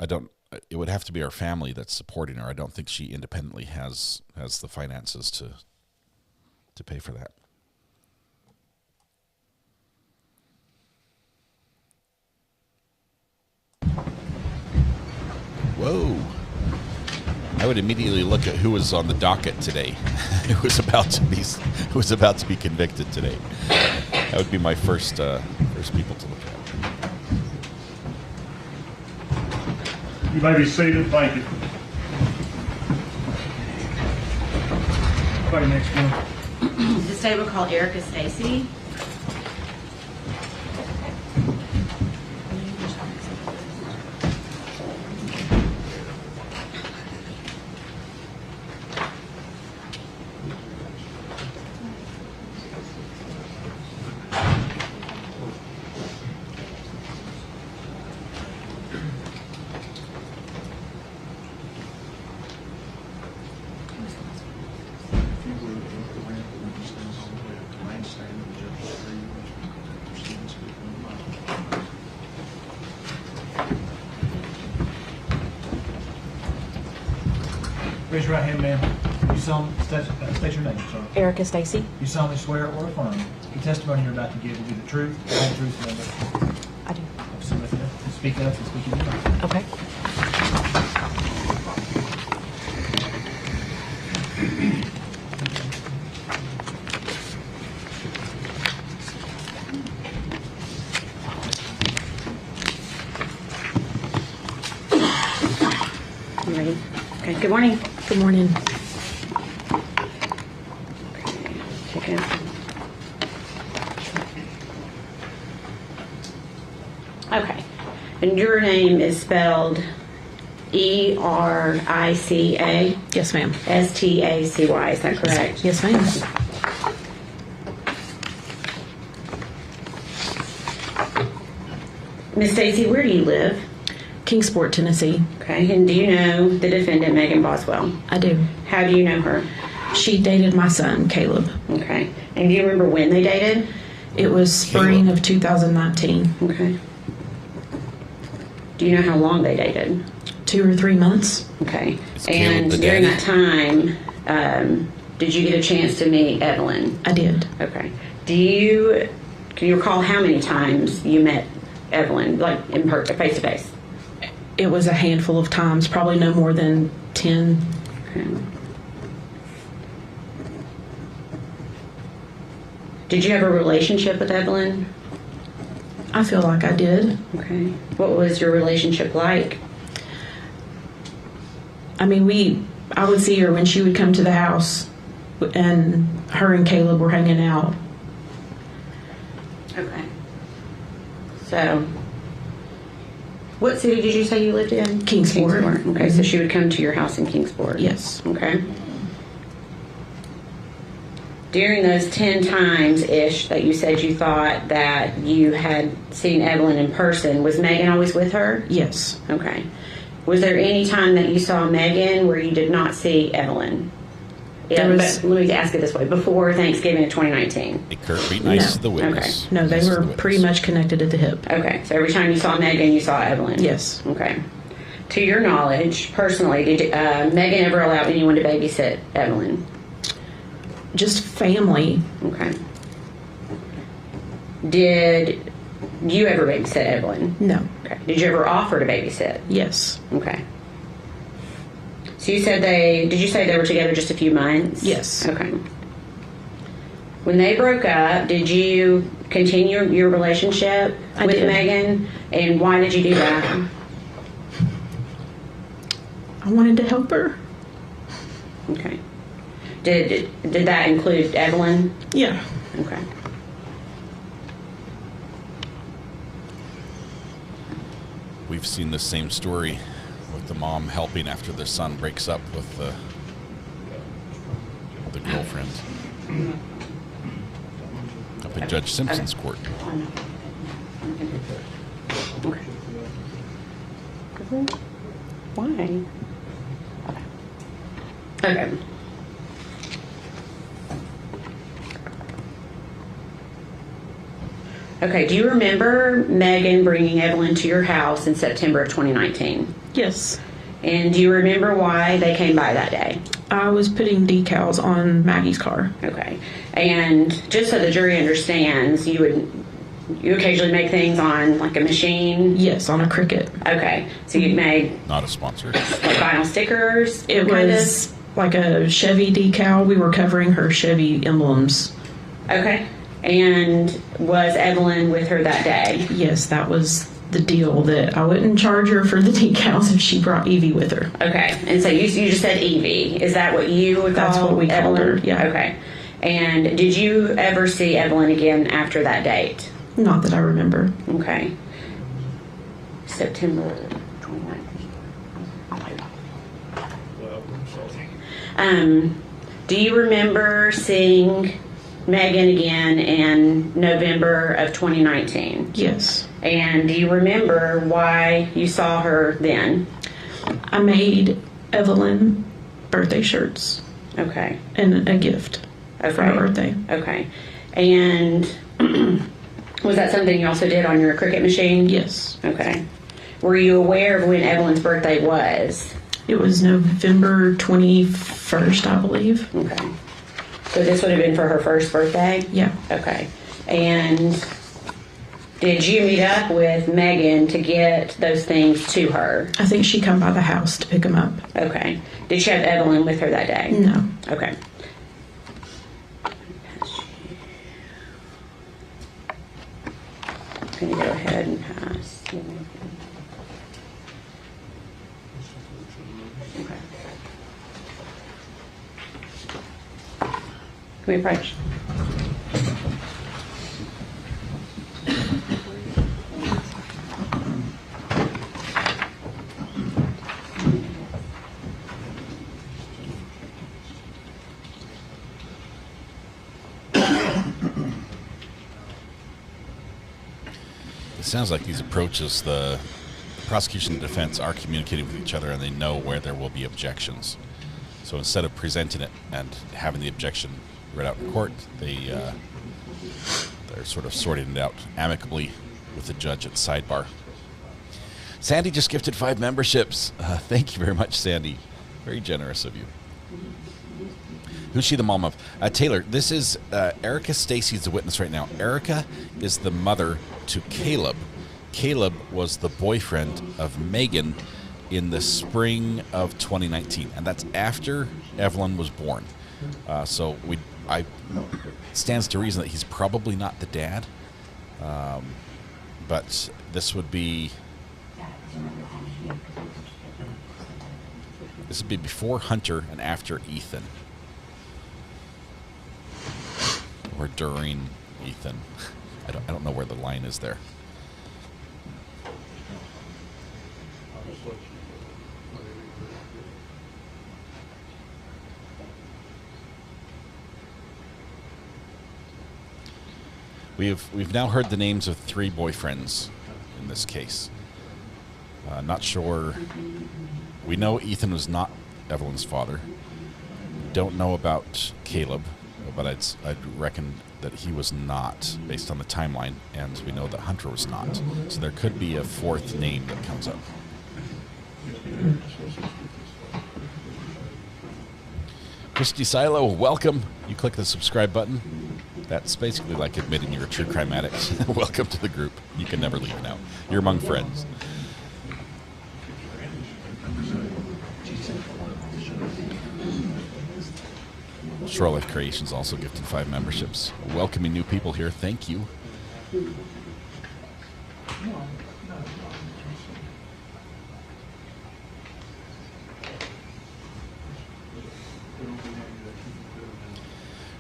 I don't. It would have to be our family that's supporting her. I don't think she independently has the finances to pay for that. Whoa. I would immediately look at who was on the docket today, who was about to be convicted today. That would be my first people to look at. You may be seated. Thank you. Right next one. This day we'll call Erica Stacy. Raise your right hand, ma'am. You solemnly state your name, sir. Erica Stacy. You solemnly swear or affirm the testimony you're about to give will be the truth, the whole truth, and nothing but the truth. I do. Absolutely. Speak up and speak in your mind. Okay. You ready? Okay. Good morning. Good morning. Okay. And your name is spelled E-R-I-C-A? Yes, ma'am. S-T-A-C-Y, is that correct? Yes, ma'am. Miss Stacy, where do you live? Kingsport, Tennessee. Okay, and do you know the defendant, Megan Boswell? I do. How do you know her? She dated my son, Caleb. Okay. And do you remember when they dated? It was spring of 2019. Okay. Do you know how long they dated? 2 or 3 months. Okay. Is And Caleb the during daddy? that time, did you get a chance to meet Evelyn? I did. Okay. Can you recall how many times you met Evelyn, like in person, face to face? It was a handful of times, probably no more than 10. Okay. Did you have a relationship with Evelyn? I feel like I did. Okay. What was your relationship like? I mean, I would see her when she would come to the house, and her and Caleb were hanging out. Okay. So, what city did you say you lived in? Kingsport. Okay, so she would come to your house in Kingsport? Yes. Okay. During those 10 times-ish that you said you thought that you had seen Evelyn in person, was Megan always with her? Yes. Okay. Was there any time that you saw Megan where you did not see Evelyn? Yeah, but let me ask it this way. Before Thanksgiving of 2019? Hey, Kurt, be nice to the witness. Okay. No, they were pretty much connected at the hip. Okay, so every time you saw Megan, you saw Evelyn? Yes. Okay. To your knowledge, personally, did Megan ever allow anyone to babysit Evelyn? Just family. Okay. Did you ever babysit Evelyn? No. Okay. Did you ever offer to babysit? Yes. Okay. So you said did you say they were together just a few months? Yes. Okay. When they broke up, did you continue your relationship with did. Megan? And why did you do that? I wanted to help her. Okay. Did that include Evelyn? Yeah. Okay. We've seen the same story with the mom helping after the son breaks up with the girlfriend up in Judge Simpson's court. Okay. Why? Okay. Okay, do you remember Megan bringing Evelyn to your house in September of 2019? Yes. And do you remember why they came by that day? I was putting decals on Maggie's car. Okay. And just so the jury understands, you occasionally make things on like a machine? Yes, on a Cricut. Okay. So you made Not a sponsor. like vinyl stickers? It was like a Chevy decal. We were covering her Chevy emblems. Okay. And was Evelyn with her that day? Yes, that was the deal, that I wouldn't charge her for the decals if she brought Evie with her. Okay. And so you just said Evie. Is that what you would call That's what we called Evelyn? her, yeah. Okay. And did you ever see Evelyn again after that date? Not that I remember. Okay. September 29th. Do you remember seeing Megan again in November of 2019? Yes. And do you remember why you saw her then? I made Evelyn birthday shirts. Okay. And a gift for her birthday. Okay. And was that something you also did on your Cricut machine? Yes. Okay. Were you aware of when Evelyn's birthday was? It was November 21st, I believe. Okay. So this would have been for her first birthday? Yeah. Okay. And did you meet up with Megan to get those things to her? I think she come by the house to pick them up. Okay. Did she have Evelyn with her that day? No. Okay. I'm going to go ahead and pass. Okay. Can we approach? It sounds like these approaches, the prosecution and defense are communicating with each other, and they know where there will be objections. So instead of presenting it and having the objection read out in court, they're sort of sorting it out amicably with the judge at Sidebar. Sandy just gifted 5 memberships. Thank you very much, Sandy. Very generous of you. Who's she the mom of? Taylor, this is Erica Stacy's the witness right now. Erica is the mother to Caleb. Caleb was the boyfriend of Megan in the spring of 2019, and that's after Evelyn was born. So it stands to reason that he's probably not the dad, but this would be before Hunter and after Ethan, or during Ethan. I don't know where the line is there. We've now heard the names of 3 boyfriends in this case. Not sure. We know Ethan was not Evelyn's father. Don't know about Caleb, but I'd reckon that he was not, based on the timeline, and we know that Hunter was not. So there could be a 4th name that comes up. Christy Silo, welcome. You click the subscribe button. That's basically like admitting you're a true crime addict. Welcome to the group. You can never leave now. You're among friends. Shore Life Creations also gifted 5 memberships. Welcoming new people here. Thank you.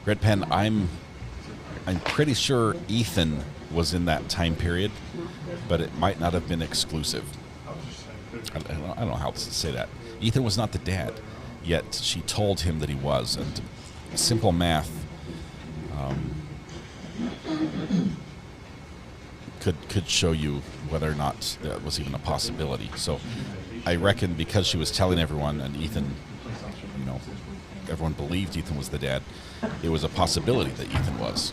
Red Pen, I'm pretty sure Ethan was in that time period, but it might not have been exclusive. I don't know how to say that. Ethan was not the dad, yet she told him that he was, and simple math could show you whether or not that was even a possibility. So I reckon because she was telling everyone, and Ethan, everyone believed Ethan was the dad, it was a possibility that Ethan was.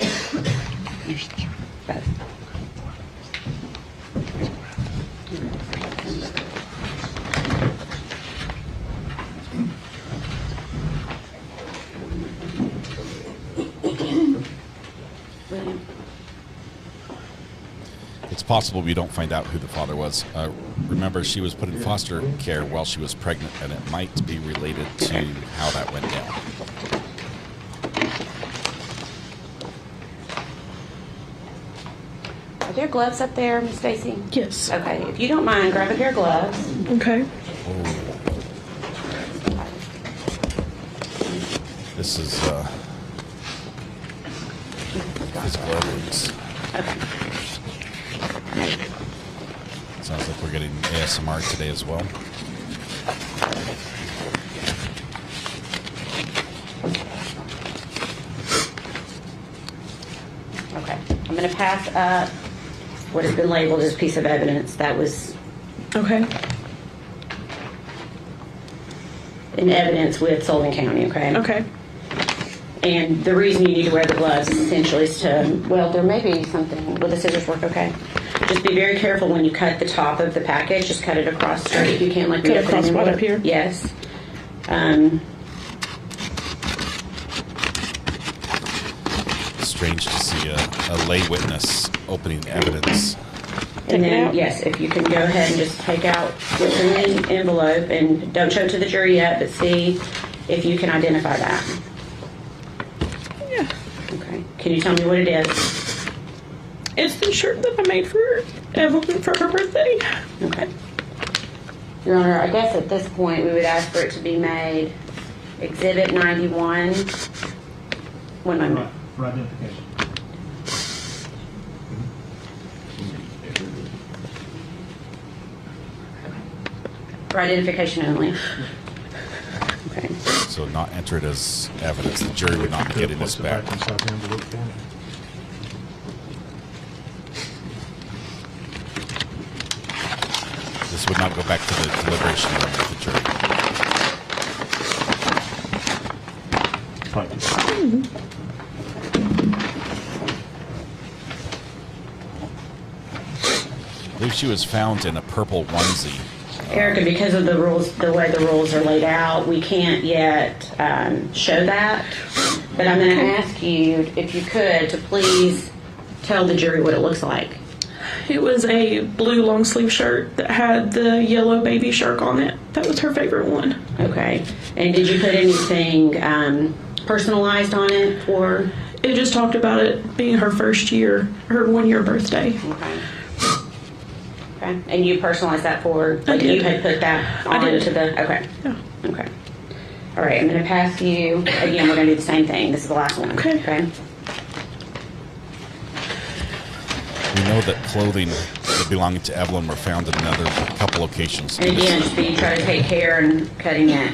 It's possible we don't find out who the father was. Remember, she was put in foster care while she was pregnant, and it might be related to how that went down. Are there gloves up there, Miss Stacy? Yes. Okay, if you don't mind, grab a pair of gloves. Okay. This is physical evidence. Okay. Sounds like we're getting ASMR today as well. Okay. I'm going to pass up what has been labeled as piece of evidence that was okay in evidence with Sullivan County, okay? Okay. And the reason you need to wear the gloves is essentially to, well, there may be something. Will the scissors work okay? Just be very careful when you cut the top of the package. Just cut it across straight. If you can't, like, cut it across right up here? Yes. Strange to see a lay witness opening evidence. And then, yes, if you can go ahead and just take out what's in the envelope, and don't show it to the jury yet, but see if you can identify that. Yeah. Okay. Can you tell me what it is? It's the shirt that I made for Evelyn for her birthday. Okay. Your Honor, I guess at this point we would ask for it to be made Exhibit 91. One moment. For identification. For identification only. Okay. So not entered as evidence. The jury would not be getting this back. This would not go back to the deliberation room with the jury. I believe she was found in a purple onesie. Erica, because of the rules, the way the rules are laid out, we can't yet show that. But I'm going to ask you, if you could, to please tell the jury what it looks like. It was a blue long sleeve shirt that had the yellow baby shark on it. That was her favorite one. Okay. And did you put anything personalized on it, or? It just talked about it being her first year, her 1 year birthday. Okay. Okay. And you personalized that for, like, you had put that on to the, okay. Yeah. Okay. All right, I'm going to pass you, again, we're going to do the same thing. This is the last one. Okay. Okay. We know that clothing belonging to Evelyn were found in another couple locations. And again, just be try to take care and cutting it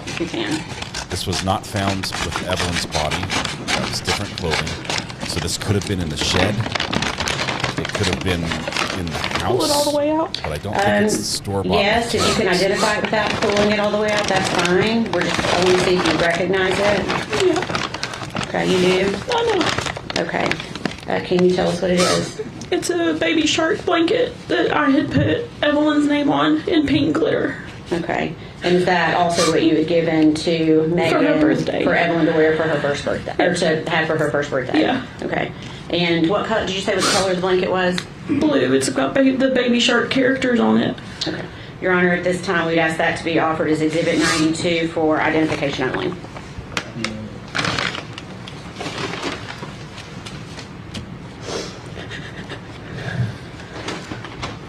if you can. This was not found with Evelyn's body. That was different clothing. So this could have been in the shed. It could have been in the house. Pull it all the way out. But I don't think it's store-bought. Yes, if you can identify it without pulling it all the way out, that's fine. I want to see if you recognize it. Yeah. Okay, you do? I know. Okay. Can you tell us what it is? It's a baby shark blanket that I had put Evelyn's name on in pink glitter. Okay. And is that also what you had given to Megan for her birthday? For Evelyn to wear for her first birthday, or to have for her first birthday? Yeah. Okay. And what color did you say what color the blanket was? Blue. It's got the baby shark characters on it. Okay. Your Honor, at this time, we'd ask that to be offered as Exhibit 92 for identification only.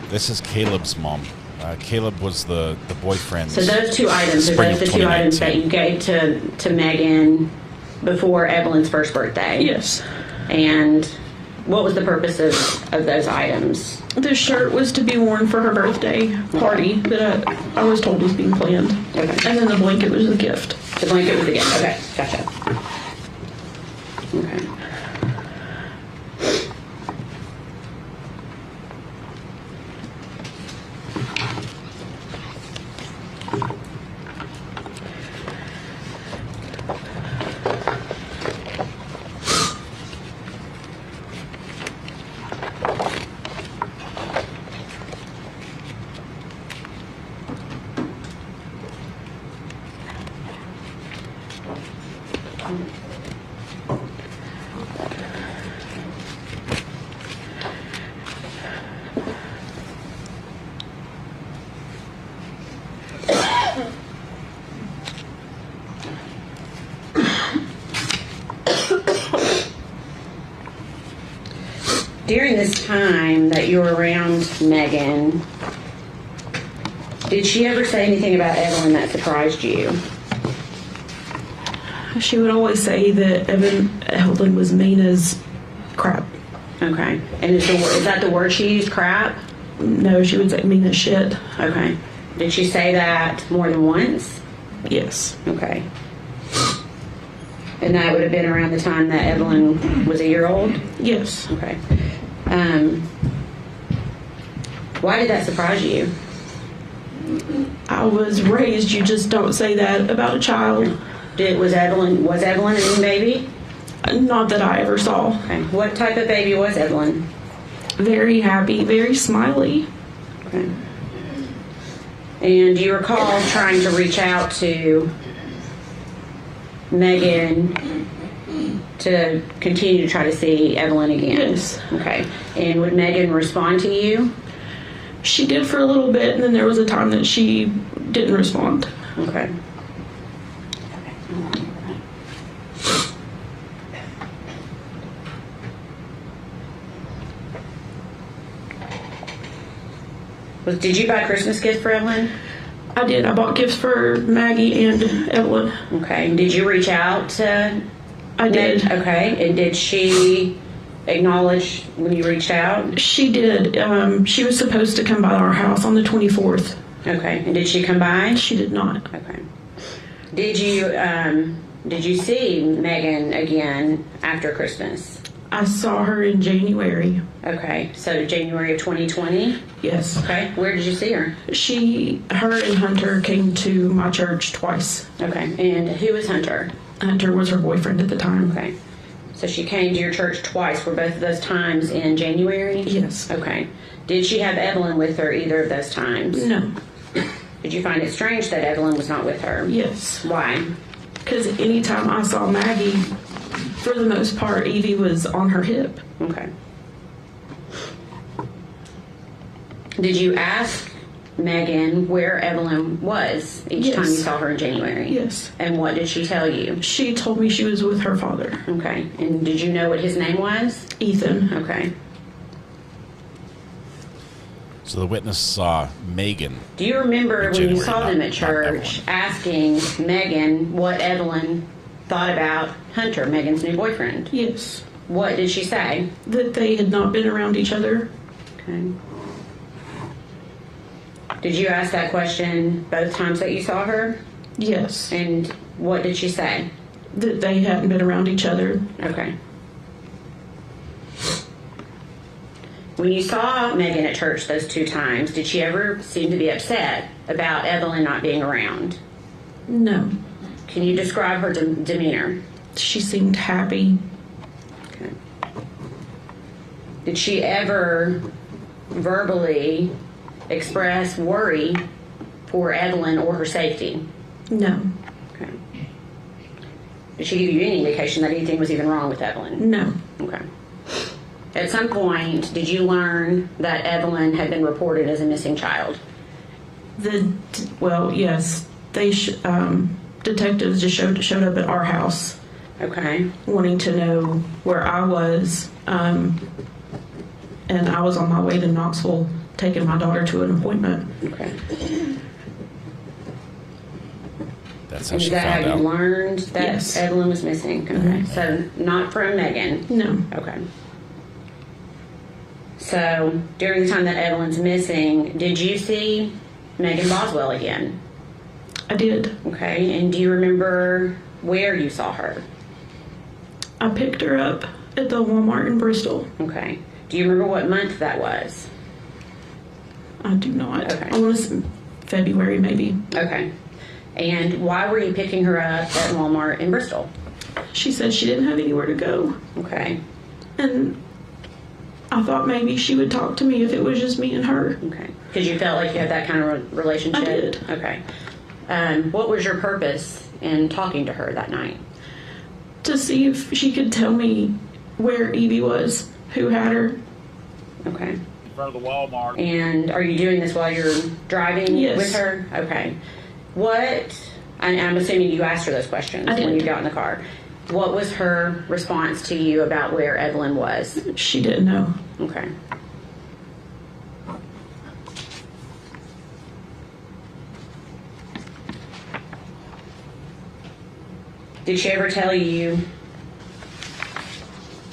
This is Caleb's mom. Caleb was the boyfriend. So those two items are those the two items that you gave to Megan before Evelyn's first birthday? Yes. And what was the purpose of those items? The shirt was to be worn for her birthday party that I was told was being planned. Okay. And then the blanket was a gift. The blanket was a gift. Okay, gotcha. Okay. During this time that you were around Megan, did she ever say anything about Evelyn that surprised you? She would always say that Evelyn was mean as crap. Okay. And is that the word she used, crap? No, she would say mean as shit. Okay. Did she say that more than once? Yes. Okay. And that would have been around the time that Evelyn was a year old? Yes. Okay. Why did that surprise you? I was raised, you just don't say that about a child. Was Evelyn a mean baby? Not that I ever saw. Okay. What type of baby was Evelyn? Very happy, very smiley. Okay. And do you recall trying to reach out to Megan to continue to try to see Evelyn again? Yes. Okay. And would Megan respond to you? She did for a little bit, and then there was a time that she didn't respond. Okay. Did you buy Christmas gifts for Evelyn? I did. I bought gifts for Maggie and Evelyn. Okay. And did you reach out to? I did. Okay. And did she acknowledge when you reached out? She did. She was supposed to come by our house on the 24th. Okay. And did she come by? She did not. Okay. Did you see Megan again after Christmas? I saw her in January. Okay, so January of 2020? Yes. Okay, where did you see her? Her and Hunter came to my church twice. Okay, and who was Hunter? Hunter was her boyfriend at the time. Okay, so she came to your church twice. Were both of those times in January? Yes. Okay. Did she have Evelyn with her either of those times? No. Did you find it strange that Evelyn was not with her? Yes. Why? Because anytime I saw Maggie, for the most part, Evie was on her hip. Okay. Did you ask Megan where Evelyn was each time you saw her in January? Yes. And what did she tell you? She told me she was with her father. Okay. And did you know what his name was? Ethan. Okay. So the witness saw Megan. Do you remember when you January, saw them at church asking Megan what Evelyn thought about Hunter, Megan's new boyfriend? Yes. What did she say? That they had not been around each other. Okay. Did you ask that question both times that you saw her? Yes. And what did she say? That they hadn't been around each other. Okay. When you saw Megan at church those 2 times, did she ever seem to be upset about Evelyn not being around? No. Can you describe her demeanor? She seemed happy. Okay. Did she ever verbally express worry for Evelyn or her safety? No. Okay. Did she give you any indication that anything was even wrong with Evelyn? No. Okay. At some point, did you learn that Evelyn had been reported as a missing child? Well, yes. They detectives just showed up at our house. Okay. Wanting to know where I was, and I was on my way to Knoxville taking my daughter to an appointment. Okay. That's how And she is that found how out. you learned that Evelyn was missing? Okay. Mm-hmm. So not from Megan? No. Okay. So during the time that Evelyn's missing, did you see Megan Boswell again? I did. Okay. And do you remember where you saw her? I picked her up at the Walmart in Bristol. Okay. Do you remember what month that was? I do not. Okay. I want to say February, maybe. Okay. And why were you picking her up at Walmart in Bristol? She said she didn't have anywhere to go. Okay. And I thought maybe she would talk to me if it was just me and her. Okay. Because you felt like you had that kind of relationship? I did. Okay. What was your purpose in talking to her that night? To see if she could tell me where Evie was, who had her. Okay. In front of the Walmart. And are you doing this while you're driving Yes. with her? Okay. I'm assuming you asked her those questions I did. when you got in the car. What was her response to you about where Evelyn was? She didn't know. Okay. Did she ever tell you,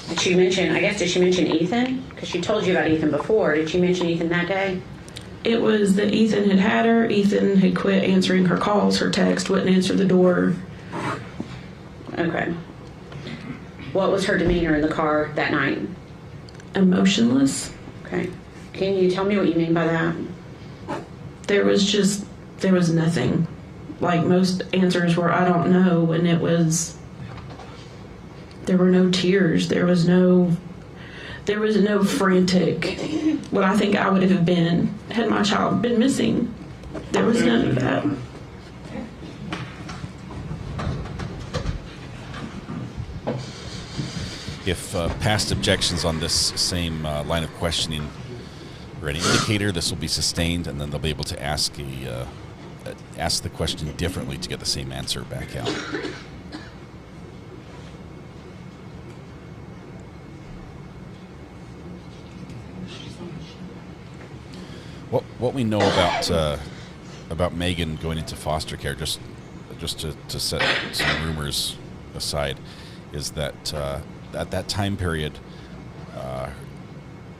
did she mention Ethan? Because she told you about Ethan before. Did she mention Ethan that day? It was that Ethan had her. Ethan had quit answering her calls, her text, wouldn't answer the door. Okay. What was her demeanor in the car that night? Emotionless. Okay. Can you tell me what you mean by that? There was nothing. Like most answers were, I don't know, and there were no tears. There was no frantic, what I think I would have been had my child been missing. There was none of that. If past objections on this same line of questioning are any indicator, this will be sustained, and then they'll be able to ask the question differently to get the same answer back out. What we know about Megan going into foster care, just to set some rumors aside, is that at that time period,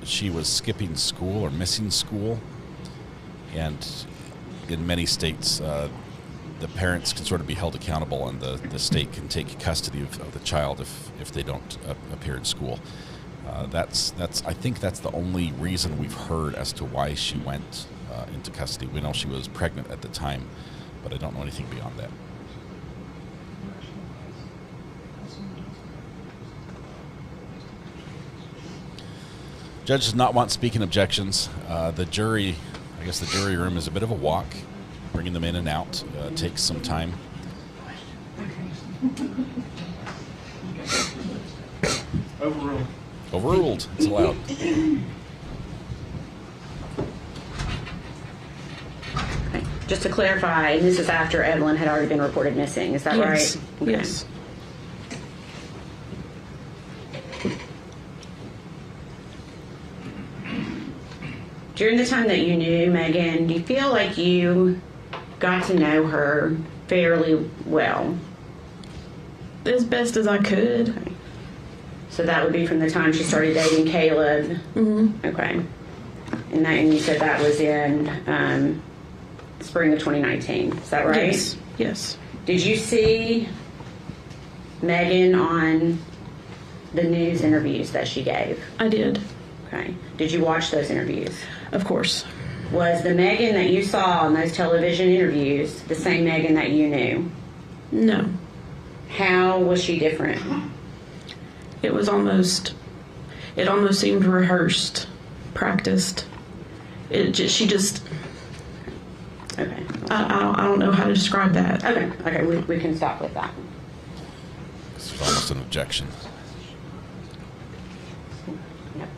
she was skipping school or missing school, and in many states, the parents can sort of be held accountable, and the state can take custody of the child if they don't appear in school. That's I think that's the only reason we've heard as to why she went into custody. We know she was pregnant at the time, but I don't know anything beyond that. Judge does not want speaking objections. The jury, I guess the jury room is a bit of a walk. Bringing them in and out takes some time. Overruled. Overruled. It's allowed. Just to clarify, this is after Evelyn had already been reported missing. Is that Yes. right? Okay. Yes. During the time that you knew Megan, do you feel like you got to know her fairly well? As best as I could. Okay. So that would be from the time she started dating Caleb. Mm-hmm. Okay. And you said that was in spring of 2019. Is that right? Yes. Yes. Did you see Megan on the news interviews that she gave? I did. Okay. Did you watch those interviews? Of course. Was the Megan that you saw in those television interviews the same Megan that you knew? No. How was she different? It almost seemed rehearsed, practiced. She just. Okay. I don't know how to describe that. Okay. Okay. We can stop with that. It's almost an objection. Yep.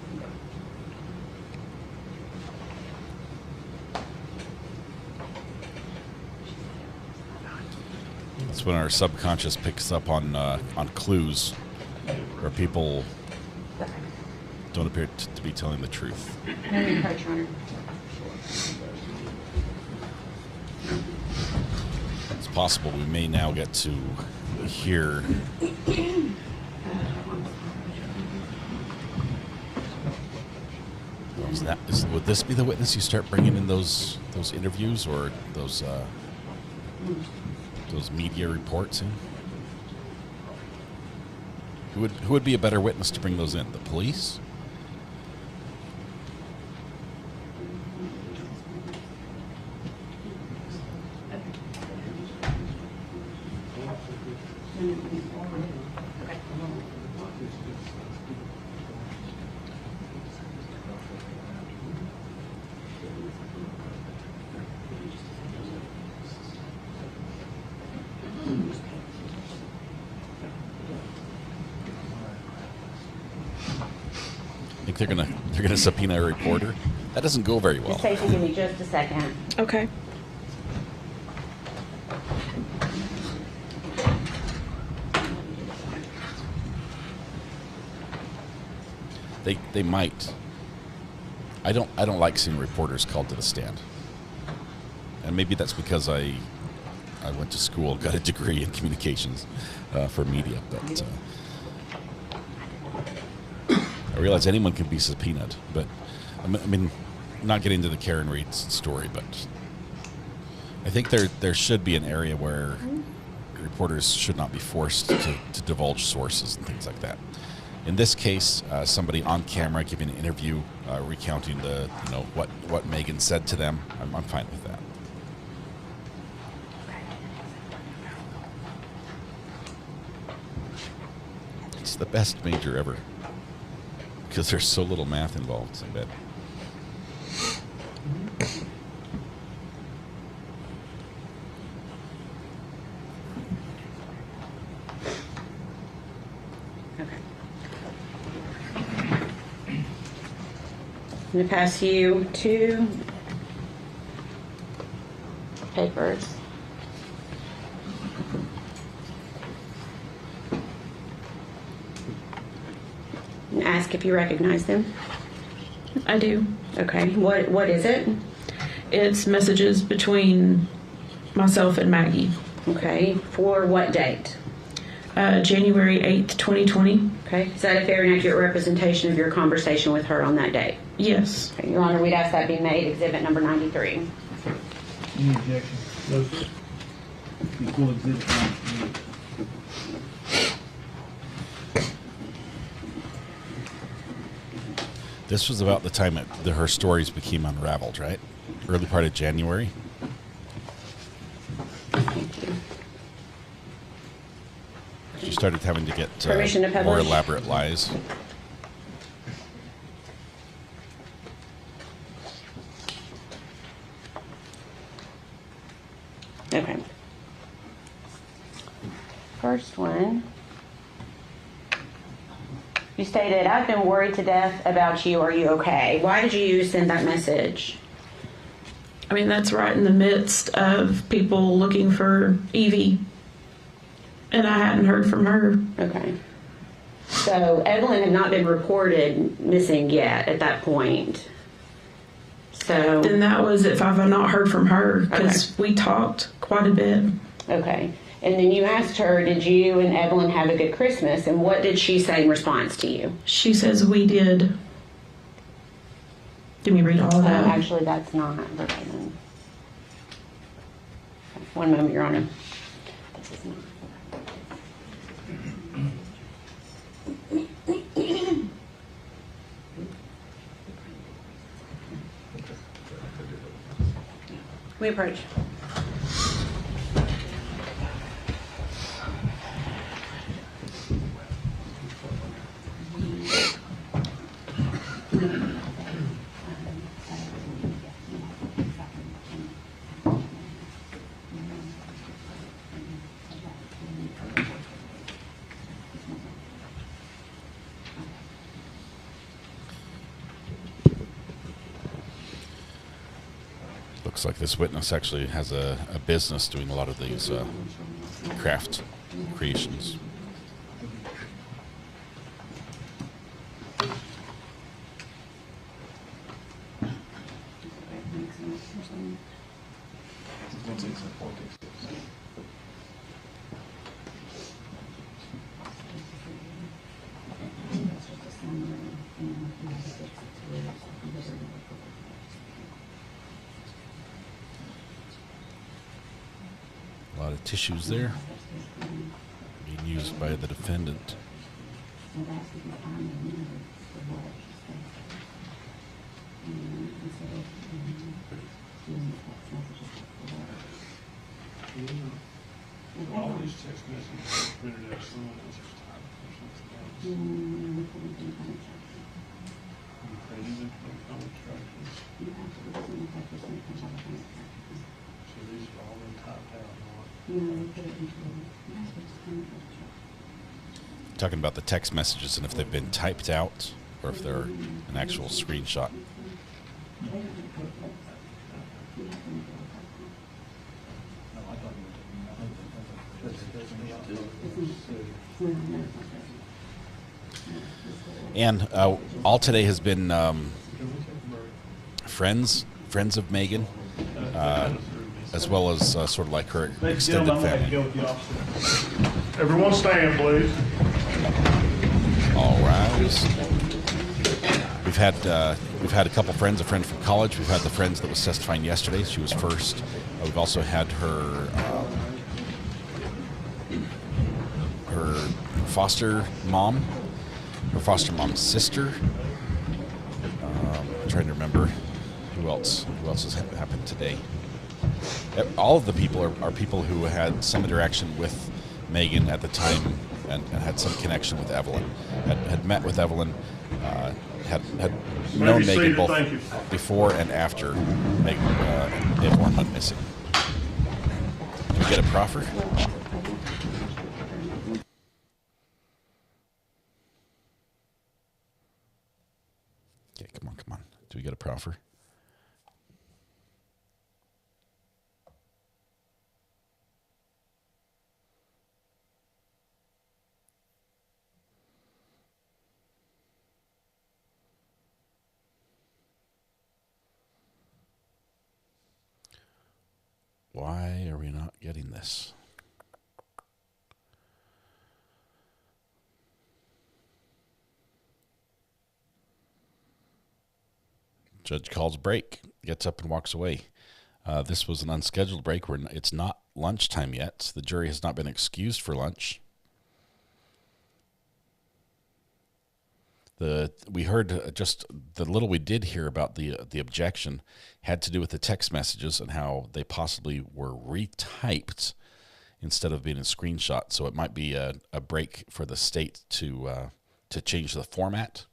That's when our subconscious picks up on clues where people don't appear to be telling the truth. No, your approach, Your Honor. It's possible we may now get to hear would this be the witness you start bringing in those interviews or those media reports in? Who would be a better witness to bring those in? The police? I think they're gonna subpoena a reporter. That doesn't go very well. Stacey, give me just a second. Okay. They might. I don't like seeing reporters called to the stand, and maybe that's because I went to school, got a degree in communications for media, but I realize anyone can be subpoenaed. But I mean, not getting into the Karen Reed story, but I think there should be an area where reporters should not be forced to divulge sources and things like that. In this case, somebody on camera giving an interview, recounting what Megan said to them, I'm fine with that. It's the best major ever because there's so little math involved, I bet. I'm going to pass you 2 papers. And ask if you recognize them. I do. Okay. What is it? It's messages between myself and Maggie. Okay. For what date? January 8th, 2020. Okay. Is that a fair and accurate representation of your conversation with her on that date? Yes. Okay. Your Honor, we'd ask that be made exhibit number 93. Any objection? No, sir. be cool exhibit. This was about the time her stories became unraveled, right? Early part of January. She started having to get Permission to more publish? elaborate lies. Okay. First one. You stated, I've been worried to death about you. Are you okay? Why did you send that message? I mean, that's right in the midst of people looking for Evie. And I hadn't heard from her. Okay. So Evelyn had not been reported missing yet at that point. So then that was if I've not heard from her, because we talked quite a bit. Okay. And then you asked her, did you and Evelyn have a good Christmas? And what did she say in response to you? She says we did. Did we read all of that? Actually, that's not verbatim. One moment, Your Honor. This is not. We approach. Looks like this witness actually has a business doing a lot of these craft creations. A lot of tissues there being used by the defendant. All these text messages are printed out soon as it's time or something else. You printed it from instructions. So these are all been typed out. Talking about the text messages and if they've been typed out or if they're an actual screenshot. And all today has been friends of Megan, as well as sort of like her extended family. Everyone stand, please. All rise. We've had a couple friends, a friend from college. We've had the friends that was testifying yesterday. She was first. We've also had her foster mom's sister. I'm trying to remember who else has happened today. All of the people are people who had some interaction with Megan at the time and had some connection with Evelyn. Had met with Evelyn, had known Megan both before and after Megan and Evelyn went missing. Can we get a proffer? Okay, come on. Do we get a proffer? Why are we not getting this? Judge calls break, gets up and walks away. This was an unscheduled break where it's not lunchtime yet. The jury has not been excused for lunch. We heard just the little we did hear about the objection had to do with the text messages and how they possibly were retyped instead of being a screenshot. So it might be a break for the state to change the format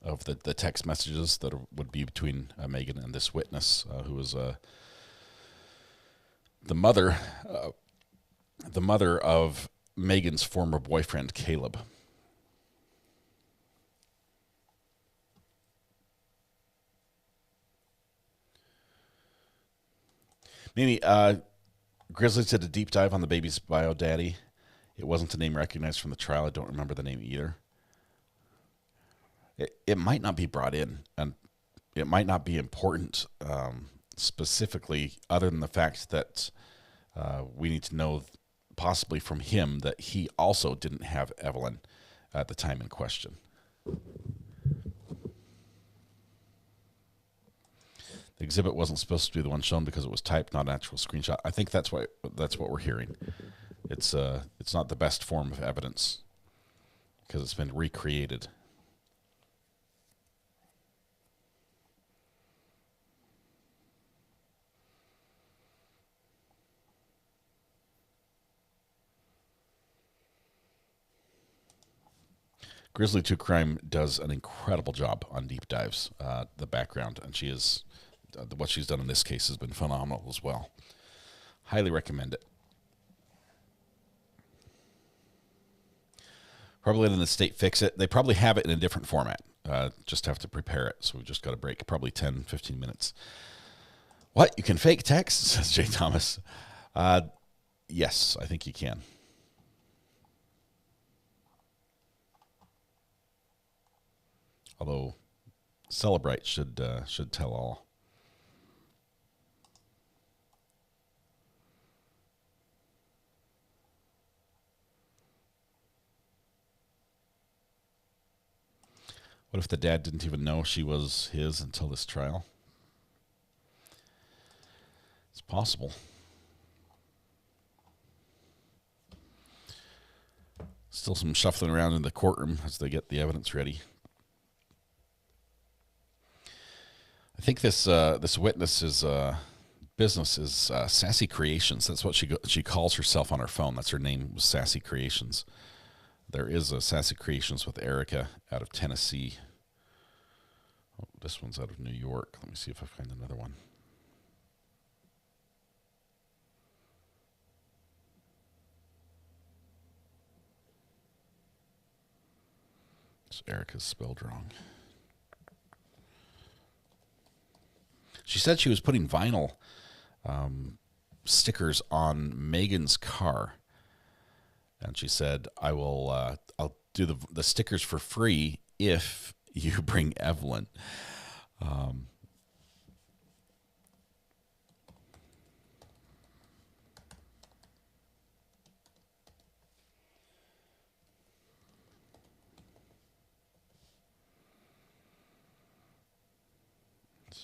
of the text messages that would be between Megan and this witness, who was the mother of Megan's former boyfriend, Caleb. Mimi, Grizzly did a deep dive on the baby's bio daddy. It wasn't a name recognized from the trial. I don't remember the name either. It might not be brought in, and it might not be important specifically, other than the fact that we need to know, possibly from him, that he also didn't have Evelyn at the time in question. The exhibit wasn't supposed to be the one shown because it was typed, not an actual screenshot. I think that's what we're hearing. It's not the best form of evidence because it's been recreated. Grizzly 2 Crime does an incredible job on deep dives, the background, and she is what she's done in this case has been phenomenal as well. Highly recommend it. Probably letting the state fix it. They probably have it in a different format. Just have to prepare it, so we've just got to break probably 10, 15 minutes. What? You can fake text? Says Jay Thomas. Yes, I think you can. Although Celebrate should tell all. What if the dad didn't even know she was his until this trial? It's possible. Still some shuffling around in the courtroom as they get the evidence ready. I think this witness's business is Sassy Creations. That's what she calls herself on her phone. That's her name, was Sassy Creations. There is a Sassy Creations with Erica out of Tennessee. Oh, this one's out of New York. Let me see if I find another one. So Erica's spelled wrong. She said she was putting vinyl stickers on Megan's car. And she said, I'll do the stickers for free if you bring Evelyn. Let's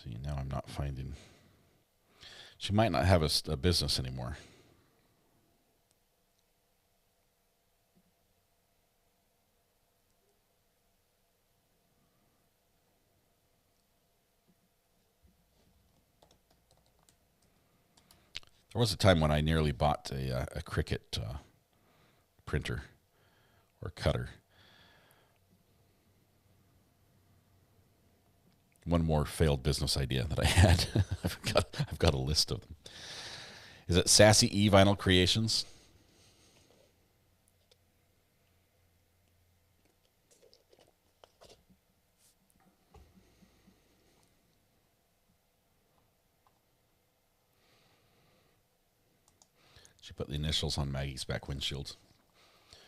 see, now I'm not finding. She might not have a business anymore. There was a time when I nearly bought a Cricut printer or cutter. One more failed business idea that I had. I've got a list of them. Is it Sassy E Vinyl Creations? She put the initials on Maggie's back windshield.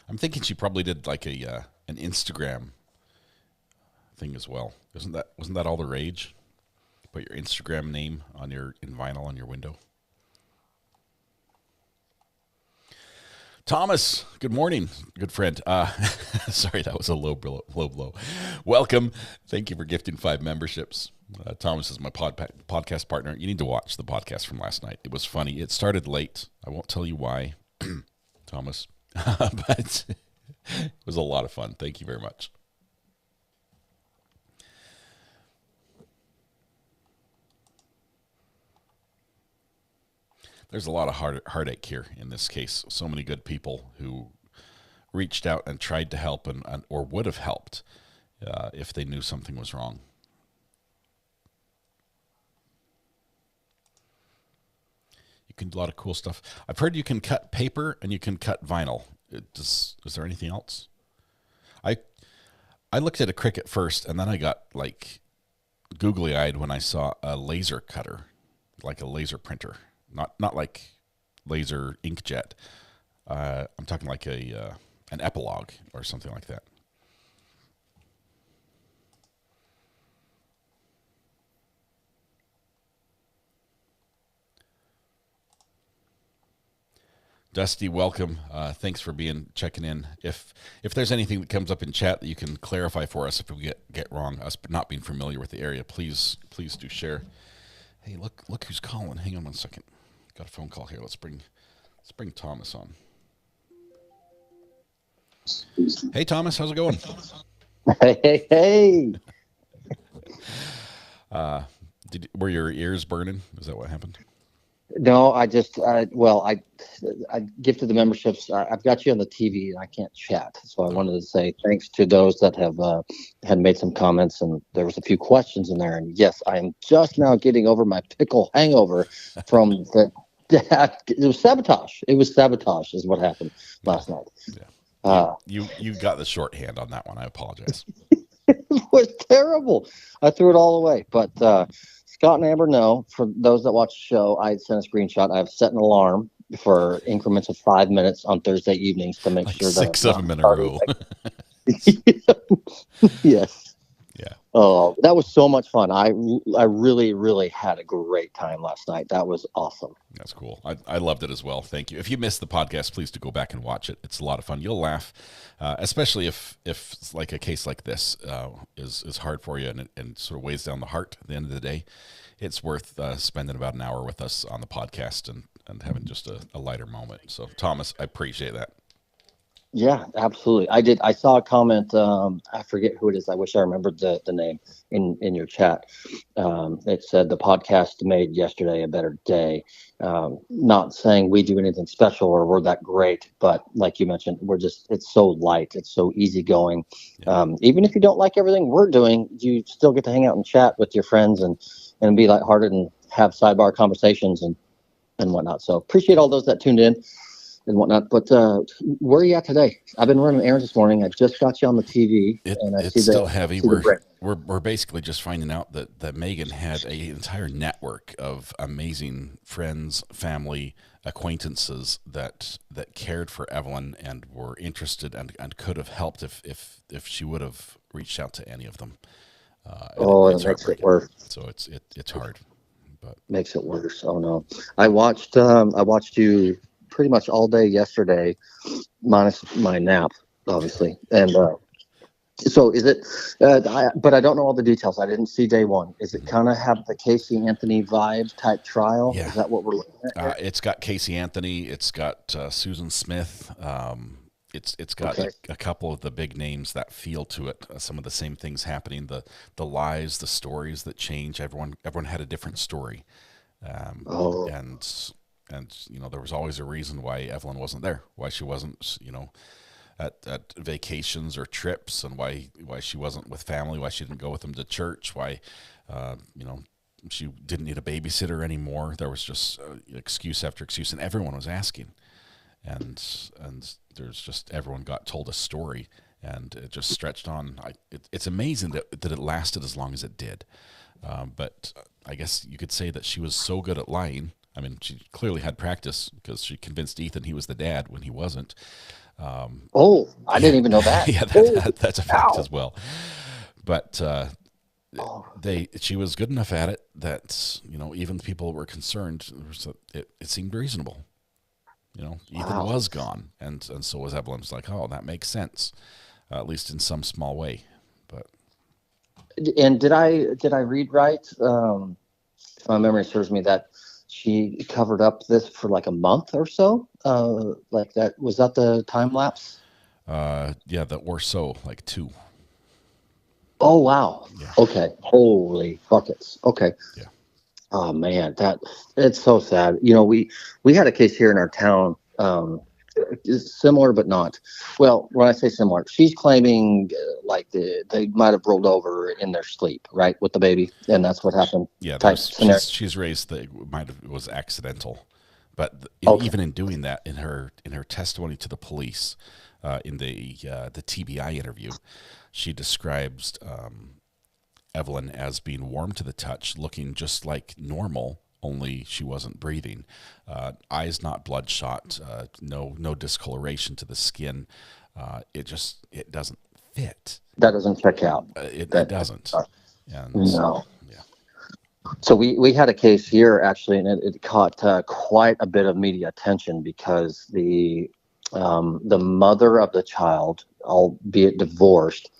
I'm thinking she probably did like an Instagram thing as well. Wasn't that all the rage? Put your Instagram name on in vinyl on your window. Thomas, good morning, good friend. Sorry, that was a low blow. Welcome. Thank you for gifting 5 memberships. Thomas is my podcast partner. You need to watch the podcast from last night. It was funny. It started late. I won't tell you why, Thomas, but it was a lot of fun. Thank you very much. There's a lot of heartache here in this case. So many good people who reached out and tried to help or would have helped if they knew something was wrong. You can do a lot of cool stuff. I've heard you can cut paper and you can cut vinyl. Is there anything else? I looked at a Cricut first, and then I got like googly-eyed when I saw a laser cutter, like a laser printer. Not like laser inkjet. I'm talking like an epilogue or something like that. Dusty, welcome. Thanks for checking in. If there's anything that comes up in chat that you can clarify for us, if we get wrong, us not being familiar with the area, please do share. Hey, look who's calling. Hang on one second. Got a phone call here. Let's bring Thomas on. Hey, Thomas, how's it going? Hey. Were your ears burning? Is that what happened? No, I gifted the memberships. I've got you on the TV and I can't chat. So I wanted to say thanks to those that have had made some comments, and there was a few questions in there. And yes, I am just now getting over my pickle hangover from it was sabotage. It was sabotage is what happened last night. Yeah. You got the shorthand on that one. I apologize. It was terrible. I threw it all away. But Scott and Amber know. For those that watch the show, I sent a screenshot. I've set an alarm for increments of 5 minutes on Thursday evenings to make sure that 6 of them in a row. Yes. Yeah. Oh, that was so much fun. I really, really had a great time last night. That was awesome. That's cool. I loved it as well. Thank you. If you missed the podcast, please do go back and watch it. It's a lot of fun. You'll laugh, especially if like a case like this is hard for you and sort of weighs down the heart at the end of the day. It's worth spending about an hour with us on the podcast and having just a lighter moment. So, Thomas, I appreciate that. Yeah, absolutely. I did. I saw a comment. I forget who it is. I wish I remembered the name in your chat. It said the podcast made yesterday a better day. Not saying we do anything special or we're that great, but like you mentioned, it's so light. It's so easygoing. Even if you don't like everything we're doing, you still get to hang out and chat with your friends and be lighthearted and have sidebar conversations and whatnot. So appreciate all those that tuned in and whatnot. But where are you at today? I've been running errands this morning. I just got you on the TV. It's still heavy. We're basically just finding out that Megan had an entire network of amazing friends, family, acquaintances that cared for Evelyn and were interested and could have helped if she would have reached out to any of them. It makes it worse. So it's hard. But makes it worse. Oh no. I watched you pretty much all day yesterday, minus my nap, obviously. And so is it, but I don't know all the details. I didn't see day one. Is it kind of have the Casey Anthony vibe type trial? Yeah. Is that what we're looking at? It's got Casey Anthony. It's got Susan Smith. It's got a couple of the big names that feel to it. Some of the same things happening. The lies, the stories that change. Everyone had a different story. And there was always a reason why Evelyn wasn't there, why she wasn't, at vacations or trips, and why she wasn't with family, why she didn't go with them to church, why, she didn't need a babysitter anymore. There was just excuse after excuse, and everyone was asking, and there's just everyone got told a story, and it just stretched on. It's amazing that it lasted as long as it did, but I guess you could say that she was so good at lying. I mean, she clearly had practice because she convinced Ethan he was the dad when he wasn't. I didn't even know that. Yeah, that's a fact as well. But she was good enough at it that even the people were concerned. It seemed reasonable. Ethan was gone, and so was Evelyn. It's like, that makes sense, at least in some small way. But And did I read right? If my memory serves me, that she covered up this for like a month or so. Like that, was that the time lapse? Yeah, that or so, like 2. Oh wow. Yeah. Okay. Holy buckets. Okay. Yeah. Oh man, it's so sad. You know, we had a case here in our town, similar but not. Well, when I say similar, she's claiming like they might have rolled over in their sleep, right, with the baby, and that's what happened. Yeah, type scenario. she's raised that it was accidental, but Okay. even in doing that, in her testimony to the police, in the TBI interview, she describes Evelyn as being warm to the touch, looking just like normal, only she wasn't breathing. Eyes not bloodshot, no discoloration to the skin. It doesn't fit. That doesn't check out. It doesn't. And No. So we had a case here actually, and it caught quite a bit of media attention because the mother of the child, albeit divorced,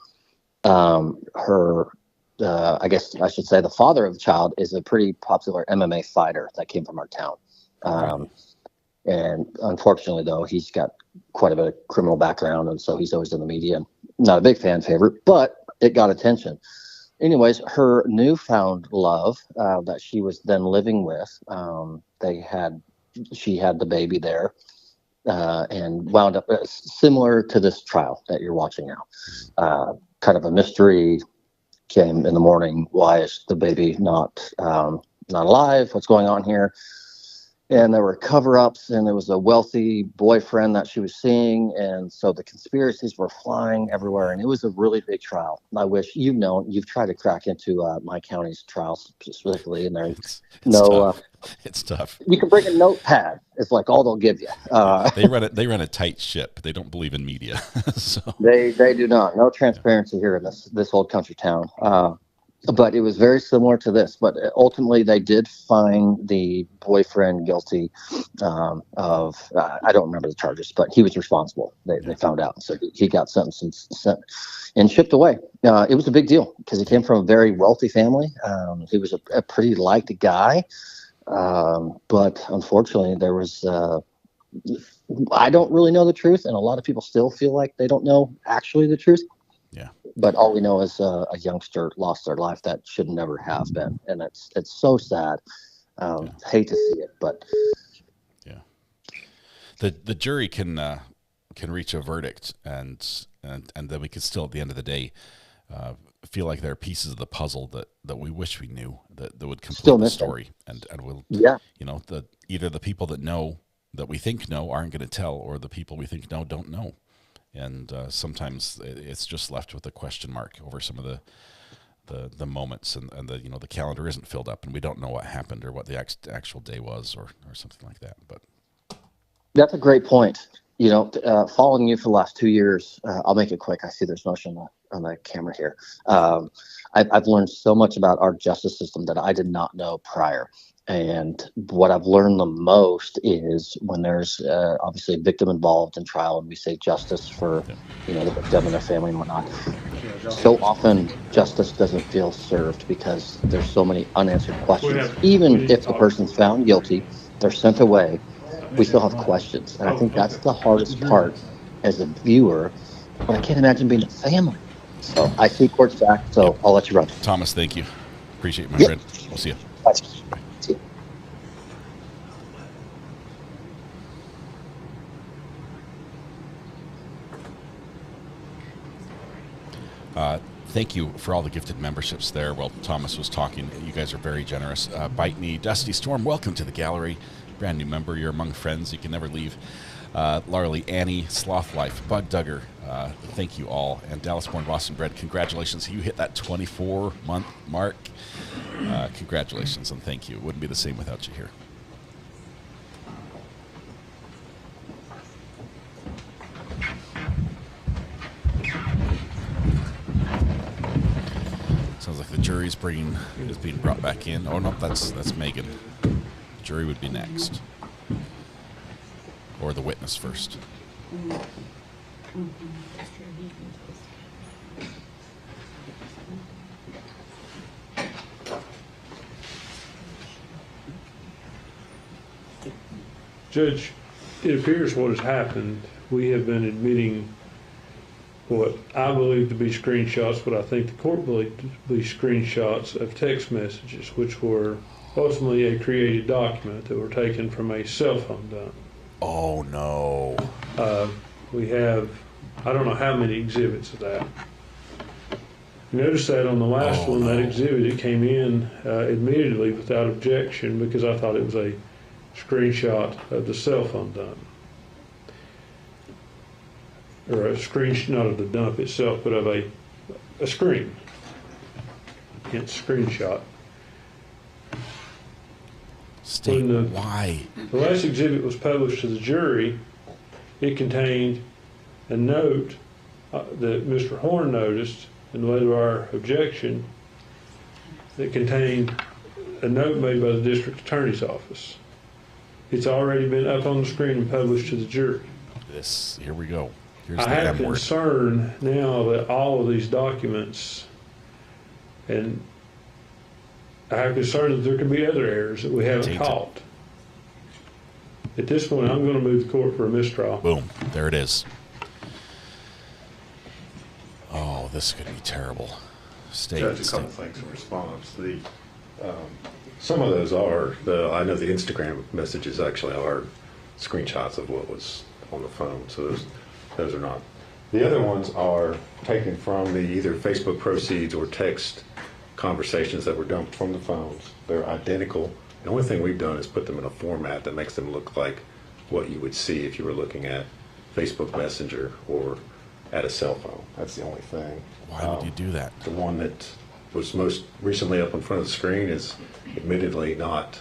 her I guess I should say the father of the child is a pretty popular MMA fighter that came from our town. And unfortunately, though, he's got quite a bit of criminal background, and so he's always in the media. Not a big fan favorite, but it got attention. Anyways, her newfound love that she was then living with, she had the baby there, and wound up similar to this trial that you're watching now. Kind of a mystery came in the morning. Why is the baby not alive? What's going on here? And there were cover-ups, and there was a wealthy boyfriend that she was seeing, and so the conspiracies were flying everywhere, and it was a really big trial. I wish you've tried to crack into my county's trials specifically, and there's it's tough. You can bring a notepad. It's like all they'll give you. They run a tight ship. They don't believe in media. So. They do not. No transparency here in this old country town. But it was very similar to this. But ultimately, they did find the boyfriend guilty of, I don't remember the charges, but he was responsible. They found out. So he got sentenced and shipped away. It was a big deal because he came from a very wealthy family. He was a pretty liked guy. But unfortunately, there was, I don't really know the truth. And a lot of people still feel like they don't know actually the truth. Yeah. But all we know is a youngster lost their life that should never have been, and it's so sad. Hate to see it, but yeah, the jury can reach a verdict, and then we could still at the end of the day feel like there are pieces of the puzzle that we wish we knew that would complete the story, and we'll either the people that we think know aren't going to tell, or the people we think know don't know. And sometimes it's just left with a question mark over some of the moments, and the calendar isn't filled up, and we don't know what happened or what the actual day was, or something like that. But that's a great point. Following you for the last 2 years, I'll make it quick. I see there's motion on the camera here. I've learned so much about our justice system that I did not know prior. And what I've learned the most is when there's obviously a victim involved in trial, and we say justice for the victim and their family and whatnot. So often justice doesn't feel served because there's so many unanswered questions. Even if the person's found guilty, they're sent away, we still have questions. And I think that's the hardest part as a viewer. But I can't imagine being a family. So I see court's back, so I'll let you run. Thomas, thank you. Appreciate it, my friend. We'll see you. Bye. Thank you for all the gifted memberships there. While Thomas was talking, you guys are very generous. Bite Me, Dusty Storm, welcome to the gallery. Brand new member, you're among friends. You can never leave. Larley, Annie, Sloth Life, Bug Duggar, thank you all. And Dallas Born Boston Bred, congratulations. You hit that 24-month mark. Congratulations and thank you. It wouldn't be the same without you here. Sounds like the jury's is being brought back in. Oh no, that's Megan. The jury would be next, or the witness first. Judge, it appears what has happened, we have been admitting what I believe to be screenshots, what I think the court believed to be screenshots of text messages, which were ultimately a created document that were taken from a cell phone dump. Oh, no. We have, I don't know how many exhibits of that. Notice that on the last one, that exhibit, it came in admittedly without objection because I thought it was a screenshot of the cell phone dump. Or a screenshot, not of the dump itself, but of a screen. Hence, screenshot. Why? The last exhibit was published to the jury. It contained a note that Mr. Horn noticed in the letter of our objection that contained a note made by the district attorney's office. It's already been up on the screen and published to the jury. Here we go. Here's I have concern now that all of these documents, and I have concern that there could be other errors that we haven't caught. At this point, I'm going to move the court for a mistrial. Boom. There it is. Oh, this could be terrible. Judge, a couple things in response. Some of those are, I know the Instagram messages actually are screenshots of what was on the phone, so those are not. The other ones are taken from the either Facebook proceeds or text conversations that were dumped from the phones. They're identical. The only thing we've done is put them in a format that makes them look like what you would see if you were looking at Facebook Messenger or at a cell phone. That's the only thing. Why would you do that? The one that was most recently up in front of the screen is admittedly not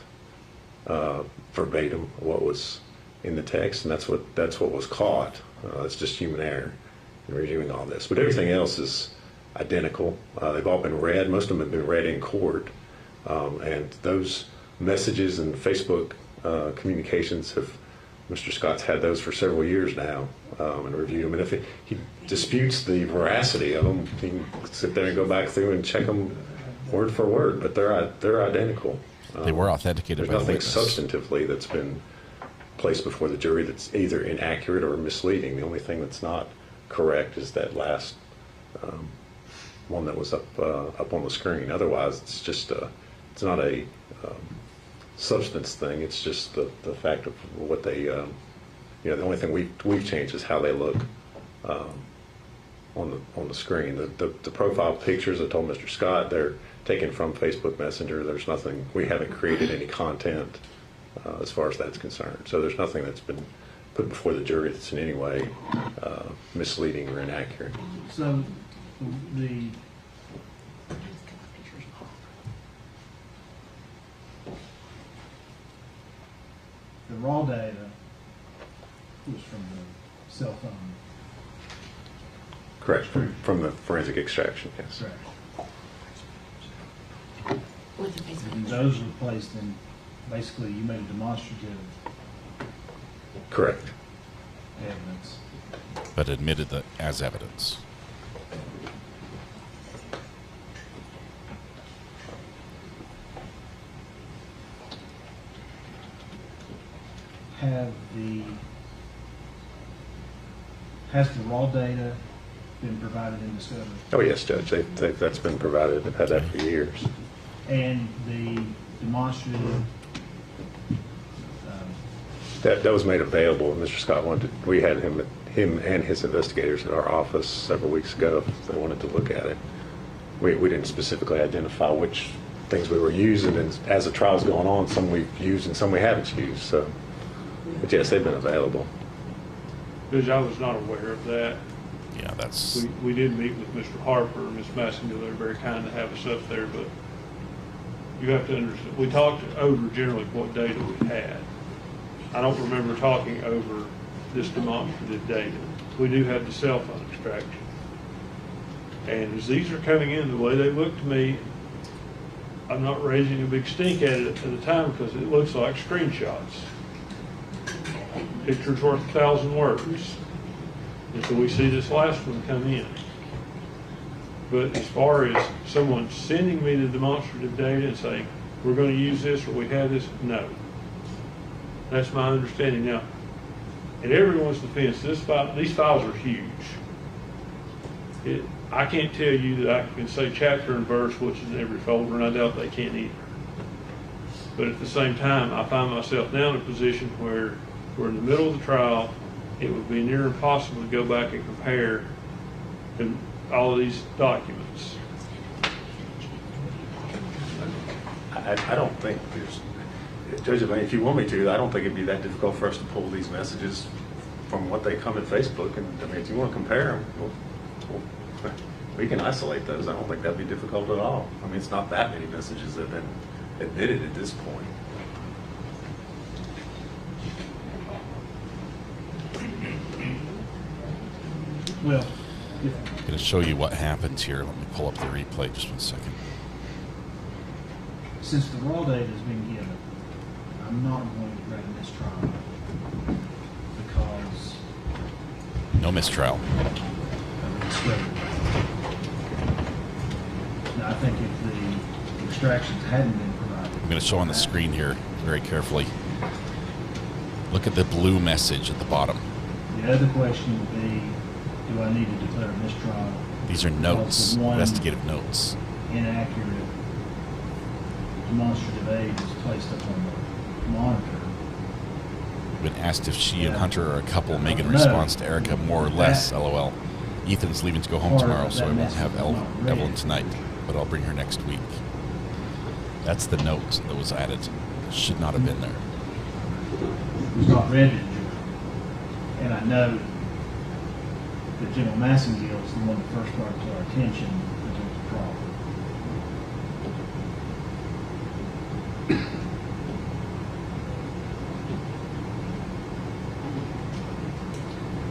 verbatim what was in the text, and that's what was caught. It's just human error in reviewing all this. But everything else is identical. They've all been read. Most of them have been read in court, and those messages and Facebook communications have. Mr. Scott's had those for several years now and reviewed them. And if he disputes the veracity of them, he can sit there and go back through and check them word for word. But they're identical. They were authenticated by the witness. There's nothing substantively that's been placed before the jury that's either inaccurate or misleading. The only thing that's not correct is that last one that was up on the screen. Otherwise, it's just it's not a substance thing. It's just the fact of what they, the only thing we've changed is how they look on the screen. The profile pictures, I told Mr. Scott, they're taken from Facebook Messenger. There's nothing, we haven't created any content as far as that's concerned. So there's nothing that's been put before the jury that's in any way misleading or inaccurate. So the raw data was from the cell phone. Correct, from the forensic extraction, yes. Correct. And those were placed in, basically, you made a demonstrative. Correct. Evidence. But admitted that as evidence. Has the raw data been provided in discovery? Oh yes, Judge. That's been provided. They've had that for years. And the demonstrative. That was made available. Mr. Scott wanted. We had him and his investigators at our office several weeks ago. They wanted to look at it. We didn't specifically identify which things we were using, and as the trial's going on, some we've used and some we haven't used. So, but yes, they've been available. Judge, I was not aware of that. Yeah, that's. We did meet with Mr. Harper and Ms. Massinger. They're very kind to have us up there, but you have to understand. We talked over generally what data we had. I don't remember talking over this demonstrative data. We do have the cell phone extraction. And as these are coming in, the way they look to me, I'm not raising a big stink at it at the time because it looks like screenshots. Picture's worth 1,000 words. And so we see this last one come in. But as far as someone sending me the demonstrative data and saying, we're going to use this or we have this, no. That's my understanding now. In everyone's defense, these files are huge. I can't tell you that I can say chapter and verse which is in every folder, and I doubt they can either. But at the same time, I find myself now in a position where we're in the middle of the trial. It would be near impossible to go back and compare all of these documents. I don't think there's, Judge, if you want me to, I don't think it'd be that difficult for us to pull these messages from what they come in Facebook. And I mean, if you want to compare them, we can isolate those. I don't think that'd be difficult at all. I mean, it's not that many messages that have been admitted at this point. Well, I'm going to show you what happens here. Let me pull up the replay just 1 second. Since the raw data has been given, I'm not going to grant a mistrial because No mistrial. of the discovery. Now, I think if the extractions hadn't been provided, I'm going to show on the screen here very carefully. Look at the blue message at the bottom. the other question would be, do I need to declare a mistrial? These are notes, because one investigative notes. inaccurate demonstrative aid is placed up on the monitor. Been asked if she and Hunter are a couple. Megan No. responds to Erica, more or less, LOL. Ethan's leaving to go home tomorrow, so I won't have Evelyn tonight, but I'll bring her next week. That's the note that was added. It should not have been there. It was not read to the jury. And I know that General Massengill is the one that first brought it to our attention that there was a problem.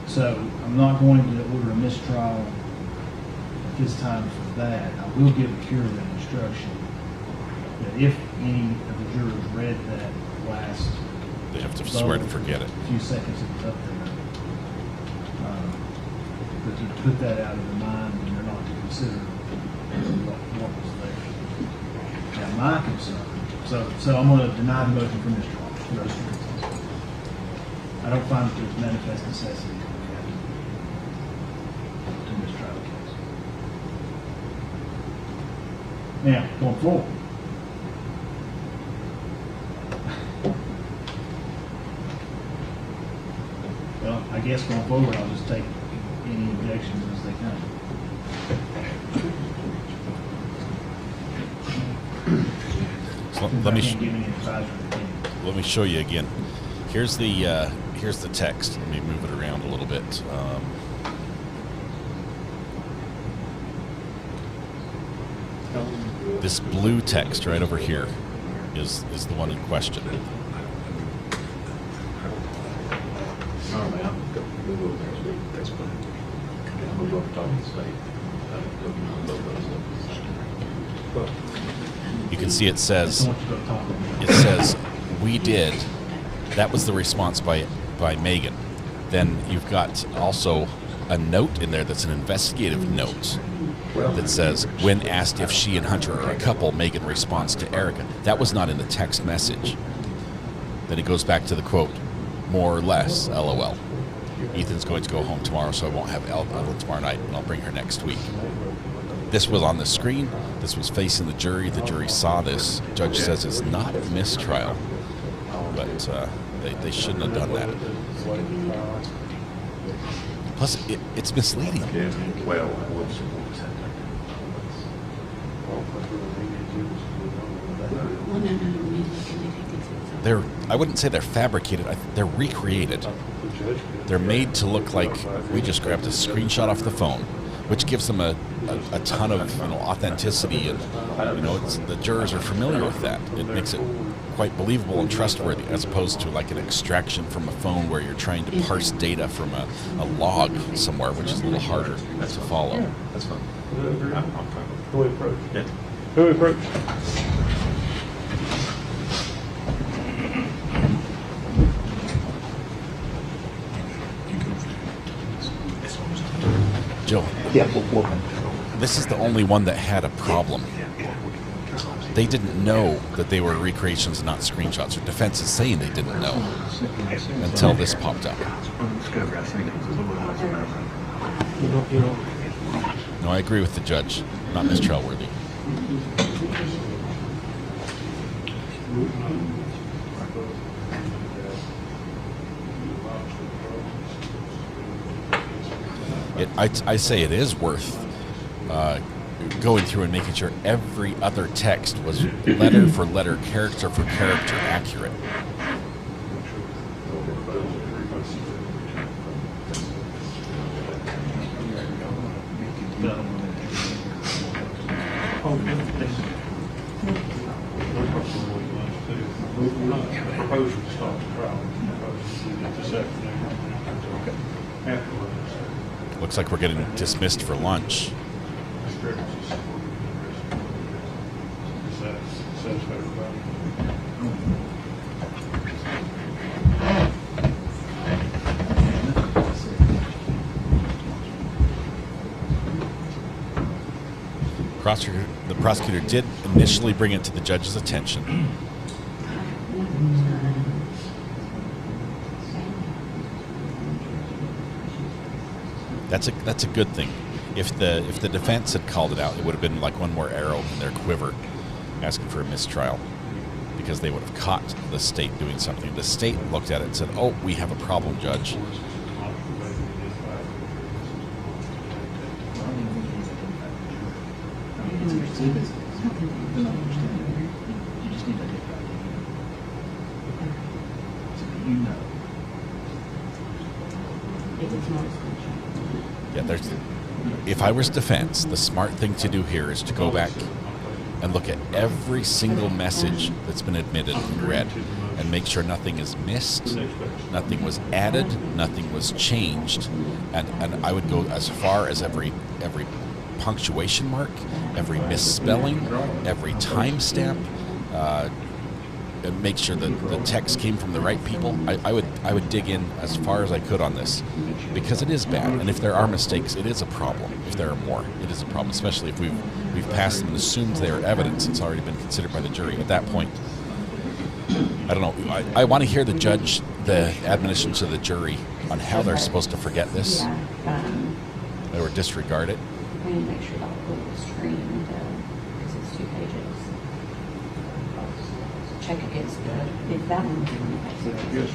So I'm not going to order a mistrial at this time for that. I will give a curative instruction that if any of the jurors read that last, They have to swear to forget it. a few seconds it was up there, but to put that out of their mind and they're not to consider what was there. Now my concern, so I'm going to deny the motion for mistrial for those reasons. I don't find that there's manifest necessity to mistrial the case. Now, going forward. Well, I guess going forward, I'll just take any objections as they come. So let me Can't give any advisory opinion. let me show you again. Here's the text. Let me move it around a little bit. This blue text right over here is the one in question. Normally, I'm going to move over there next week. That's fine. I'll move over talking to the state. You can see it says we did. That was the response by Megan. Then you've got also a note in there that's an investigative note that says, when asked if she and Hunter are a couple, Megan responds to Erica. That was not in the text message. Then it goes back to the quote, more or less, LOL. Ethan's going to go home tomorrow, so I won't have Evelyn tomorrow night, and I'll bring her next week. This was on the screen. This was facing the jury. The jury saw this. The judge says it's not a mistrial, but they shouldn't have done that. Plus, it's misleading. Well, I wouldn't say they're fabricated. They're recreated. They're made to look like we just grabbed a screenshot off the phone, which gives them a ton of authenticity, and the jurors are familiar with that. It makes it quite believable and trustworthy, as opposed to like an extraction from a phone where you're trying to parse data from a log somewhere, which is a little harder to follow. Yeah, that's fine. I'm fine. Who we approach? Yeah. Who we approach? Joe. Yeah, we'll This is the only one that had a problem. they didn't know that they were recreations, not screenshots. Or defense is saying they didn't know until this popped up. No, I agree with the judge, not Ms. Trailworthy. I say it is worth going through and making sure every other text was letter for letter, character for character accurate. Looks like we're getting dismissed for lunch. The prosecutor did initially bring it to the judge's attention. That's a good thing. If the defense had called it out, it would have been like one more arrow in their quiver, asking for a mistrial, because they would have caught the state doing something. The state looked at it and said, "Oh, we have a problem, Judge." Yeah, if I was defense, the smart thing to do here is to go back and look at every single message that's been admitted and read and make sure nothing is missed, nothing was added, nothing was changed, and I would go as far as every punctuation mark, every misspelling, every timestamp, and make sure that the text came from the right people. I would dig in as far as I could on this, because it is bad, and if there are mistakes, it is a problem. If there are more, it is a problem, especially if we've passed them and assumed they are evidence. It's already been considered by the jury. At that point, I don't know. I want to hear the judge, the admonition to the jury on how they're supposed to forget this or disregard it. I need to make sure that book was streamed because it's 2 pages. Check against if that one's 20 pages.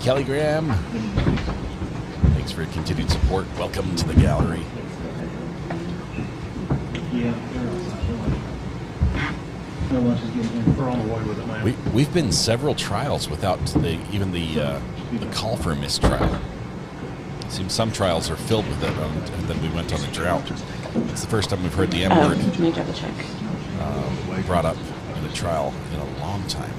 Kelly Graham, thanks for your continued support. Welcome to the gallery. We've been several trials without even the call for a mistrial. It seems some trials are filled with it, and then we went on the drought. It's the first time we've heard the M word Let me double check. Brought up in a trial in a long time.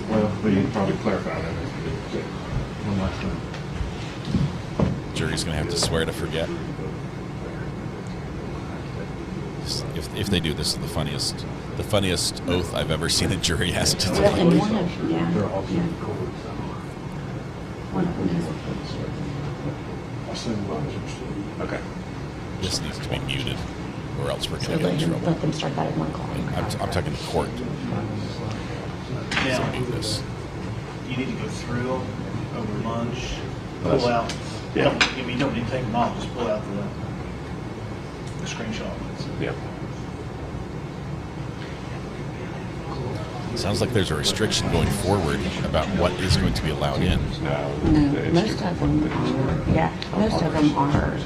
Well, we need to probably clarify that one last time. Jury's going to have to swear to forget. If they do, this is the funniest oath I've ever seen a jury asked to take. And one of one of them has a Okay. This needs to be muted, or else we're going to So get in trouble. let them start that at 1 o'clock. I'm talking to court. So mute this. You need to go through them over lunch, That's- pull out. Yeah. I mean, you don't need to take them off, just pull out the screenshot. Yeah. Sounds like there's a restriction going forward about what is going to be allowed in. No, most of them are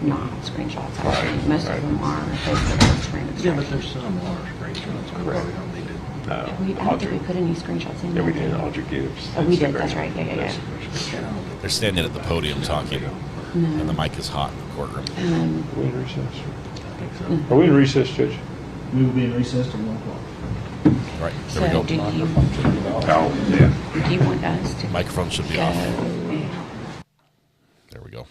not screenshots. Actually, most of them are Facebook screenshots. Yeah, but there's some are screenshots. We probably don't need to No. I don't think we put any screenshots in. Yeah, we there. did. Audrey Gibbs. Oh, we did. That's right. Yeah. They're standing at the podium talking, and the mic is hot in the courtroom. Are we in recess? Are we in recess, Judge? We will be in recess till 1 o'clock. Right, So there we go. do you Oh, yeah. do you want us to Microphone should be go? off. There we go.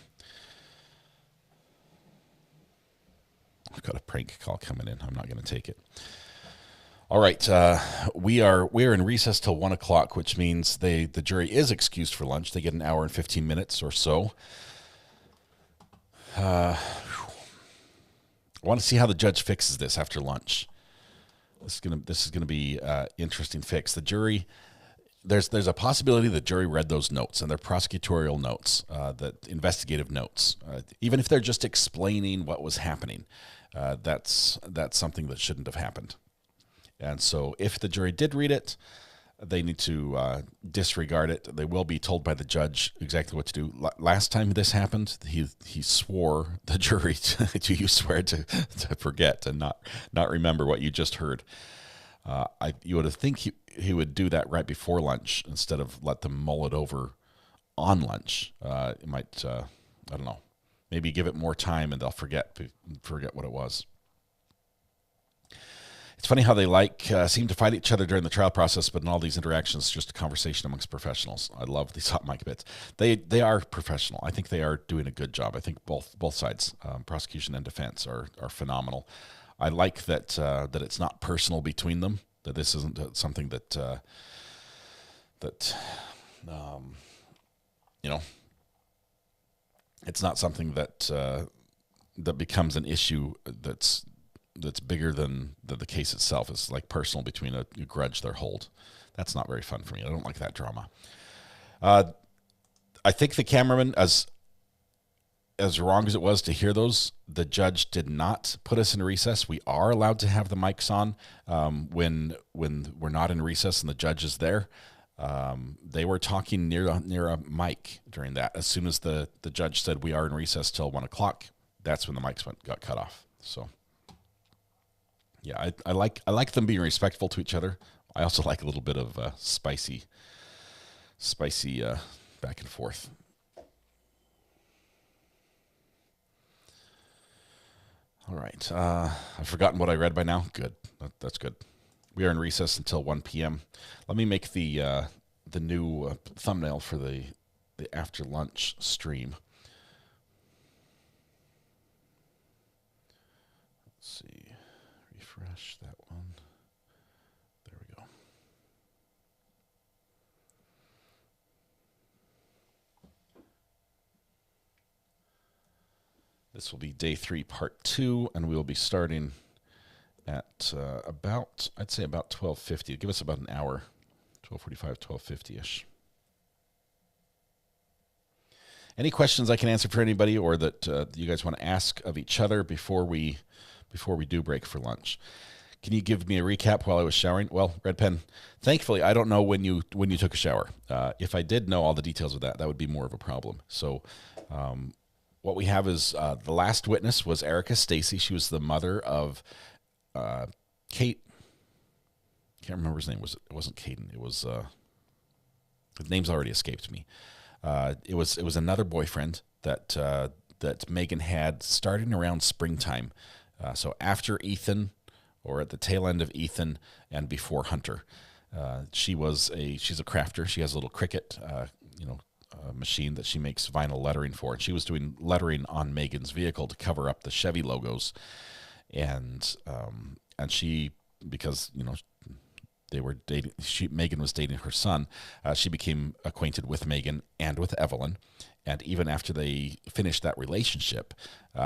I've got a prank call coming in. I'm not going to take it. All right, we are in recess till 1 o'clock, which means the jury is excused for lunch. They get an hour and 15 minutes or so. I want to see how the judge fixes this after lunch. This is gonna be interesting fix. The jury, there's a possibility the jury read those notes, and they're prosecutorial notes, that investigative notes. Even if they're just explaining what was happening, that's something that shouldn't have happened. And so if the jury did read it, they need to disregard it. They will be told by the judge exactly what to do. Last time this happened, he swore the jury to you swear to forget and not remember what you just heard. You would have think he would do that right before lunch instead of let them mull it over on lunch. It might, I don't know, maybe give it more time and they'll forget what it was. It's funny how they seem to fight each other during the trial process, but in all these interactions, it's just a conversation amongst professionals. I love these hot mic bits. They are professional. I think they are doing a good job. I think both sides, prosecution and defense, are phenomenal. I like that it's not personal between them. That this isn't something that it's not something that becomes an issue that's bigger than the case itself. It's like personal between a grudge they hold. That's not very fun for me. I don't like that drama. I think the cameraman, as wrong as it was to hear those, the judge did not put us in recess. We are allowed to have the mics on when we're not in recess and the judge is there. They were talking near a mic during that. As soon as the judge said we are in recess till 1 o'clock, that's when the mics got cut off. So. Yeah, I like them being respectful to each other. I also like a little bit of spicy back and forth. All right, I've forgotten what I read by now. Good, that's good. We are in recess until 1 p.m. Let me make the new thumbnail for the after lunch stream. Let's see. Refresh that one. There we go. This will be day 3, part 2, and we will be starting at I'd say about 12:50. Give us about an hour, 12:45, 12:50-ish. Any questions I can answer for anybody, or that you guys want to ask of each other before we do break for lunch? Can you give me a recap while I was showering? Well, Red Pen, thankfully, I don't know when you took a shower. If I did know all the details of that would be more of a problem. So what we have is the last witness was Erica Stacy. She was the mother of Kate. I can't remember his name. It wasn't Caden. It was his name's already escaped me. It was another boyfriend that Megan had starting around springtime. So after Ethan, or at the tail end of Ethan and before Hunter. She's a crafter. She has a little Cricut, machine that she makes vinyl lettering for. And she was doing lettering on Megan's vehicle to cover up the Chevy logos. And she, because, they were dating, Megan was dating her son, she became acquainted with Megan and with Evelyn. And even after they finished that relationship,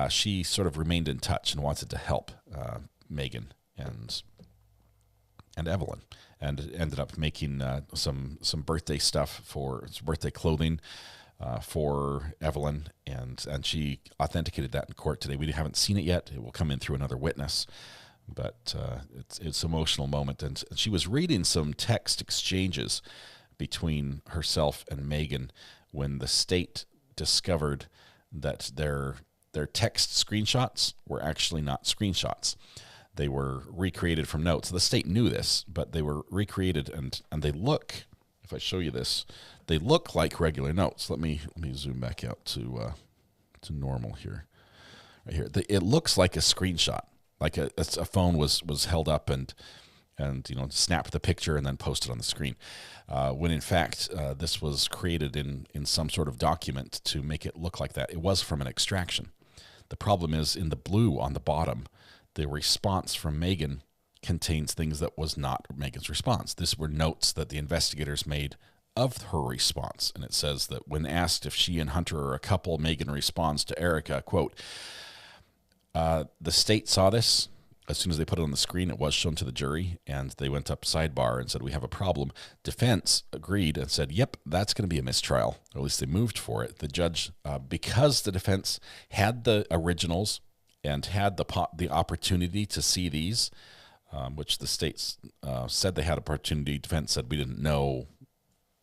she sort of remained in touch and wanted to help Megan and Evelyn, and ended up making some birthday stuff some birthday clothing for Evelyn, and she authenticated that in court today. We haven't seen it yet. It will come in through another witness, but it's an emotional moment. And she was reading some text exchanges between herself and Megan when the state discovered that their text screenshots were actually not screenshots. They were recreated from notes. The state knew this, but they were recreated, and they look, if I show you this, they look like regular notes. Let me zoom back out to normal here. Right here. It looks like a screenshot, like a phone was held up and snapped the picture and then posted on the screen. When in fact, this was created in some sort of document to make it look like that. It was from an extraction. The problem is in the blue on the bottom, the response from Megan contains things that was not Megan's response. These were notes that the investigators made of her response. And it says that when asked if she and Hunter are a couple, Megan responds to Erica, quote, the state saw this. As soon as they put it on the screen, it was shown to the jury, and they went up sidebar and said, we have a problem. Defense agreed and said, yep, that's going to be a mistrial, or at least they moved for it. The judge, because the defense had the originals and had the opportunity to see these, which the states said they had opportunity, defense said we didn't know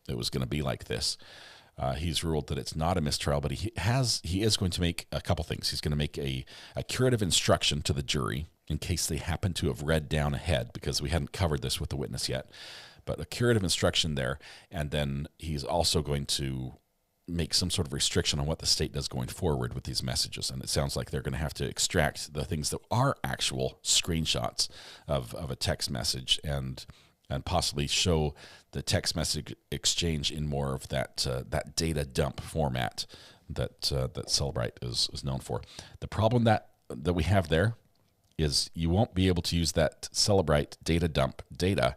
it was going to be like this. He's ruled that it's not a mistrial, but he is going to make a couple things. He's going to make a curative instruction to the jury in case they happen to have read down ahead, because we hadn't covered this with the witness yet, but a curative instruction there. And then he's also going to make some sort of restriction on what the state does going forward with these messages. And it sounds like they're going to have to extract the things that are actual screenshots of a text message and possibly show the text message exchange in more of that data dump format that Celebrite is known for. The problem that we have there is you won't be able to use that Celebrite data dump data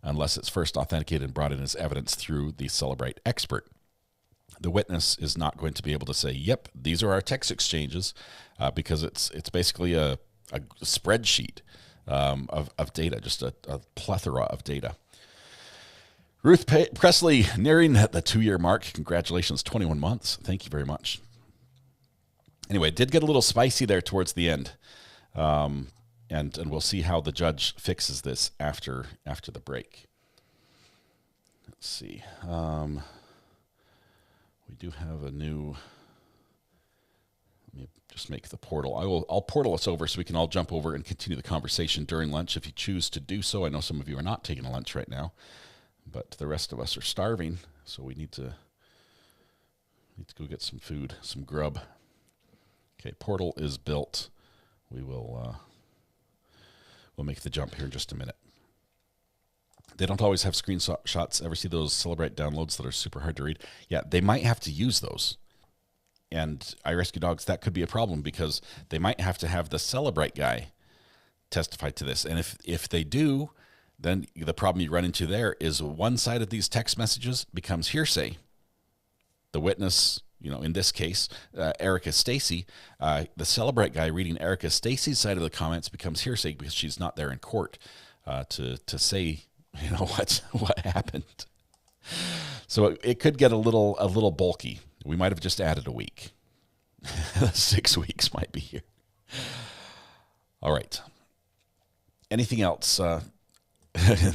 unless it's first authenticated and brought in as evidence through the Celebrite expert. The witness is not going to be able to say, yep, these are our text exchanges, because it's basically a spreadsheet of data, just a plethora of data. Ruth Presley nearing the 2-year mark. Congratulations, 21 months. Thank you very much. Anyway, it did get a little spicy there towards the end. And we'll see how the judge fixes this after the break. Let's see. We do have a new. Let me just make the portal. I'll portal us over so we can all jump over and continue the conversation during lunch if you choose to do so. I know some of you are not taking a lunch right now, but the rest of us are starving, so we need to go get some food, some grub. Okay, portal is built. We will we'll make the jump here in just a minute. They don't always have screenshots. Ever see those Celebrate downloads that are super hard to read? Yeah, they might have to use those. And iRescueDogs, that could be a problem because they might have to have the Celebrate guy testify to this. And if they do, then the problem you run into there is one side of these text messages becomes hearsay. The witness, in this case, Erica Stacy, the Celebrate guy reading Erica Stacy's side of the comments becomes hearsay because she's not there in court to say, what happened. So it could get a little bulky. We might have just added a week. 6 weeks might be here. All right. Anything else?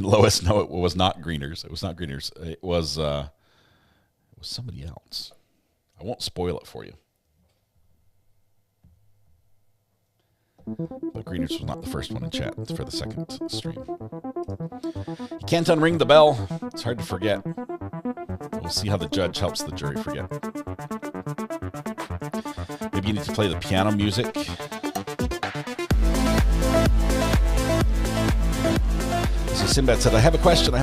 Lois, no, it was not Greeners. It was not Greeners. It was somebody else. I won't spoil it for you. But Greeners was not the first one in chat. It's for the second stream. You can't unring the bell. It's hard to forget. We'll see how the judge helps the jury forget. Maybe you need to play the piano music. So Sinbad said, I have a question.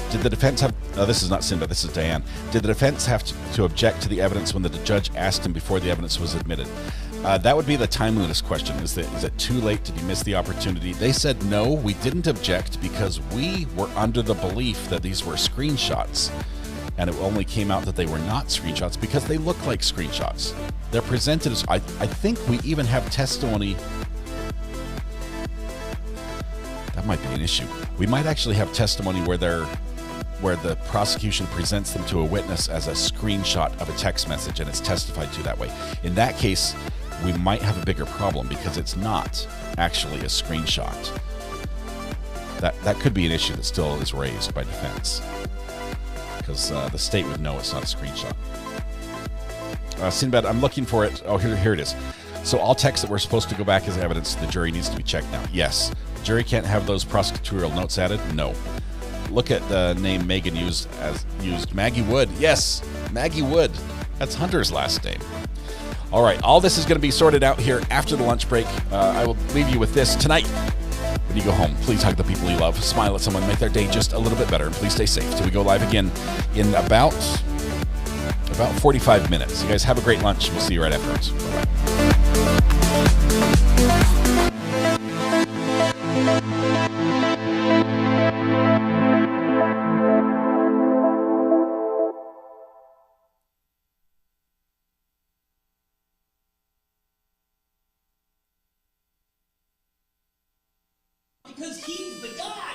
Did the defense have... No, this is not Sinbad, this is Diane. Did the defense have to object to the evidence when the judge asked him before the evidence was admitted? That would be the timeliness question. Is it too late? Did you miss the opportunity? They said, no, we didn't object because we were under the belief that these were screenshots. And it only came out that they were not screenshots because they look like screenshots. They're presented as... I think we even have testimony... That might be an issue. We might actually have testimony where the prosecution presents them to a witness as a screenshot of a text message and it's testified to that way. In that case, we might have a bigger problem because it's not actually a screenshot. That could be an issue that still is raised by defense because the state would know it's not a screenshot. Sinbad, I'm looking for it. Oh, here it is. So all texts that were supposed to go back as evidence to the jury needs to be checked now. Yes. The jury can't have those prosecutorial notes added? No. Look at the name Megan used. Maggie Wood. Yes, Maggie Wood. That's Hunter's last name. All right, all this is going to be sorted out here after the lunch break. I will leave you with this. Tonight, when you go home, please hug the people you love, smile at someone, make their day just a little bit better, and please stay safe till we go live again in about 45 minutes. You guys have a great lunch. We'll see you right afterwards. Bye-bye. Because he's the guy.